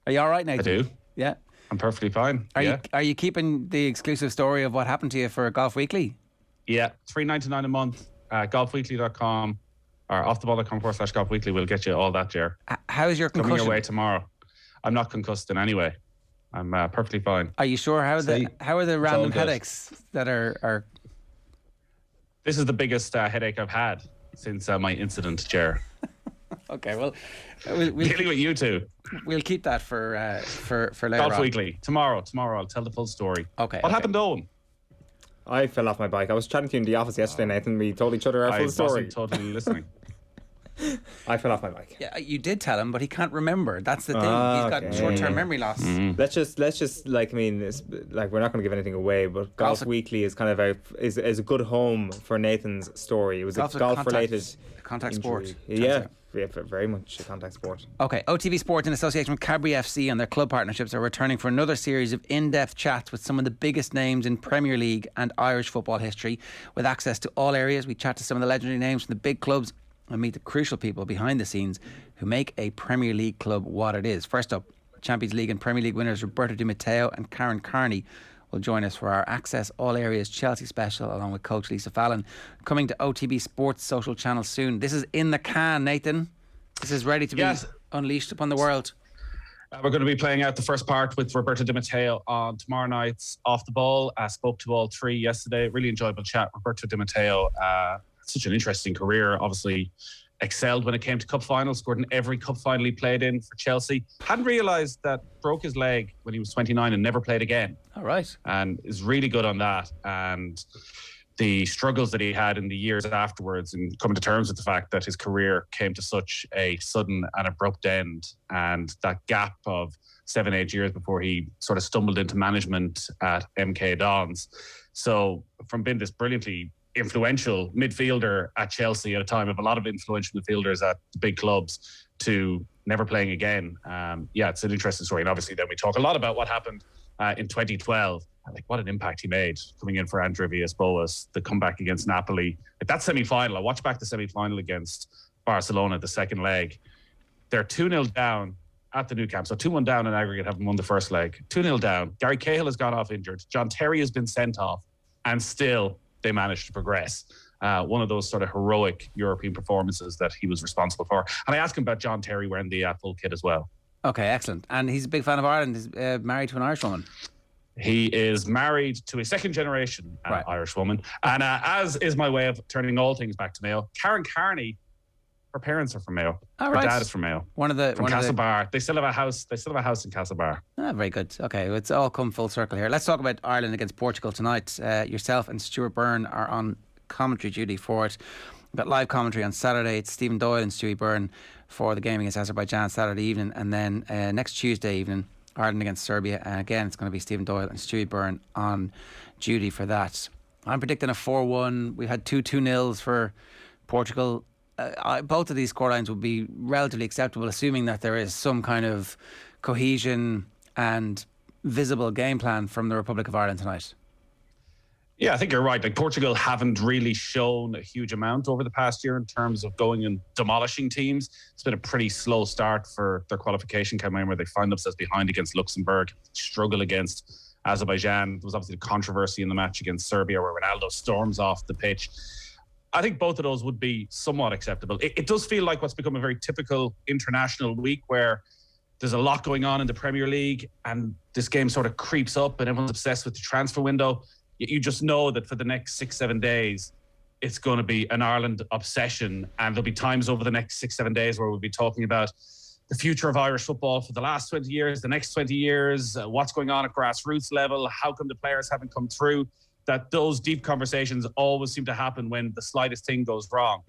Are you all right, Nathan? I do. Yeah. I'm perfectly fine. Are you keeping the exclusive story of what happened to you for Golf Weekly? Yeah, $3.99 a month. golfweekly.com or offtheball.com/Golf Weekly will get you all that, Ger. How is your concussion? Coming your way tomorrow. I'm not concussed in any way. I'm perfectly fine. Are you sure? How are the random headaches that are? This is the biggest headache I've had since my incident, Ger. Okay, well, dealing with you two. We'll keep that for later Golf on. Weekly tomorrow. I'll tell the full story. Okay. What happened, Eoin? I fell off my bike. I was chatting to you in the office yesterday, Nathan. We told each other our full story. I wasn't totally listening. I fell off my bike. Yeah, you did tell him, but he can't remember. That's the thing. He's got short-term memory loss. Mm-hmm. Let's just we're not going to give anything away, but Golf Weekly is kind of is a good home for Nathan's story. It was a golf-related contact sport. Yeah, very much a contact sport. Okay, OTB Sports in association with Cadbury FC and their club partnerships are returning for another series of in-depth chats with some of the biggest names in Premier League and Irish football history. With access to all areas, we chat to some of the legendary names from the big clubs and meet the crucial people behind the scenes who make a Premier League club what it is. First up, Champions League and Premier League winners Roberto Di Matteo and Karen Carney will join us for our Access All Areas Chelsea special, along with coach Lisa Fallon, coming to OTB Sports social channel soon. This is in the can, Nathan. This is ready to be unleashed upon the world. We're going to be playing out the first part with Roberto Di Matteo on tomorrow night's Off the Ball. I spoke to all three yesterday. Really enjoyable chat. Roberto Di Matteo, such an interesting career. Obviously excelled when it came to cup finals, scored in every cup final he played in for Chelsea. Hadn't realised that broke his leg when he was 29 and never played again. All right. And is really good on that. And the struggles that he had in the years afterwards and coming to terms with the fact that his career came to such a sudden and abrupt end, and that gap of 7-8 years before he sort of stumbled into management at MK Dons. So from being this brilliantly influential midfielder at Chelsea at a time of a lot of influential midfielders at the big clubs to never playing again. It's an interesting story. And obviously then we talk a lot about what happened in 2012. Like what an impact he made coming in for Andrea Villas-Boas, the comeback against Napoli. Like that semi-final, I watched back the semi-final against Barcelona, the second leg. They're 2-0 down at the Nou Camp. So 2-1 down in aggregate, having won the first leg. 2-0 down. Gary Cahill has gone off injured. John Terry has been sent off. And still they managed to progress. One of those sort of heroic European performances that he was responsible for. And I asked him about John Terry wearing the full kit as well. Okay, excellent. And he's a big fan of Ireland. He's married to an Irish woman. He is married to a second-generation Irish woman. And as is my way of turning all things back to Mayo, Karen Carney, her parents are from Mayo. Her dad is from Mayo. From Castlebar. They still have a house. They still have a house in Castlebar. Very good. Okay, it's all come full circle here. Let's talk about Ireland against Portugal tonight. Yourself and Stuart Byrne are on commentary duty for it. We've got live commentary on Saturday. It's Stephen Doyle and Stewie Byrne for the game against Azerbaijan Saturday evening, and then next Tuesday evening, Ireland against Serbia, and again it's going to be Stephen Doyle and Stewie Byrne on duty for that. I'm predicting a 4-1. We had 2-0 for Portugal. Both of these scorelines would be relatively acceptable, assuming that there is some kind of cohesion and visible game plan from the Republic of Ireland tonight? Yeah, I think you're right. Like, Portugal haven't really shown a huge amount over the past year in terms of going and demolishing teams. It's been a pretty slow start for their qualification campaign, where they find themselves behind against Luxembourg, struggle against Azerbaijan. There was obviously the controversy in the match against Serbia where Ronaldo storms off the pitch. I think both of those would be somewhat acceptable. It does feel like what's become a very typical international week, where there's a lot going on in the Premier League and this game sort of creeps up and everyone's obsessed with the transfer window. You just know that for the next 6-7 days, it's going to be an Ireland obsession. And there'll be times over the next 6-7 days where we'll be talking about the future of Irish football for the last 20 years, the next 20 years, what's going on at grassroots level, how come the players haven't come through. That those deep conversations always seem to happen when the slightest thing goes wrong.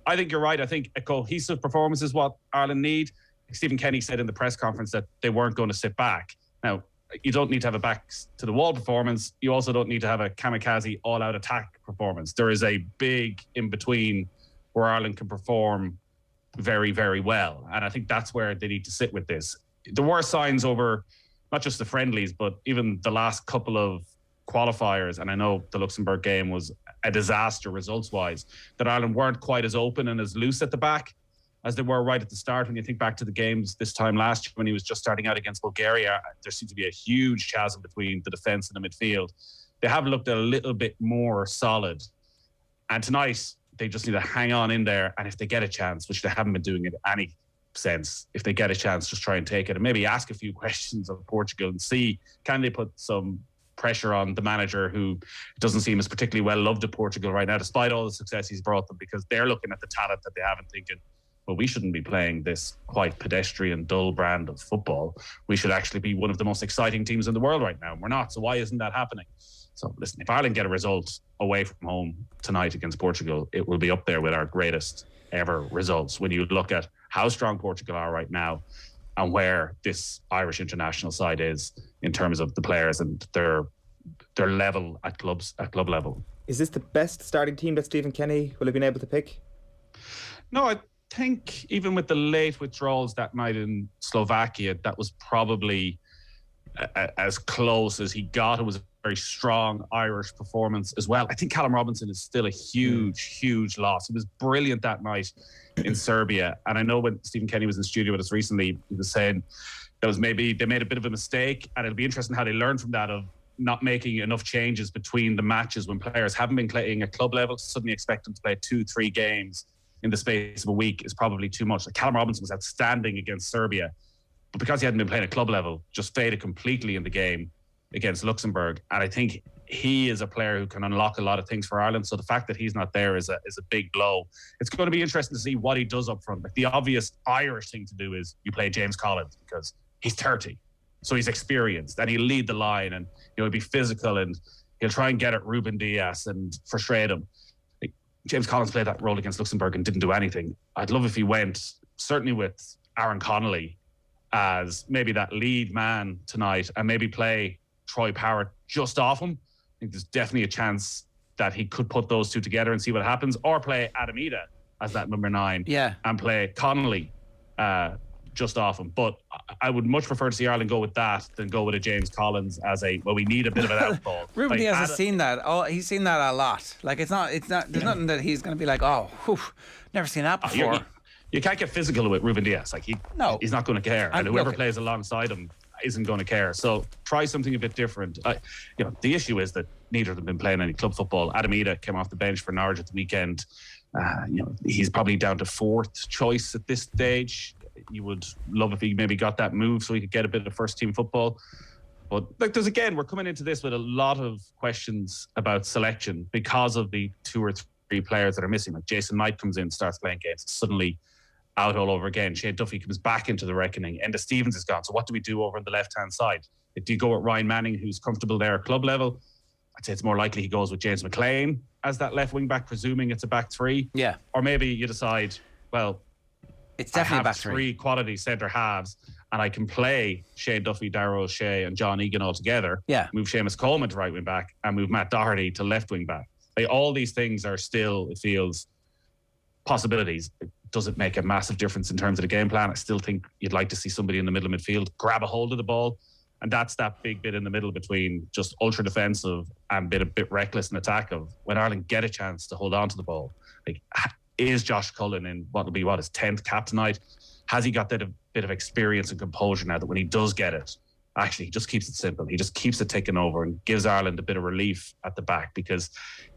I think you're right. I think a cohesive performance is what Ireland need. Stephen Kenny said in the press conference that they weren't going to sit back. Now, you don't need to have a back-to-the-wall performance. You also don't need to have a kamikaze all-out attack performance. There is a big in-between where Ireland can perform very, very well. And I think that's where they need to sit with this. There were signs over not just the friendlies, but even the last couple of qualifiers, and I know the Luxembourg game was a disaster results-wise, that Ireland weren't quite as open and as loose at the back as they were right at the start. When you think back to the games this time last year when he was just starting out against Bulgaria, there seemed to be a huge chasm between the defence and the midfield. They have looked a little bit more solid. And tonight, they just need to hang on in there. And if they get a chance, which they haven't been doing in any sense, if they get a chance, just try and take it and maybe ask a few questions of Portugal and see, can they put some pressure on the manager, who doesn't seem as particularly well loved at Portugal right now, despite all the success he's brought them, because they're looking at the talent that they have and thinking, well, we shouldn't be playing this quite pedestrian, dull brand of football. We should actually be one of the most exciting teams in the world right now. And we're not. So why isn't that happening? So listen, if Ireland get a result away from home tonight against Portugal, it will be up there with our greatest ever results. When you look at how strong Portugal are right now and where this Irish international side is in terms of the players and their level at club level. Is this the best starting team that Stephen Kenny will have been able to pick? No, I think even with the late withdrawals that night in Slovakia, that was probably as close as he got. It was a very strong Irish performance as well. I think Callum Robinson is still a huge loss. It was brilliant that night in Serbia. And I know when Stephen Kenny was in the studio with us recently, he was saying that was maybe they made a bit of a mistake, and it'll be interesting how they learn from that, of not making enough changes between the matches when players haven't been playing at club level. Suddenly expect them to play 2-3 games in the space of a week is probably too much. Like, Callum Robinson was outstanding against Serbia, but because he hadn't been playing at club level, just faded completely in the game against Luxembourg. And I think he is a player who can unlock a lot of things for Ireland. So the fact that he's not there is a big blow. It's going to be interesting to see what he does up front. Like, the obvious Irish thing to do is you play James Collins because he's 30, so he's experienced and he'll lead the line and he'll be physical and he'll try and get at Ruben Diaz and frustrate him. James Collins played that role against Luxembourg and didn't do anything. I'd love if he went, certainly with Aaron Connolly as maybe that lead man tonight, and maybe play Troy Power just off him. I think there's definitely a chance that he could put those two together and see what happens, or play Adam Ida as that number 9 and play Connolly just off him. But I would much prefer to see Ireland go with that than go with a James Collins as we need a bit of an outball. Ruben Diaz has seen that. Oh, he's seen that a lot. Like, it's not, there's nothing that he's going to be like, never seen that before. You can't get physical with Ruben Diaz. Like, he's not going to care. And whoever plays alongside him isn't going to care. So try something a bit different. The issue is that neither of them have been playing any club football. Adam Ida came off the bench for Norwich at the weekend. He's probably down to 4th choice at this stage. You would love if he maybe got that move so he could get a bit of first team football. But we're coming into this with a lot of questions about selection because of the 2 or 3 players that are missing. Like, Jason Knight comes in, starts playing games, suddenly out all over again. Shane Duffy comes back into the reckoning. Enda Stevens is gone. So what do we do over on the left-hand side? Do you go with Ryan Manning, who's comfortable there at club level? I'd say it's more likely he goes with James McLean as that left wing back, presuming it's a back 3. Yeah. Or maybe you decide, well, it's definitely back 3 quality centre halves, and I can play Shane Duffy, Darragh O'Shea and John Egan all together. Yeah. Move Seamus Coleman to right wing back and move Matt Doherty to left wing back. All these things are still, it feels, possibilities. Does it make a massive difference in terms of the game plan? I still think you'd like to see somebody in the middle of midfield grab a hold of the ball And that's that big bit in the middle between just ultra defensive and a bit reckless in attack of when Ireland get a chance to hold on to the ball. Like, is Josh Cullen in what will be his 10th cap tonight? Has he got that bit of experience and composure now that when he does get it, actually he just keeps it simple. He just keeps it ticking over and gives Ireland a bit of relief at the back, because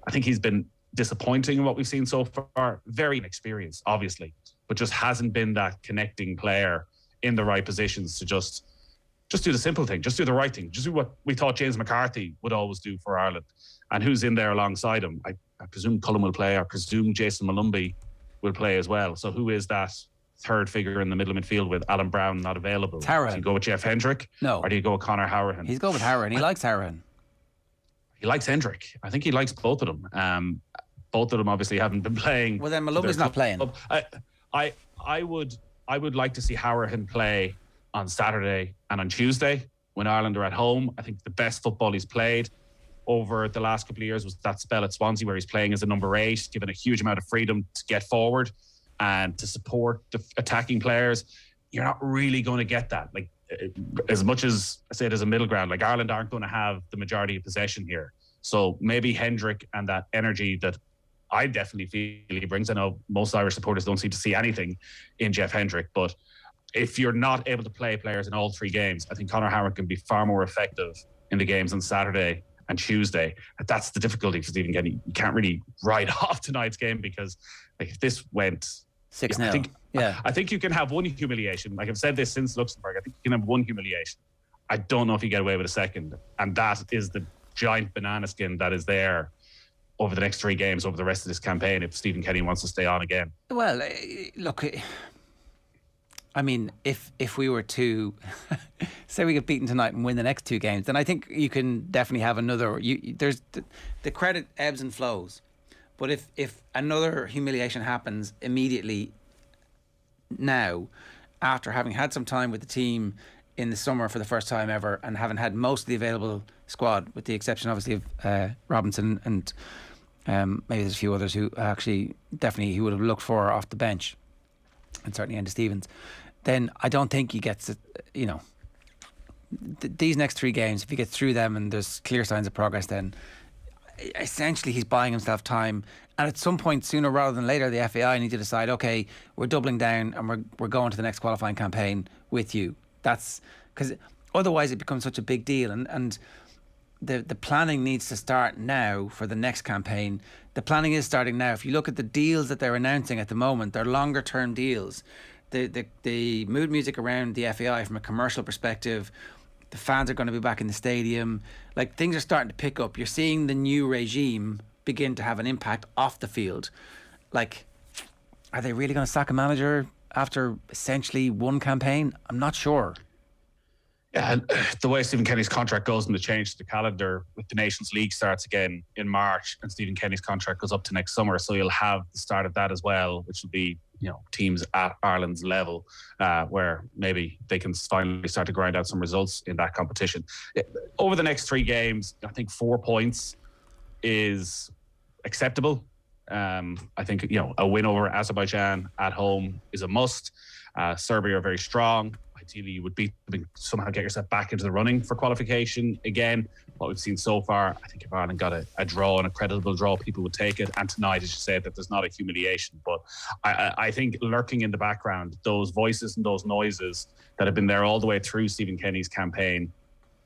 I think he's been disappointing in what we've seen so far. Very inexperienced, obviously, but just hasn't been that connecting player in the right positions to just do the simple thing, just do the right thing, just do what we thought James McCarthy would always do for Ireland. And who's in there alongside him? I presume Cullen will play. I presume Jason Malumbi will play as well. So who is that third figure in the middle of midfield with Alan Brown not available? Tyrone. Do you go with Jeff Hendrick? No. Or do you go with Conor Hourihan? He's going with Hourihan. He likes Hourihan. He likes Hendrick. I think he likes both of them. Both of them obviously haven't been playing. Well, then Malumbi's not playing. I would like to see Hourihan play on Saturday and on Tuesday when Ireland are at home. I think the best football he's played over the last couple of years was that spell at Swansea where he's playing as a number 8, given a huge amount of freedom to get forward and to support the attacking players. You're not really going to get that. Like, as much as I say it as a middle ground, like, Ireland aren't going to have the majority of possession here. So maybe Hendrick and that energy that I definitely feel he brings. I know most Irish supporters don't seem to see anything in Jeff Hendrick, but if you're not able to play players in all 3 games, I think Conor Hourihan can be far more effective in the games on Saturday and Tuesday. And that's the difficulty for Stephen Kenny. You can't really write off tonight's game, because like, if this went 6-0, I think you can have one humiliation. Like, I've said this since Luxembourg. I think you can have one humiliation. I don't know if you get away with a second, and that is the giant banana skin that is there over the next 3 games, over the rest of this campaign, if Stephen Kenny wants to stay on again. Well, look, I mean, if we were to say we get beaten tonight and win the next 2 games, then I think you can definitely have another. There's the credit ebbs and flows, but if another humiliation happens immediately now, after having had some time with the team in the summer for the first time ever, and having had most of the available squad, with the exception obviously of Robinson and maybe there's a few others who actually definitely he would have looked for off the bench, and certainly Andy Stevens, then I don't think he gets it. You know, these next 3 games, if he gets through them and there's clear signs of progress, then essentially he's buying himself time. And at some point, sooner rather than later, the FAI need to decide, okay, we're doubling down and we're going to the next qualifying campaign with you. That's because otherwise it becomes such a big deal, and the planning needs to start now for the next campaign. The planning is starting now. If you look at the deals that they're announcing at the moment, they're longer term deals. The mood music around the FAI from a commercial perspective, the fans are going to be back in the stadium. Like, things are starting to pick up. You're seeing the new regime begin to have an impact off the field. Like, are they really going to sack a manager after essentially 1 campaign? I'm not sure. Yeah, and the way Stephen Kenny's contract goes and the change to the calendar with the Nations League starts again in March, and Stephen Kenny's contract goes up to next summer. So you'll have the start of that as well, which will be, you know, teams at Ireland's level, where maybe they can finally start to grind out some results in that competition. Over the next 3 games, I think 4 points is acceptable. I think, you know, a win over Azerbaijan at home is a must. Serbia are very strong. Ideally, you would beat them and somehow get yourself back into the running for qualification again. What we've seen so far, I think if Ireland got a draw and a creditable draw, people would take it. And tonight, as you said, that there's not a humiliation. But I think lurking in the background, those voices and those noises that have been there all the way through Stephen Kenny's campaign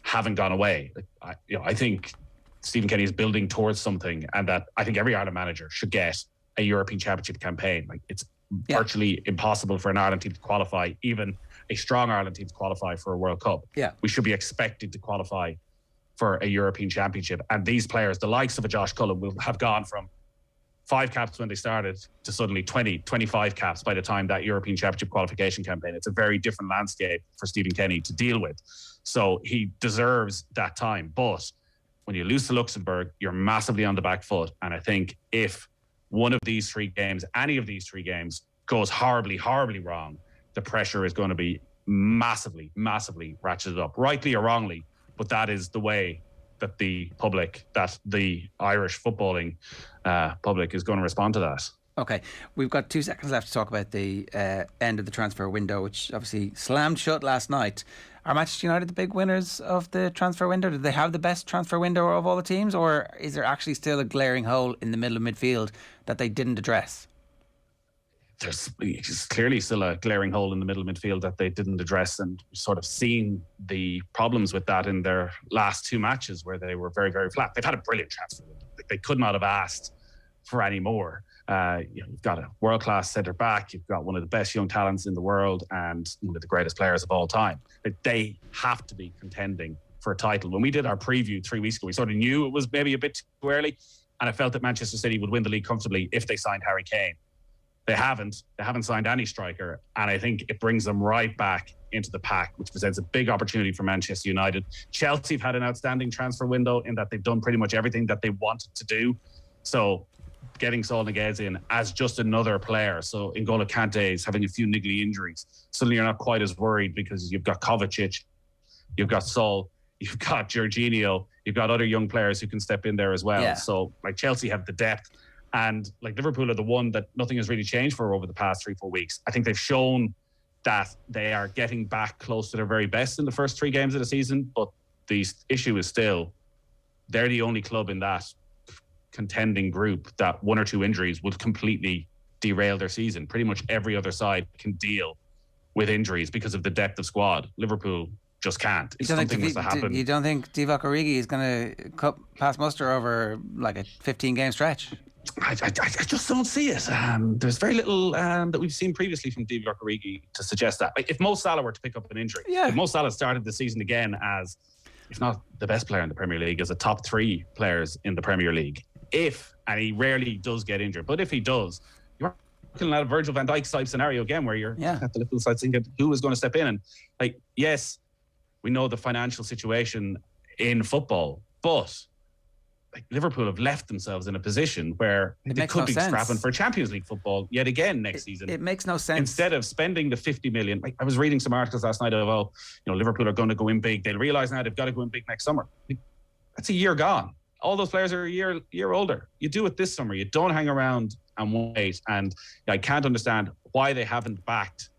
haven't gone away. I think Stephen Kenny is building towards something, and that I think every Ireland manager should get a European Championship campaign. Like, it's virtually impossible for an Ireland team to qualify, even a strong Ireland team to qualify for a World Cup. Yeah. We should be expected to qualify for a European Championship. And these players, the likes of a Josh Cullen, will have gone from 5 caps when they started to suddenly 20, 25 caps by the time that European Championship qualification campaign. It's a very different landscape for Stephen Kenny to deal with. So he deserves that time. But when you lose to Luxembourg, you're massively on the back foot. And I think if one of these 3 games, any of these 3 games, goes horribly, horribly wrong, the pressure is going to be massively, massively ratcheted up, rightly or wrongly. But that is the way that the public, that the Irish footballing public is going to respond to that. Okay, we've got 2 seconds left to talk about the end of the transfer window, which obviously slammed shut last night. Are Manchester United the big winners of the transfer window? Do they have the best transfer window of all the teams, or is there actually still a glaring hole in the middle of midfield that they didn't address? There's clearly still a glaring hole in the middle of midfield that they didn't address, and sort of seen the problems with that in their last 2 matches where they were very, very flat. They've had a brilliant transfer window. They could not have asked for any more. You've got a world-class centre-back, you've got one of the best young talents in the world and one of the greatest players of all time. They have to be contending for a title. When we did our preview 3 weeks ago, we sort of knew it was maybe a bit too early, and I felt that Manchester City would win the league comfortably if they signed Harry Kane. They haven't signed any striker, and I think it brings them right back into the pack, which presents a big opportunity for Manchester United. Chelsea have had an outstanding transfer window in that they've done pretty much everything that they wanted to do. So getting Saul Niguez in as just another player. So N'Golo Kante is having a few niggly injuries. Suddenly you're not quite as worried because you've got Kovacic, you've got Saul, you've got Jorginho, you've got other young players who can step in there as well. Yeah. So like Chelsea have the depth, and like Liverpool are the one that nothing has really changed for over the past 3-4 weeks. I think they've shown that they are getting back close to their very best in the first 3 games of the season, but the issue is still they're the only club in that contending group that 1 or 2 injuries would completely derail their season. Pretty much every other side can deal with injuries because of the depth of squad. Liverpool just can't. If something was to happen. You don't think Divock Origi is going to pass muster over like a 15-game stretch? I just don't see it. There's very little that we've seen previously from Divock Origi to suggest that. Like, if Mo Salah were to pick up an injury, if Mo Salah started the season again as, if not the best player in the Premier League, as a top 3 players in the Premier League, and he rarely does get injured, but if he does, you're looking at a Virgil van Dijk type scenario again, where you're at the Liverpool side thinking who is going to step in. And like, yes, we know the financial situation in football, but like Liverpool have left themselves in a position where they could be scrapping for Champions League football yet again next season. It makes no sense. Instead of spending the 50 million, like I was reading some articles last night of, Liverpool are going to go in big. They'll realise now they've got to go in big next summer. That's a year gone. All those players are a year older. You do it this summer. You don't hang around and wait. And I can't understand why they haven't backed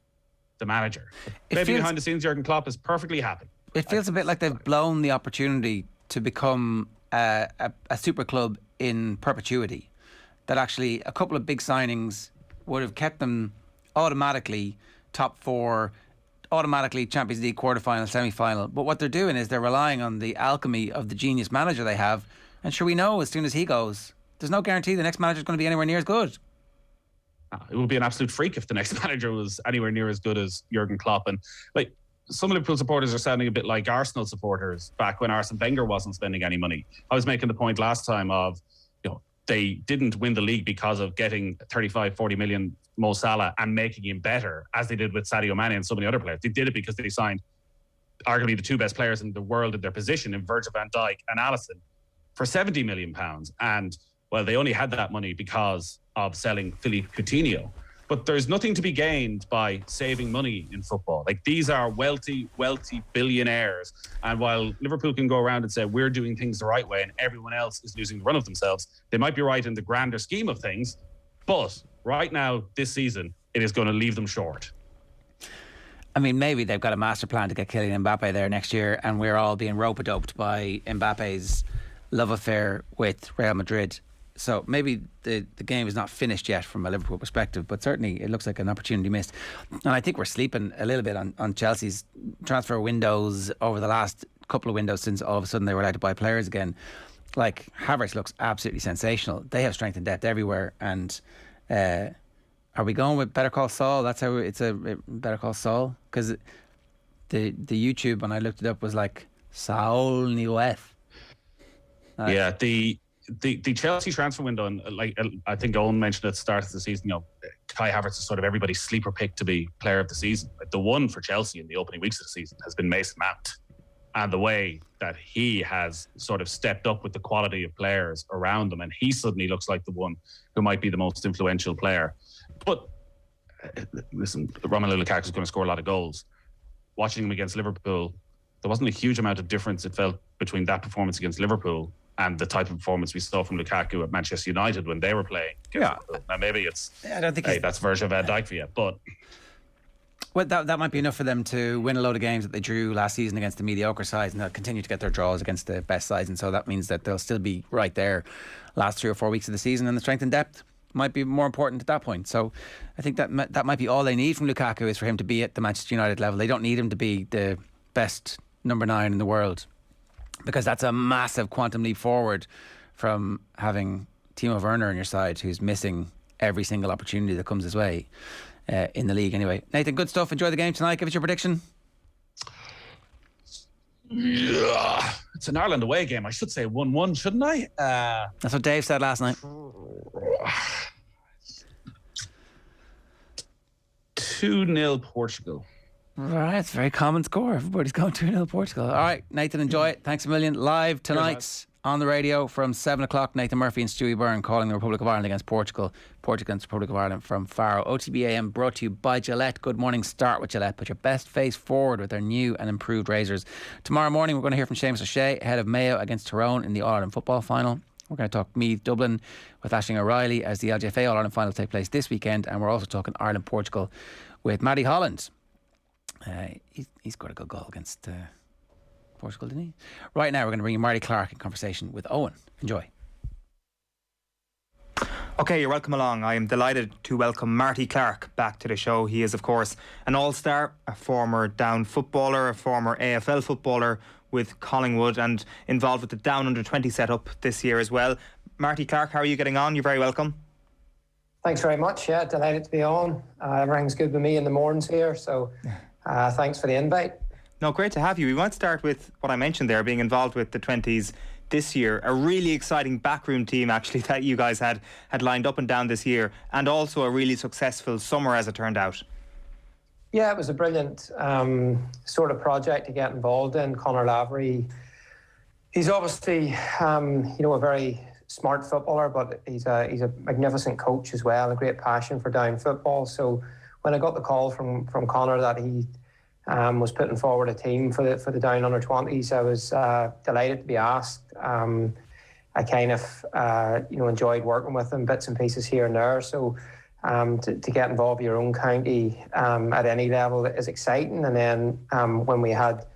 the manager. Maybe behind the scenes, Jurgen Klopp is perfectly happy. It feels a bit like they've blown the opportunity to become a super club in perpetuity. That actually a couple of big signings would have kept them automatically top 4, automatically Champions League quarterfinal, semi-final. But what they're doing is they're relying on the alchemy of the genius manager they have. And sure, we know as soon as he goes, there's no guarantee the next manager is going to be anywhere near as good. It would be an absolute freak if the next manager was anywhere near as good as Jurgen Klopp. And like, some Liverpool supporters are sounding a bit like Arsenal supporters back when Arsene Wenger wasn't spending any money. I was making the point last time of, they didn't win the league because of getting 35-40 million Mo Salah and making him better, as they did with Sadio Mane and so many other players. They did it because they signed arguably the 2 best players in the world in their position in Virgil van Dijk and Alisson for £70 million. And, well, they only had that money because of selling Philippe Coutinho. But there's nothing to be gained by saving money in football. Like, these are wealthy billionaires. And while Liverpool can go around and say, we're doing things the right way and everyone else is losing the run of themselves, they might be right in the grander scheme of things. But right now, this season, it is going to leave them short. I mean, maybe they've got a master plan to get Kylian Mbappe there next year, and we're all being rope-a-doped by Mbappe's love affair with Real Madrid. So maybe the game is not finished yet from a Liverpool perspective, but certainly it looks like an opportunity missed. And I think we're sleeping a little bit on Chelsea's transfer windows over the last couple of windows since all of a sudden they were allowed to buy players again. Like, Havertz looks absolutely sensational. They have strength and depth everywhere. And are we going with Better Call Saul? That's how it's a Better Call Saul? Because the YouTube, when I looked it up, was like Saul Niguez. Yeah, the Chelsea transfer window, and like I think Eoin mentioned at the start of the season, Kai Havertz is sort of everybody's sleeper pick to be player of the season. Like, the one for Chelsea in the opening weeks of the season has been Mason Mount, and the way that he has sort of stepped up with the quality of players around him, and he suddenly looks like the one who might be the most influential player. But listen, Romelu Lukaku is going to score a lot of goals. Watching him against Liverpool, there wasn't a huge amount of difference, it felt, between that performance against Liverpool and the type of performance we saw from Lukaku at Manchester United when they were playing. Now maybe it's, I don't think that's Virgil van Dijk for you, but Well, that might be enough for them to win a load of games that they drew last season against the mediocre sides, and they'll continue to get their draws against the best sides, and so that means that they'll still be right there last 3 or 4 weeks of the season, and the strength and depth might be more important at that point. So I think that might be all they need from Lukaku, is for him to be at the Manchester United level. They don't need him to be the best number 9 in the world, because that's a massive quantum leap forward from having Timo Werner on your side, who's missing every single opportunity that comes his way in the league anyway. Nathan, good stuff. Enjoy the game tonight. Give us your prediction. Yeah, it's an Ireland away game. I should say 1-1, shouldn't I? That's what Dave said last night. 2-0 Portugal. Right, it's a very common score. Everybody's going 2-0 Portugal. All right, Nathan, enjoy it. Thanks a million. Live tonight on the radio from 7 o'clock. Nathan Murphy and Stewie Byrne calling the Republic of Ireland against Portugal. Portugal against Republic of Ireland from Faro. OTB AM brought to you by Gillette. Good morning. Start with Gillette. Put your best face forward with their new and improved razors. Tomorrow morning we're going to hear from Seamus O'Shea ahead of Mayo against Tyrone in the All-Ireland football final. We're going to talk Meath Dublin with Aisling O'Reilly as the LGFA All-Ireland final take place this weekend, and we're also talking Ireland-Portugal with Matty Holland. He's got a good goal against Portugal, didn't he? Right now we're going to bring you Marty Clarke in conversation with Eoin. Enjoy. Okay, you're welcome along. I am delighted to welcome Marty Clarke back to the show. He is, of course, an all-star, a former Down footballer, a former AFL footballer with Collingwood, and involved with the Down under-20 setup this year as well. Marty Clarke, how are you getting on? You're very welcome. Thanks very much. Yeah, delighted to be on. Everything's good with me in the mornings here, so thanks for the invite. No, great to have you. We might start with what I mentioned there, being involved with the 20s this year. A really exciting backroom team, actually, that you guys had lined up and down this year, and also a really successful summer, as it turned out. Yeah, it was a brilliant sort of project to get involved in. Conor Lavery, he's obviously a very smart footballer, but he's a magnificent coach as well, a great passion for Down football. So when I got the call from Conor that he was putting forward a team for the Down under-20s, I was delighted to be asked. I kind of enjoyed working with him, bits and pieces here and there. So to get involved with your own county at any level is exciting. And then when we had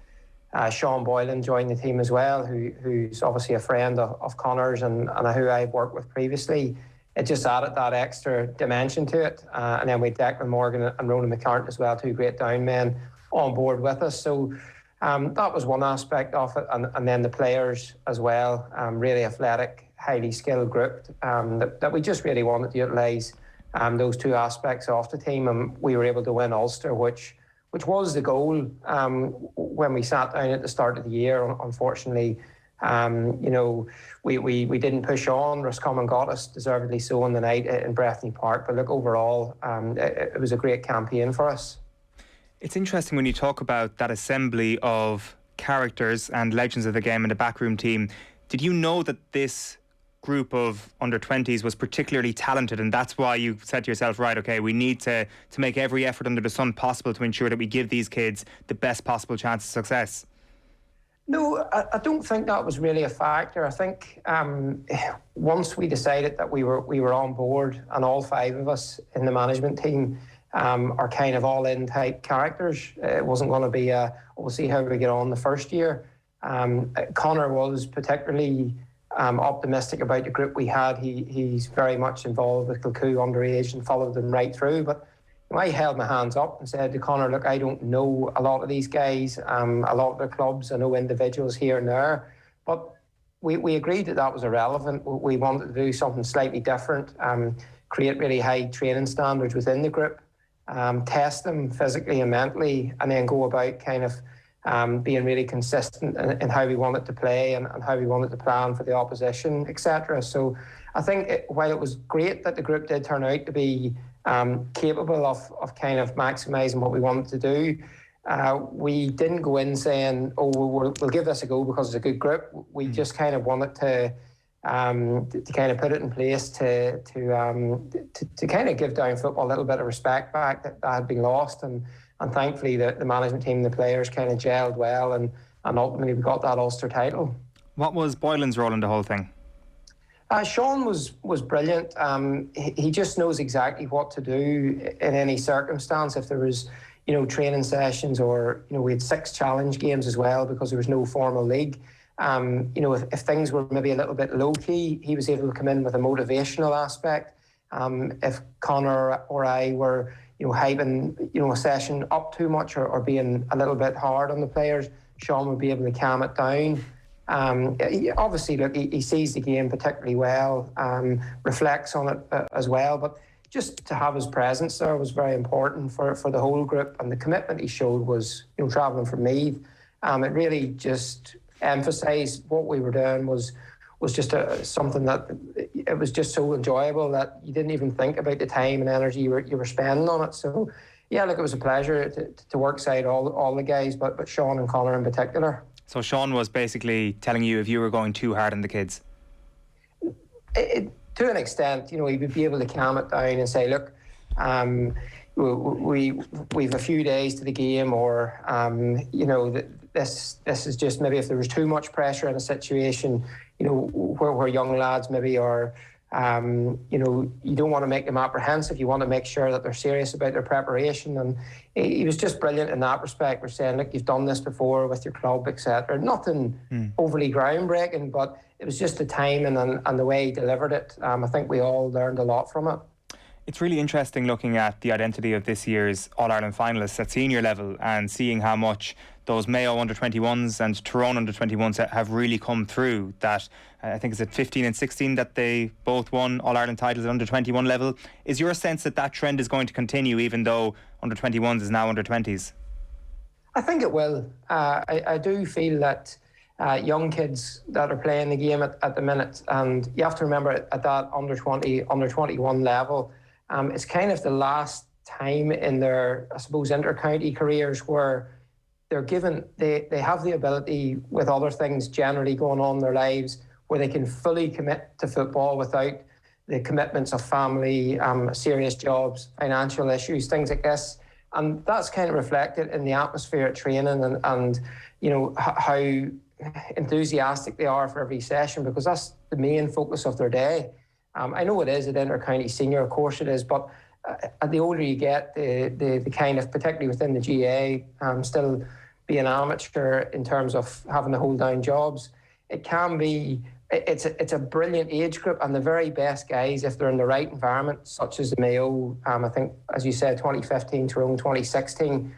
Sean Boylan join the team as well, who's obviously a friend of Conor's and who I've worked with previously, it just added that extra dimension to it. And then we had Declan Morgan and Ronan McCartan as well, 2 great Down men on board with us. So that was one aspect of it. And then the players as well, really athletic, highly skilled group that we just really wanted to utilise those 2 aspects of the team. And we were able to win Ulster, which was the goal when we sat down at the start of the year. Unfortunately, we didn't push on. Roscommon got us, deservedly so, on the night in Breffni Park. But look, overall, it was a great campaign for us. It's interesting when you talk about that assembly of characters and legends of the game in the backroom team. Did you know that this group of under-20s was particularly talented, and that's why you said to yourself, right, okay, we need to make every effort under the sun possible to ensure that we give these kids the best possible chance of success? No, I don't think that was really a factor. I think once we decided that we were on board, and all 5 of us in the management team are kind of all-in type characters, it wasn't going to be we'll see how we get on the first year. Conor was particularly optimistic about the group we had. He's very much involved with Kilcoo underage and followed them right through. But I held my hands up and said to Conor, look, I don't know a lot of these guys, a lot of the clubs. I know individuals here and there. But we agreed that was irrelevant. We wanted to do something slightly different, create really high training standards within the group, test them physically and mentally, and then go about kind of being really consistent in how we wanted to play and how we wanted to plan for the opposition, etc. So I think while it was great that the group did turn out to be capable of kind of maximising what we wanted to do, we didn't go in saying, oh, we'll give this a go because it's a good group. We just kind of wanted to kind of put it in place to kind of give Down football a little bit of respect back that had been lost. And thankfully the management team, the players kind of gelled well, and ultimately we got that Ulster title. What was Boylan's role in the whole thing? Sean was brilliant. He just knows exactly what to do in any circumstance. If there was, training sessions, or, we had 6 challenge games as well because there was no formal league. If things were maybe a little bit low-key, he was able to come in with a motivational aspect. If Conor or I were, hyping, a session up too much or being a little bit hard on the players, Sean would be able to calm it down. Obviously, look, he sees the game particularly well, reflects on it as well, but just to have his presence there was very important for the whole group, and the commitment he showed was, travelling from Meath. It really just emphasised what we were doing was just something that it was just so enjoyable that you didn't even think about the time and energy you were spending on it. So, yeah, look, it was a pleasure to work side all the guys, but Sean and Conor in particular. So Sean was basically telling you if you were going too hard on the kids? To an extent, he would be able to calm it down and say, look, we've a few days to the game, or, this is just maybe if there was too much pressure in a situation, where young lads maybe are, you don't want to make them apprehensive. You want to make sure that they're serious about their preparation. And he was just brilliant in that respect. We're saying, look, you've done this before with your club, etc. Nothing overly groundbreaking, but it was just the timing and the way he delivered it. I think we all learned a lot from it. It's really interesting looking at the identity of this year's All-Ireland finalists at senior level and seeing how much those Mayo under-21s and Tyrone under-21s have really come through. That I think it's at 15 and 16 that they both won All-Ireland titles at under-21 level. Is your sense that trend is going to continue even though under-21s is now under-20s? I think it will. I do feel that young kids that are playing the game at the minute, and you have to remember at that under-20, under-21 level, it's kind of the last time in their, I suppose, inter-county careers where they're given, they have the ability with other things generally going on in their lives where they can fully commit to football without the commitments of family, serious jobs, financial issues, things like this. And that's kind of reflected in the atmosphere at training and how enthusiastic they are for every session, because that's the main focus of their day. I know it is at inter-county senior, of course it is, but the older you get, the kind of, particularly within the GAA, still being amateur in terms of having to hold down jobs, it can be, it's a brilliant age group, and the very best guys, if they're in the right environment, such as the Mayo, I think, as you said, 2015, Tyrone 2016,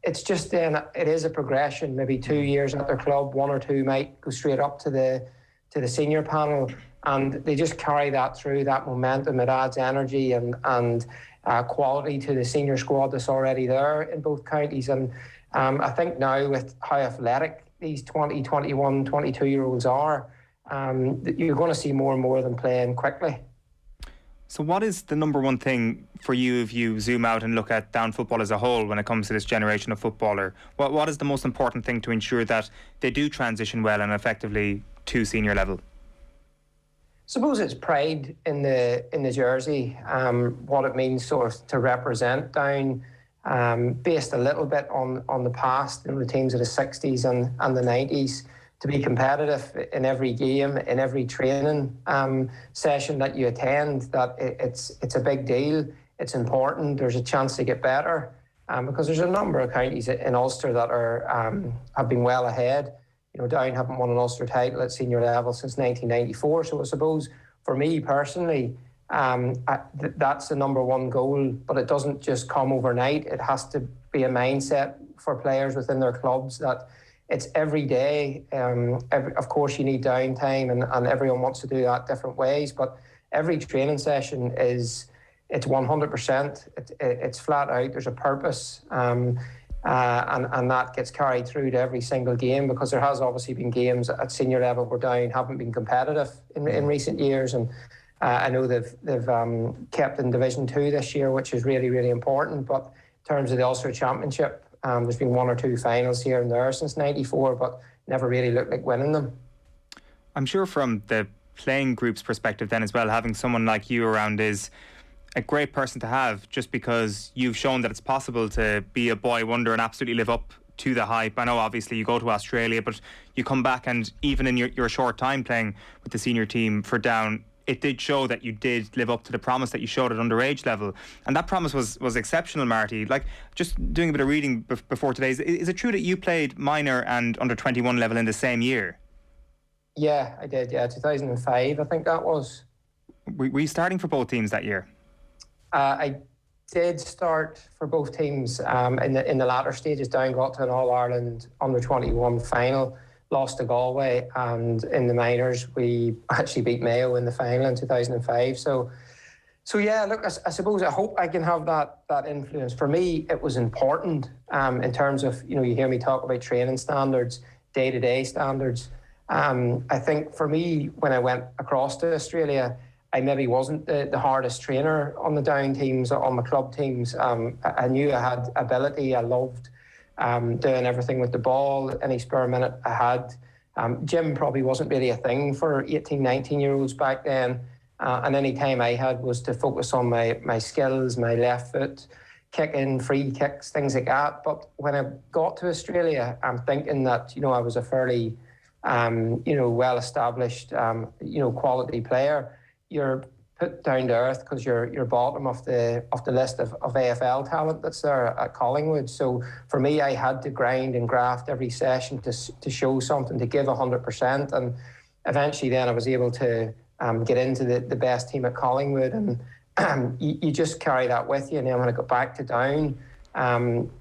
it's just then, it is a progression, maybe 2 years at their club, 1 or 2 might go straight up to the senior panel, and they just carry that through, that momentum. It adds energy and quality to the senior squad that's already there in both counties. And I think now with how athletic these 20, 21, 22-year-olds are, you're going to see more and more of them playing quickly. So what is the number one thing for you if you zoom out and look at down football as a whole when it comes to this generation of footballer? What is the most important thing to ensure that they do transition well and effectively to senior level? I suppose it's pride in the jersey, what it means sort of to represent down, based a little bit on the past, the teams of the 60s and the 90s, to be competitive in every game, in every training session that you attend, that it's a big deal, it's important, there's a chance to get better, because there's a number of counties in Ulster that have been well ahead. Down haven't won an Ulster title at senior level since 1994. So I suppose for me personally, that's the number one goal, but it doesn't just come overnight. It has to be a mindset for players within their clubs that it's every day. Of course, you need downtime, and everyone wants to do that different ways, but every training session it's 100%. It's flat out. There's a purpose. And that gets carried through to every single game, because there has obviously been games at senior level where Down haven't been competitive in recent years, and I know they've kept in Division 2 this year, which is really, really important. But in terms of the Ulster Championship, there's been 1 or 2 finals here and there since '94, but never really looked like winning them. I'm sure from the playing group's perspective then as well, having someone like you around is a great person to have, just because you've shown that it's possible to be a boy wonder and absolutely live up to the hype. I know obviously you go to Australia, but you come back and even in your short time playing with the senior team for Down, it did show that you did live up to the promise that you showed at underage level. And that promise was exceptional, Marty. Like, just doing a bit of reading before today, is it true that you played minor and under 21 level in the same year? Yeah, I did, 2005, I think that was. Were you starting for both teams that year? I did start for both teams in the latter stages. Down got to an All-Ireland under-21 final, lost to Galway, and in the minors we actually beat Mayo in the final in 2005. So yeah, look, I suppose I hope I can have that influence. For me, it was important in terms of, you hear me talk about training standards, day-to-day standards. I think for me, when I went across to Australia, I maybe wasn't the hardest trainer on the down teams, on the club teams. I knew I had ability. I loved doing everything with the ball. Any spare minute I had. Gym probably wasn't really a thing for 18, 19-year-olds back then. And any time I had was to focus on my skills, my left foot, kicking, free kicks, things like that. But when I got to Australia, I'm thinking that, I was a fairly, well-established, quality player. You're put down to earth because you're bottom of the list of AFL talent that's there at Collingwood. So for me, I had to grind and graft every session to show something, to give 100%. And eventually then I was able to get into the best team at Collingwood. And you just carry that with you. And then when I got back to Down,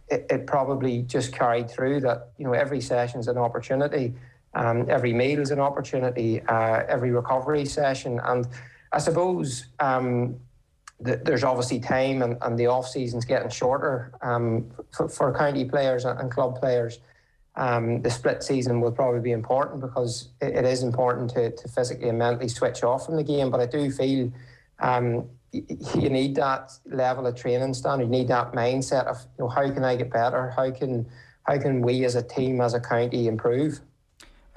it probably just carried through that, every session's an opportunity. Every meal's an opportunity, every recovery session. And I suppose there's obviously time and the off-season's getting shorter for county players and club players. The split season will probably be important because it is important to physically and mentally switch off from the game. But I do feel you need that level of training standard. You need that mindset of, how can I get better? How can we as a team, as a county, improve?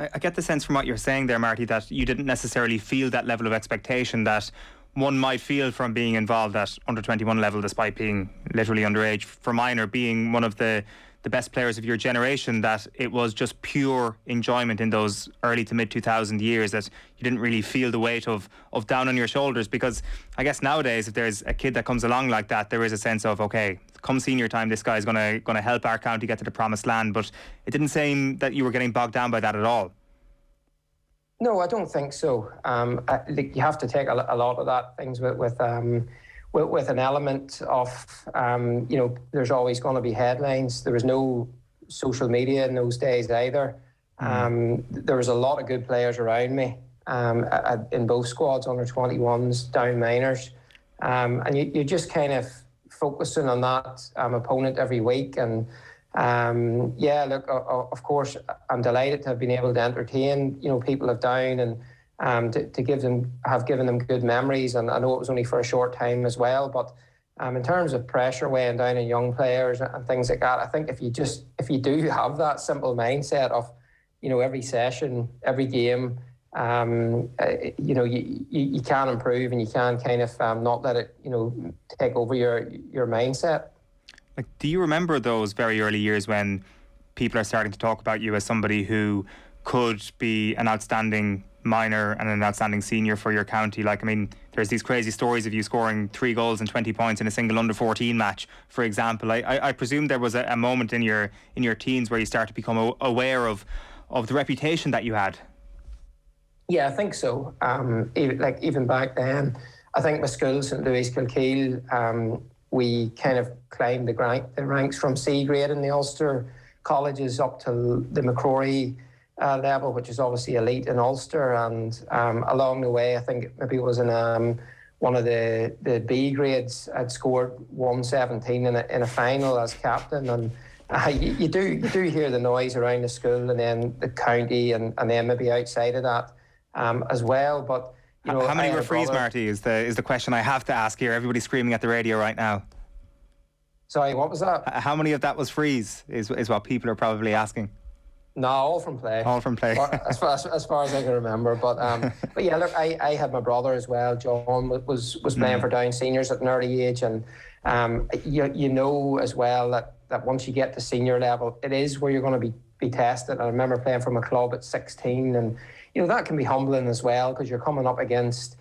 I get the sense from what you're saying there, Marty, that you didn't necessarily feel that level of expectation that one might feel from being involved at under 21 level, despite being literally underage. For minor, being one of the best players of your generation, that it was just pure enjoyment in those early to mid 2000 years, that you didn't really feel the weight of down on your shoulders. Because I guess nowadays, if there's a kid that comes along like that, there is a sense of, okay, come senior time, this guy's going to help our county get to the promised land. But it didn't seem that you were getting bogged down by that at all. No, I don't think so. You have to take a lot of that things with an element of, there's always going to be headlines. There was no social media in those days either. There was a lot of good players around me in both squads, under 21s, down minors. And you're just kind of focusing on that opponent every week. And look, of course, I'm delighted to have been able to entertain, people of Down and to given them good memories. And I know it was only for a short time as well, but in terms of pressure weighing down on young players and things like that, I think if you do have that simple mindset of, every session, every game, you can improve and you can kind of not let it, take over your mindset. Like, do you remember those very early years when people are starting to talk about you as somebody who could be an outstanding minor and an outstanding senior for your county? Like, I mean, there's these crazy stories of you scoring 3 goals and 20 points in a single under-14 match, for example. I presume there was a moment in your teens where you start to become aware of the reputation that you had. Yeah, I think so. Even back then, I think my school, St Louis Kilkeel, we kind of climbed the ranks from C grade in the Ulster colleges up to the Macrory level, which is obviously elite in Ulster. And along the way, I think maybe it was in one of the B grades, I'd scored 117 in a final as captain. And you do hear the noise around the school and then the county and then maybe outside of that as well. But how many referees, Marty, is the question I have to ask here. Everybody's screaming at the radio right now. Sorry, what was that? How many of that was frees is what people are probably asking. No, all from play. All from play. as far as I can remember. But yeah, look, I had my brother as well. John was playing for Down seniors at an early age, and you know as well that once you get to senior level, it is where you're going to be tested. I remember playing from a club at 16, and that can be humbling as well because you're coming up against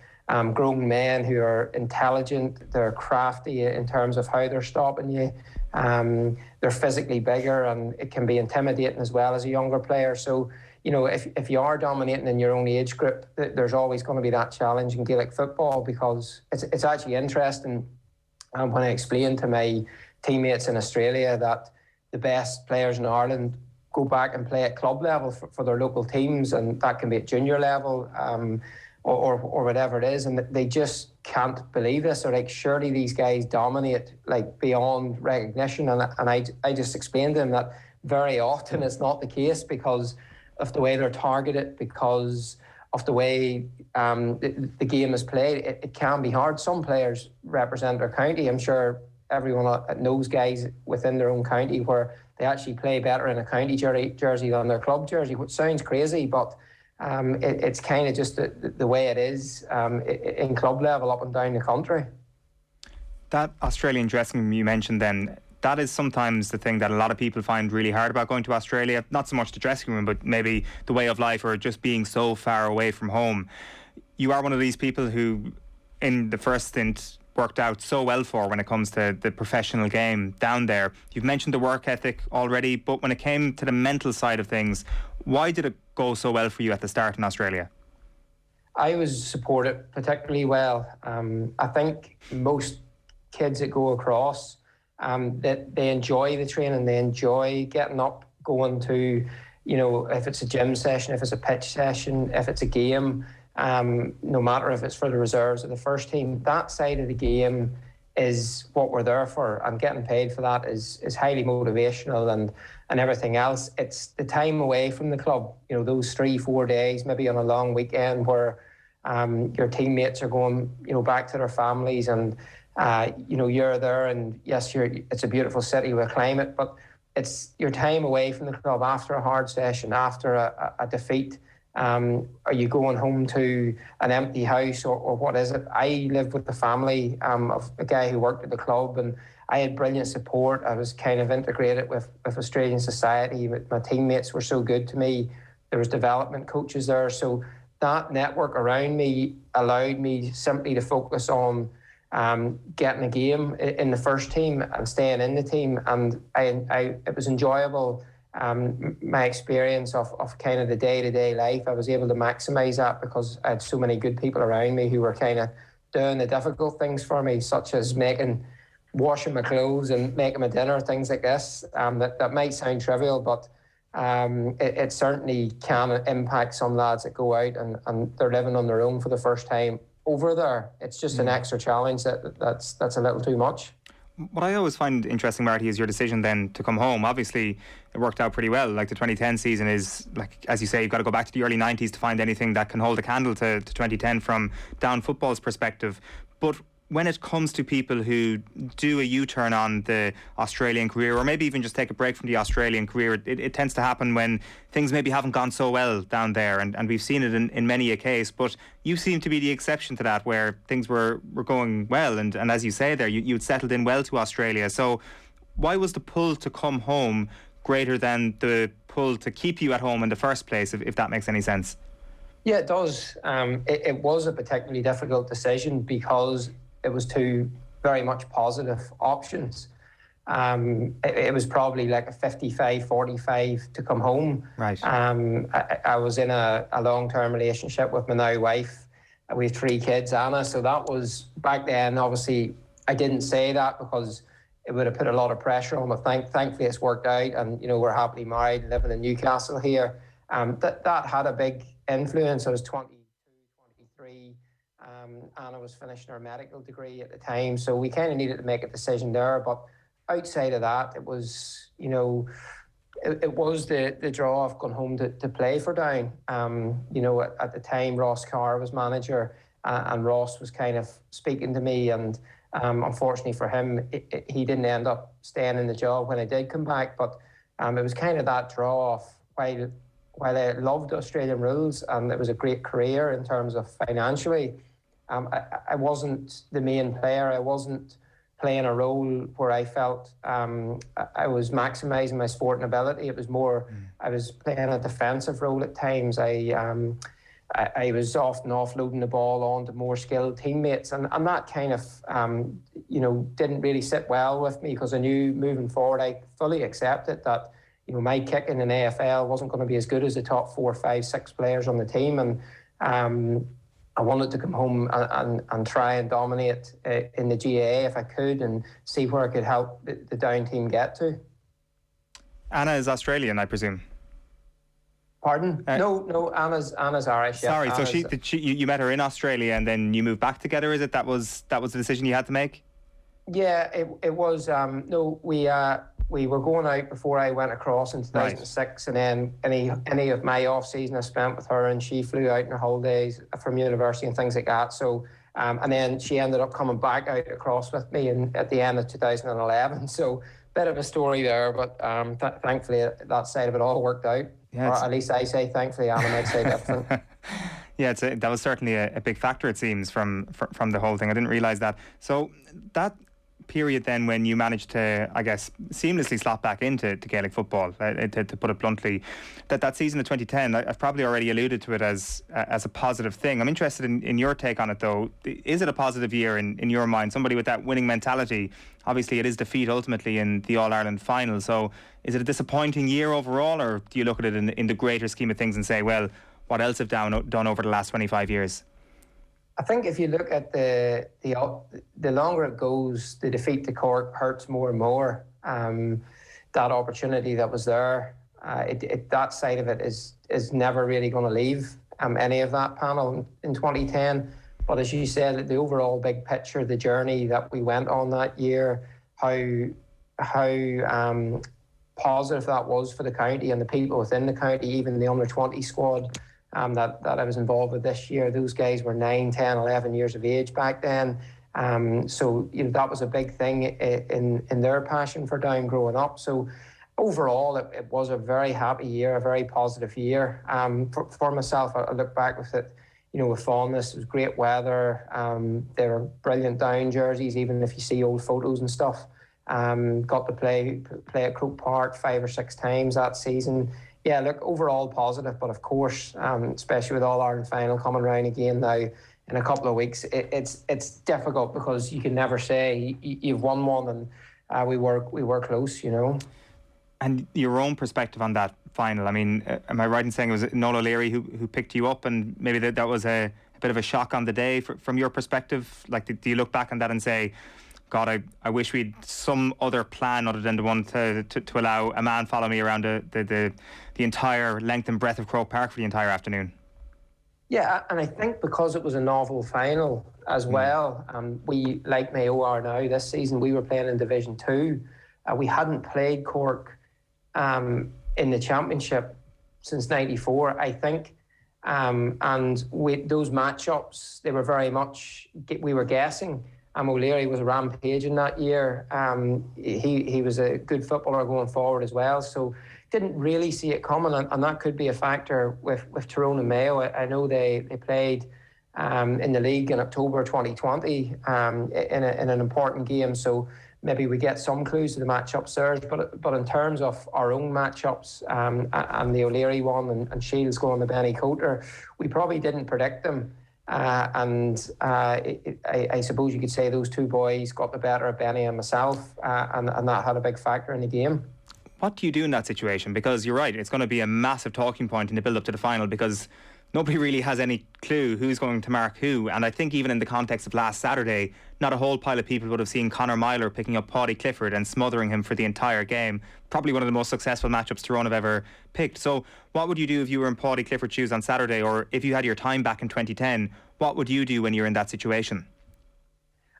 grown men who are intelligent, they're crafty in terms of how they're stopping you. They're physically bigger, and it can be intimidating as well as a younger player. So, you know, if you are dominating in your own age group, there's always going to be that challenge in Gaelic football, because it's actually interesting when I explain to my teammates in Australia that the best players in Ireland go back and play at club level for their local teams, and that can be at junior level or whatever it is, and they just can't believe this. They're like, surely these guys dominate like beyond recognition, and I just explained to them that very often it's not the case because of the way they're targeted, because of the way the game is played. It can be hard. Some players represent their county. I'm sure everyone knows guys within their own county where they actually play better in a county jersey than their club jersey, which sounds crazy, but it's kind of just the way it is in club level up and down the country. That Australian dressing room you mentioned then, that is sometimes the thing that a lot of people find really hard about going to Australia. Not so much the dressing room, but maybe the way of life or just being so far away from home. You are one of these people who, in the first stint, worked out so well for when it comes to the professional game down there. You've mentioned the work ethic already, but when it came to the mental side of things, why did it go so well for you at the start in Australia? I was supported particularly well. I think most kids that go across, that they enjoy the training, they enjoy getting up, going to, you know, if it's a gym session, if it's a pitch session, if it's a game, no matter if it's for the reserves or the first team, that side of the game is what we're there for, and getting paid for that is highly motivational, and everything else. It's the time away from the club, you know, those 3-4 days, maybe on a long weekend where your teammates are going, you know, back to their families, and you know, you're there, and yes, it's a beautiful city with climate, but it's your time away from the club after a hard session, after a defeat. Are you going home to an empty house, or what is it? I lived with the family of a guy who worked at the club, and I had brilliant support. I was kind of integrated with Australian society. My teammates were so good to me. There was development coaches there. So that network around me allowed me simply to focus on getting a game in the first team and staying in the team. And it was enjoyable. My experience of kind of the day-to-day life, I was able to maximise that because I had so many good people around me who were kind of doing the difficult things for me, such as washing my clothes and making my dinner, things like this. That might sound trivial, but it certainly can impact some lads that go out and they're living on their own for the first time over there. It's just an extra challenge that's a little too much. What I always find interesting, Marty, is your decision then to come home. Obviously, it worked out pretty well. Like the 2010 season is, like, as you say, you've got to go back to the early 90s to find anything that can hold a candle to 2010 from down football's perspective. But when it comes to people who do a U-turn on the Australian career, or maybe even just take a break from the Australian career, it tends to happen when things maybe haven't gone so well down there, and we've seen it in many a case. But you seem to be the exception to that, where things were going well, and as you say there, you'd settled in well to Australia. So why was the pull to come home greater than the pull to keep you at home in the first place, if that makes any sense? Yeah, it does. It was a particularly difficult decision because it was two very much positive options. It was probably like a 55-45 to come home. Right. I was in a long-term relationship with my now wife. We have 3 kids, Anna. So that was, back then, obviously, I didn't say that because it would have put a lot of pressure on me. Thankfully, it's worked out, and, you know, we're happily married, living in Newcastle here. That had a big influence. I was 22, 23. Anna was finishing her medical degree at the time, so we kind of needed to make a decision there. But outside of that, it was, you know, it was the draw of going home to play for Down. You know, at the time, Ross Carr was manager, and Ross was kind of speaking to me, and unfortunately for him, he didn't end up staying in the job when I did come back. But it was kind of that draw of while I loved Australian rules, and it was a great career in terms of financially, I wasn't the main player. I wasn't playing a role where I felt I was maximising my sporting ability. It was more I was playing a defensive role at times. I I was often offloading the ball on to more skilled teammates, and that kind of, didn't really sit well with me, because I knew moving forward, I fully accepted that, my kicking in AFL wasn't going to be as good as the top 4, 5, 6 players on the team, and I wanted to come home and try and dominate in the GAA if I could, and see where I could help the down team get to. Anna is Australian, I presume. Pardon? No, Anna's Irish. Sorry, yeah, so you met her in Australia and then you moved back together, is it? That was the decision you had to make? Yeah, it was. We were going out before I went across in 2006, and then any of my off season I spent with her, and she flew out in her holidays from university and things like that. So, and then she ended up coming back out across with me at the end of 2011. So, bit of a story there, but thankfully that side of it all worked out. Yeah, or at least I say thankfully. Anna might say different. Yeah, that was certainly a big factor, it seems, from the whole thing. I didn't realise that. So that period then, when you managed to, I guess, seamlessly slot back into Gaelic football, to put it bluntly, that season of 2010, I've probably already alluded to it as a positive thing. I'm interested in your take on it, though. Is it a positive year in your mind? Somebody with that winning mentality, obviously it is defeat ultimately in the All-Ireland final, so is it a disappointing year overall, or do you look at it in the greater scheme of things and say, well, what else have done over the last 25 years? I think if you look at the longer it goes, the defeat to Cork hurts more and more. That opportunity that was there, that side of it is never really going to leave any of that panel in 2010. But as you said, the overall big picture, the journey that we went on that year, how positive that was for the county and the people within the county, even the under-20 squad that I was involved with this year. Those guys were 9, 10, 11 years of age back then. So that was a big thing in their passion for Down growing up. So overall, it was a very happy year, a very positive year. For myself, I look back with it, with fondness. It was great weather. There were brilliant Down jerseys, even if you see old photos and stuff. Got to play at Croke Park 5 or 6 times that season. Yeah, look, overall positive, but of course, especially with All-Ireland final coming around again now in a couple of weeks, it's difficult, because you can never say you've won one, and we were close, And your own perspective on that final, I mean, am I right in saying it was Noel O'Leary who picked you up, and maybe that was a bit of a shock on the day from your perspective? Like, do you look back on that and say, God, I wish we'd some other plan other than the one to allow a man follow me around the entire length and breadth of Croke Park for the entire afternoon? Yeah, and I think because it was a novel final as well, we, like Mayo are now this season, we were playing in Division 2. We hadn't played Cork in the Championship since '94, I think. And with those matchups, they were very much, we were guessing. O'Leary was rampaging that year. He was a good footballer going forward as well, so didn't really see it coming, and that could be a factor with Tyrone and Mayo. I know they played in the league in October 2020 in an important game, so maybe we get some clues to the matchup surge. But in terms of our own matchups and the O'Leary one and Shields going to Benny Coulter, we probably didn't predict them. I suppose you could say those two boys got the better of Benny and myself, and that had a big factor in the game. What do you do in that situation? Because you're right, it's going to be a massive talking point in the build-up to the final, because nobody really has any clue who's going to mark who. And I think even in the context of last Saturday, not a whole pile of people would have seen Conor Myler picking up Paddy Clifford and smothering him for the entire game. Probably one of the most successful matchups Tyrone have ever picked. So what would you do if you were in Paddy Clifford's shoes on Saturday, or if you had your time back in 2010, what would you do when you're in that situation?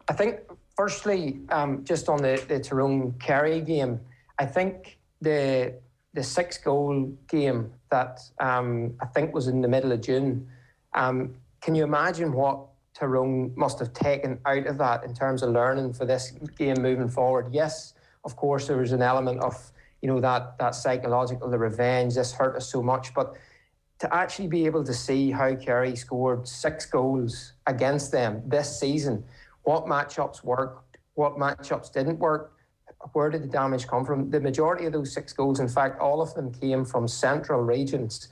I think, firstly, just on the Tyrone-Kerry game, I think the 6-goal game that I think was in the middle of June, can you imagine what Tyrone must have taken out of that in terms of learning for this game moving forward? Yes, of course, there was an element of that psychological, the revenge, this hurt us so much, but to actually be able to see how Kerry scored 6 goals against them this season, what matchups worked, what matchups didn't work, where did the damage come from? The majority of those 6 goals, in fact, all of them came from central regions.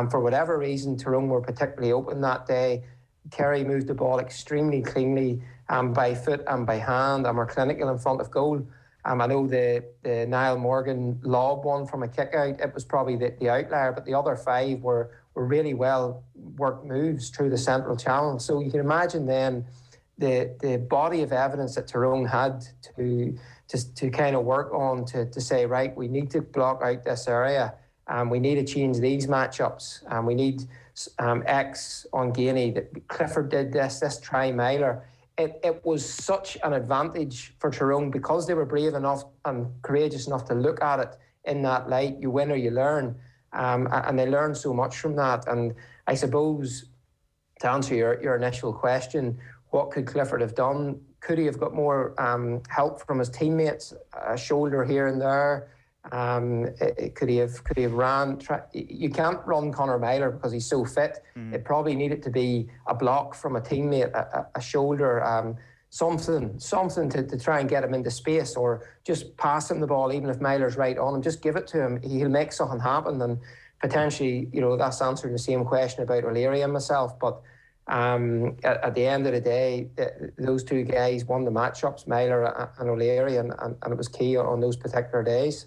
For whatever reason, Tyrone were particularly open that day. Kerry moved the ball extremely cleanly by foot and by hand, and were clinical in front of goal. I know the Niall Morgan lob one from a kick out, it was probably the outlier, but the other 5 were really well worked moves through the central channel. So you can imagine then the body of evidence that Tyrone had to kind of work on to say, right, we need to block out this area, we need to change these matchups, we need X on Gainey. Clifford did this try-miler. It was such an advantage for Tyrone because they were brave enough and courageous enough to look at it in that light. You win or you learn, and they learned so much from that. And I suppose, to answer your initial question, what could Clifford have done? Could he have got more help from his teammates, a shoulder here and there? Could he have ran? You can't run Conor Myler because he's so fit. It probably needed to be a block from a teammate, a shoulder, something to try and get him into space, or just pass him the ball, even if Myler's right on him. Just give it to him. He'll make something happen, and potentially, that's answering the same question about O'Leary and myself. But at the end of the day, those 2 guys won the matchups, Myler and O'Leary, and it was key on those particular days.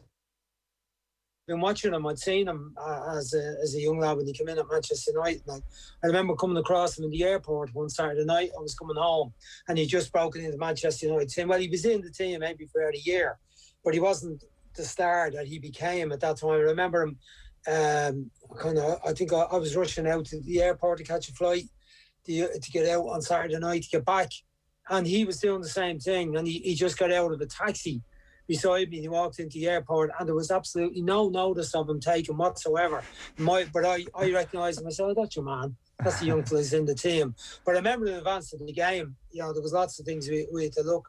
Been watching him, I'd seen him as a young lad when he came in at Manchester United. And I remember coming across him in the airport one Saturday night. I was coming home, and he just broken into Manchester United team. Well, he was in the team maybe for a year, but he wasn't the star that he became at that time. I remember him. I think I was rushing out to the airport to catch a flight to get out on Saturday night to get back, and he was doing the same thing. And he just got out of a taxi beside me. He walked into the airport, and there was absolutely no notice of him taken whatsoever. But I recognised him. I said, "Oh, that's your man. That's the young fellas in the team." But I remember in advance of the game, there was lots of things we had to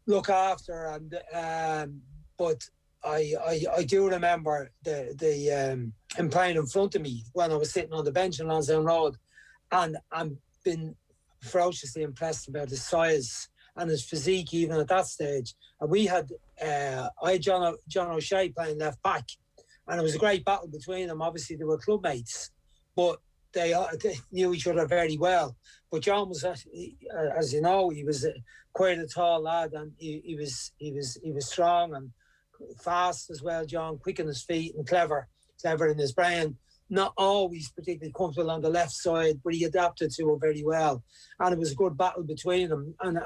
look after, and but I do remember him playing in front of me when I was sitting on the bench in Lansdowne Road, and I'm been ferociously impressed about his size and his physique even at that stage. And we had I had John O'Shea playing left back, and it was a great battle between them. Obviously they were club mates, but they knew each other very well. But John was, as you know, he was quite a tall lad, and he was strong and fast as well. John, quick on his feet and clever in his brain. Not always particularly comfortable on the left side, but he adapted to it very well. And it was a good battle between them. And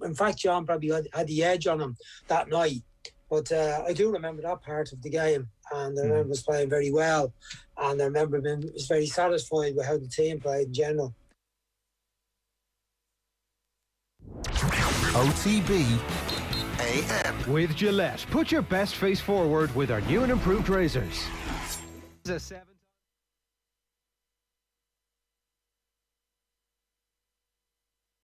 in fact, John probably had the edge on him that night. But I do remember that part of the game. And I remember us playing very well. And I remember him was very satisfied with how the team played in general. OTB AM. With Gillette, put your best face forward with our new and improved razors.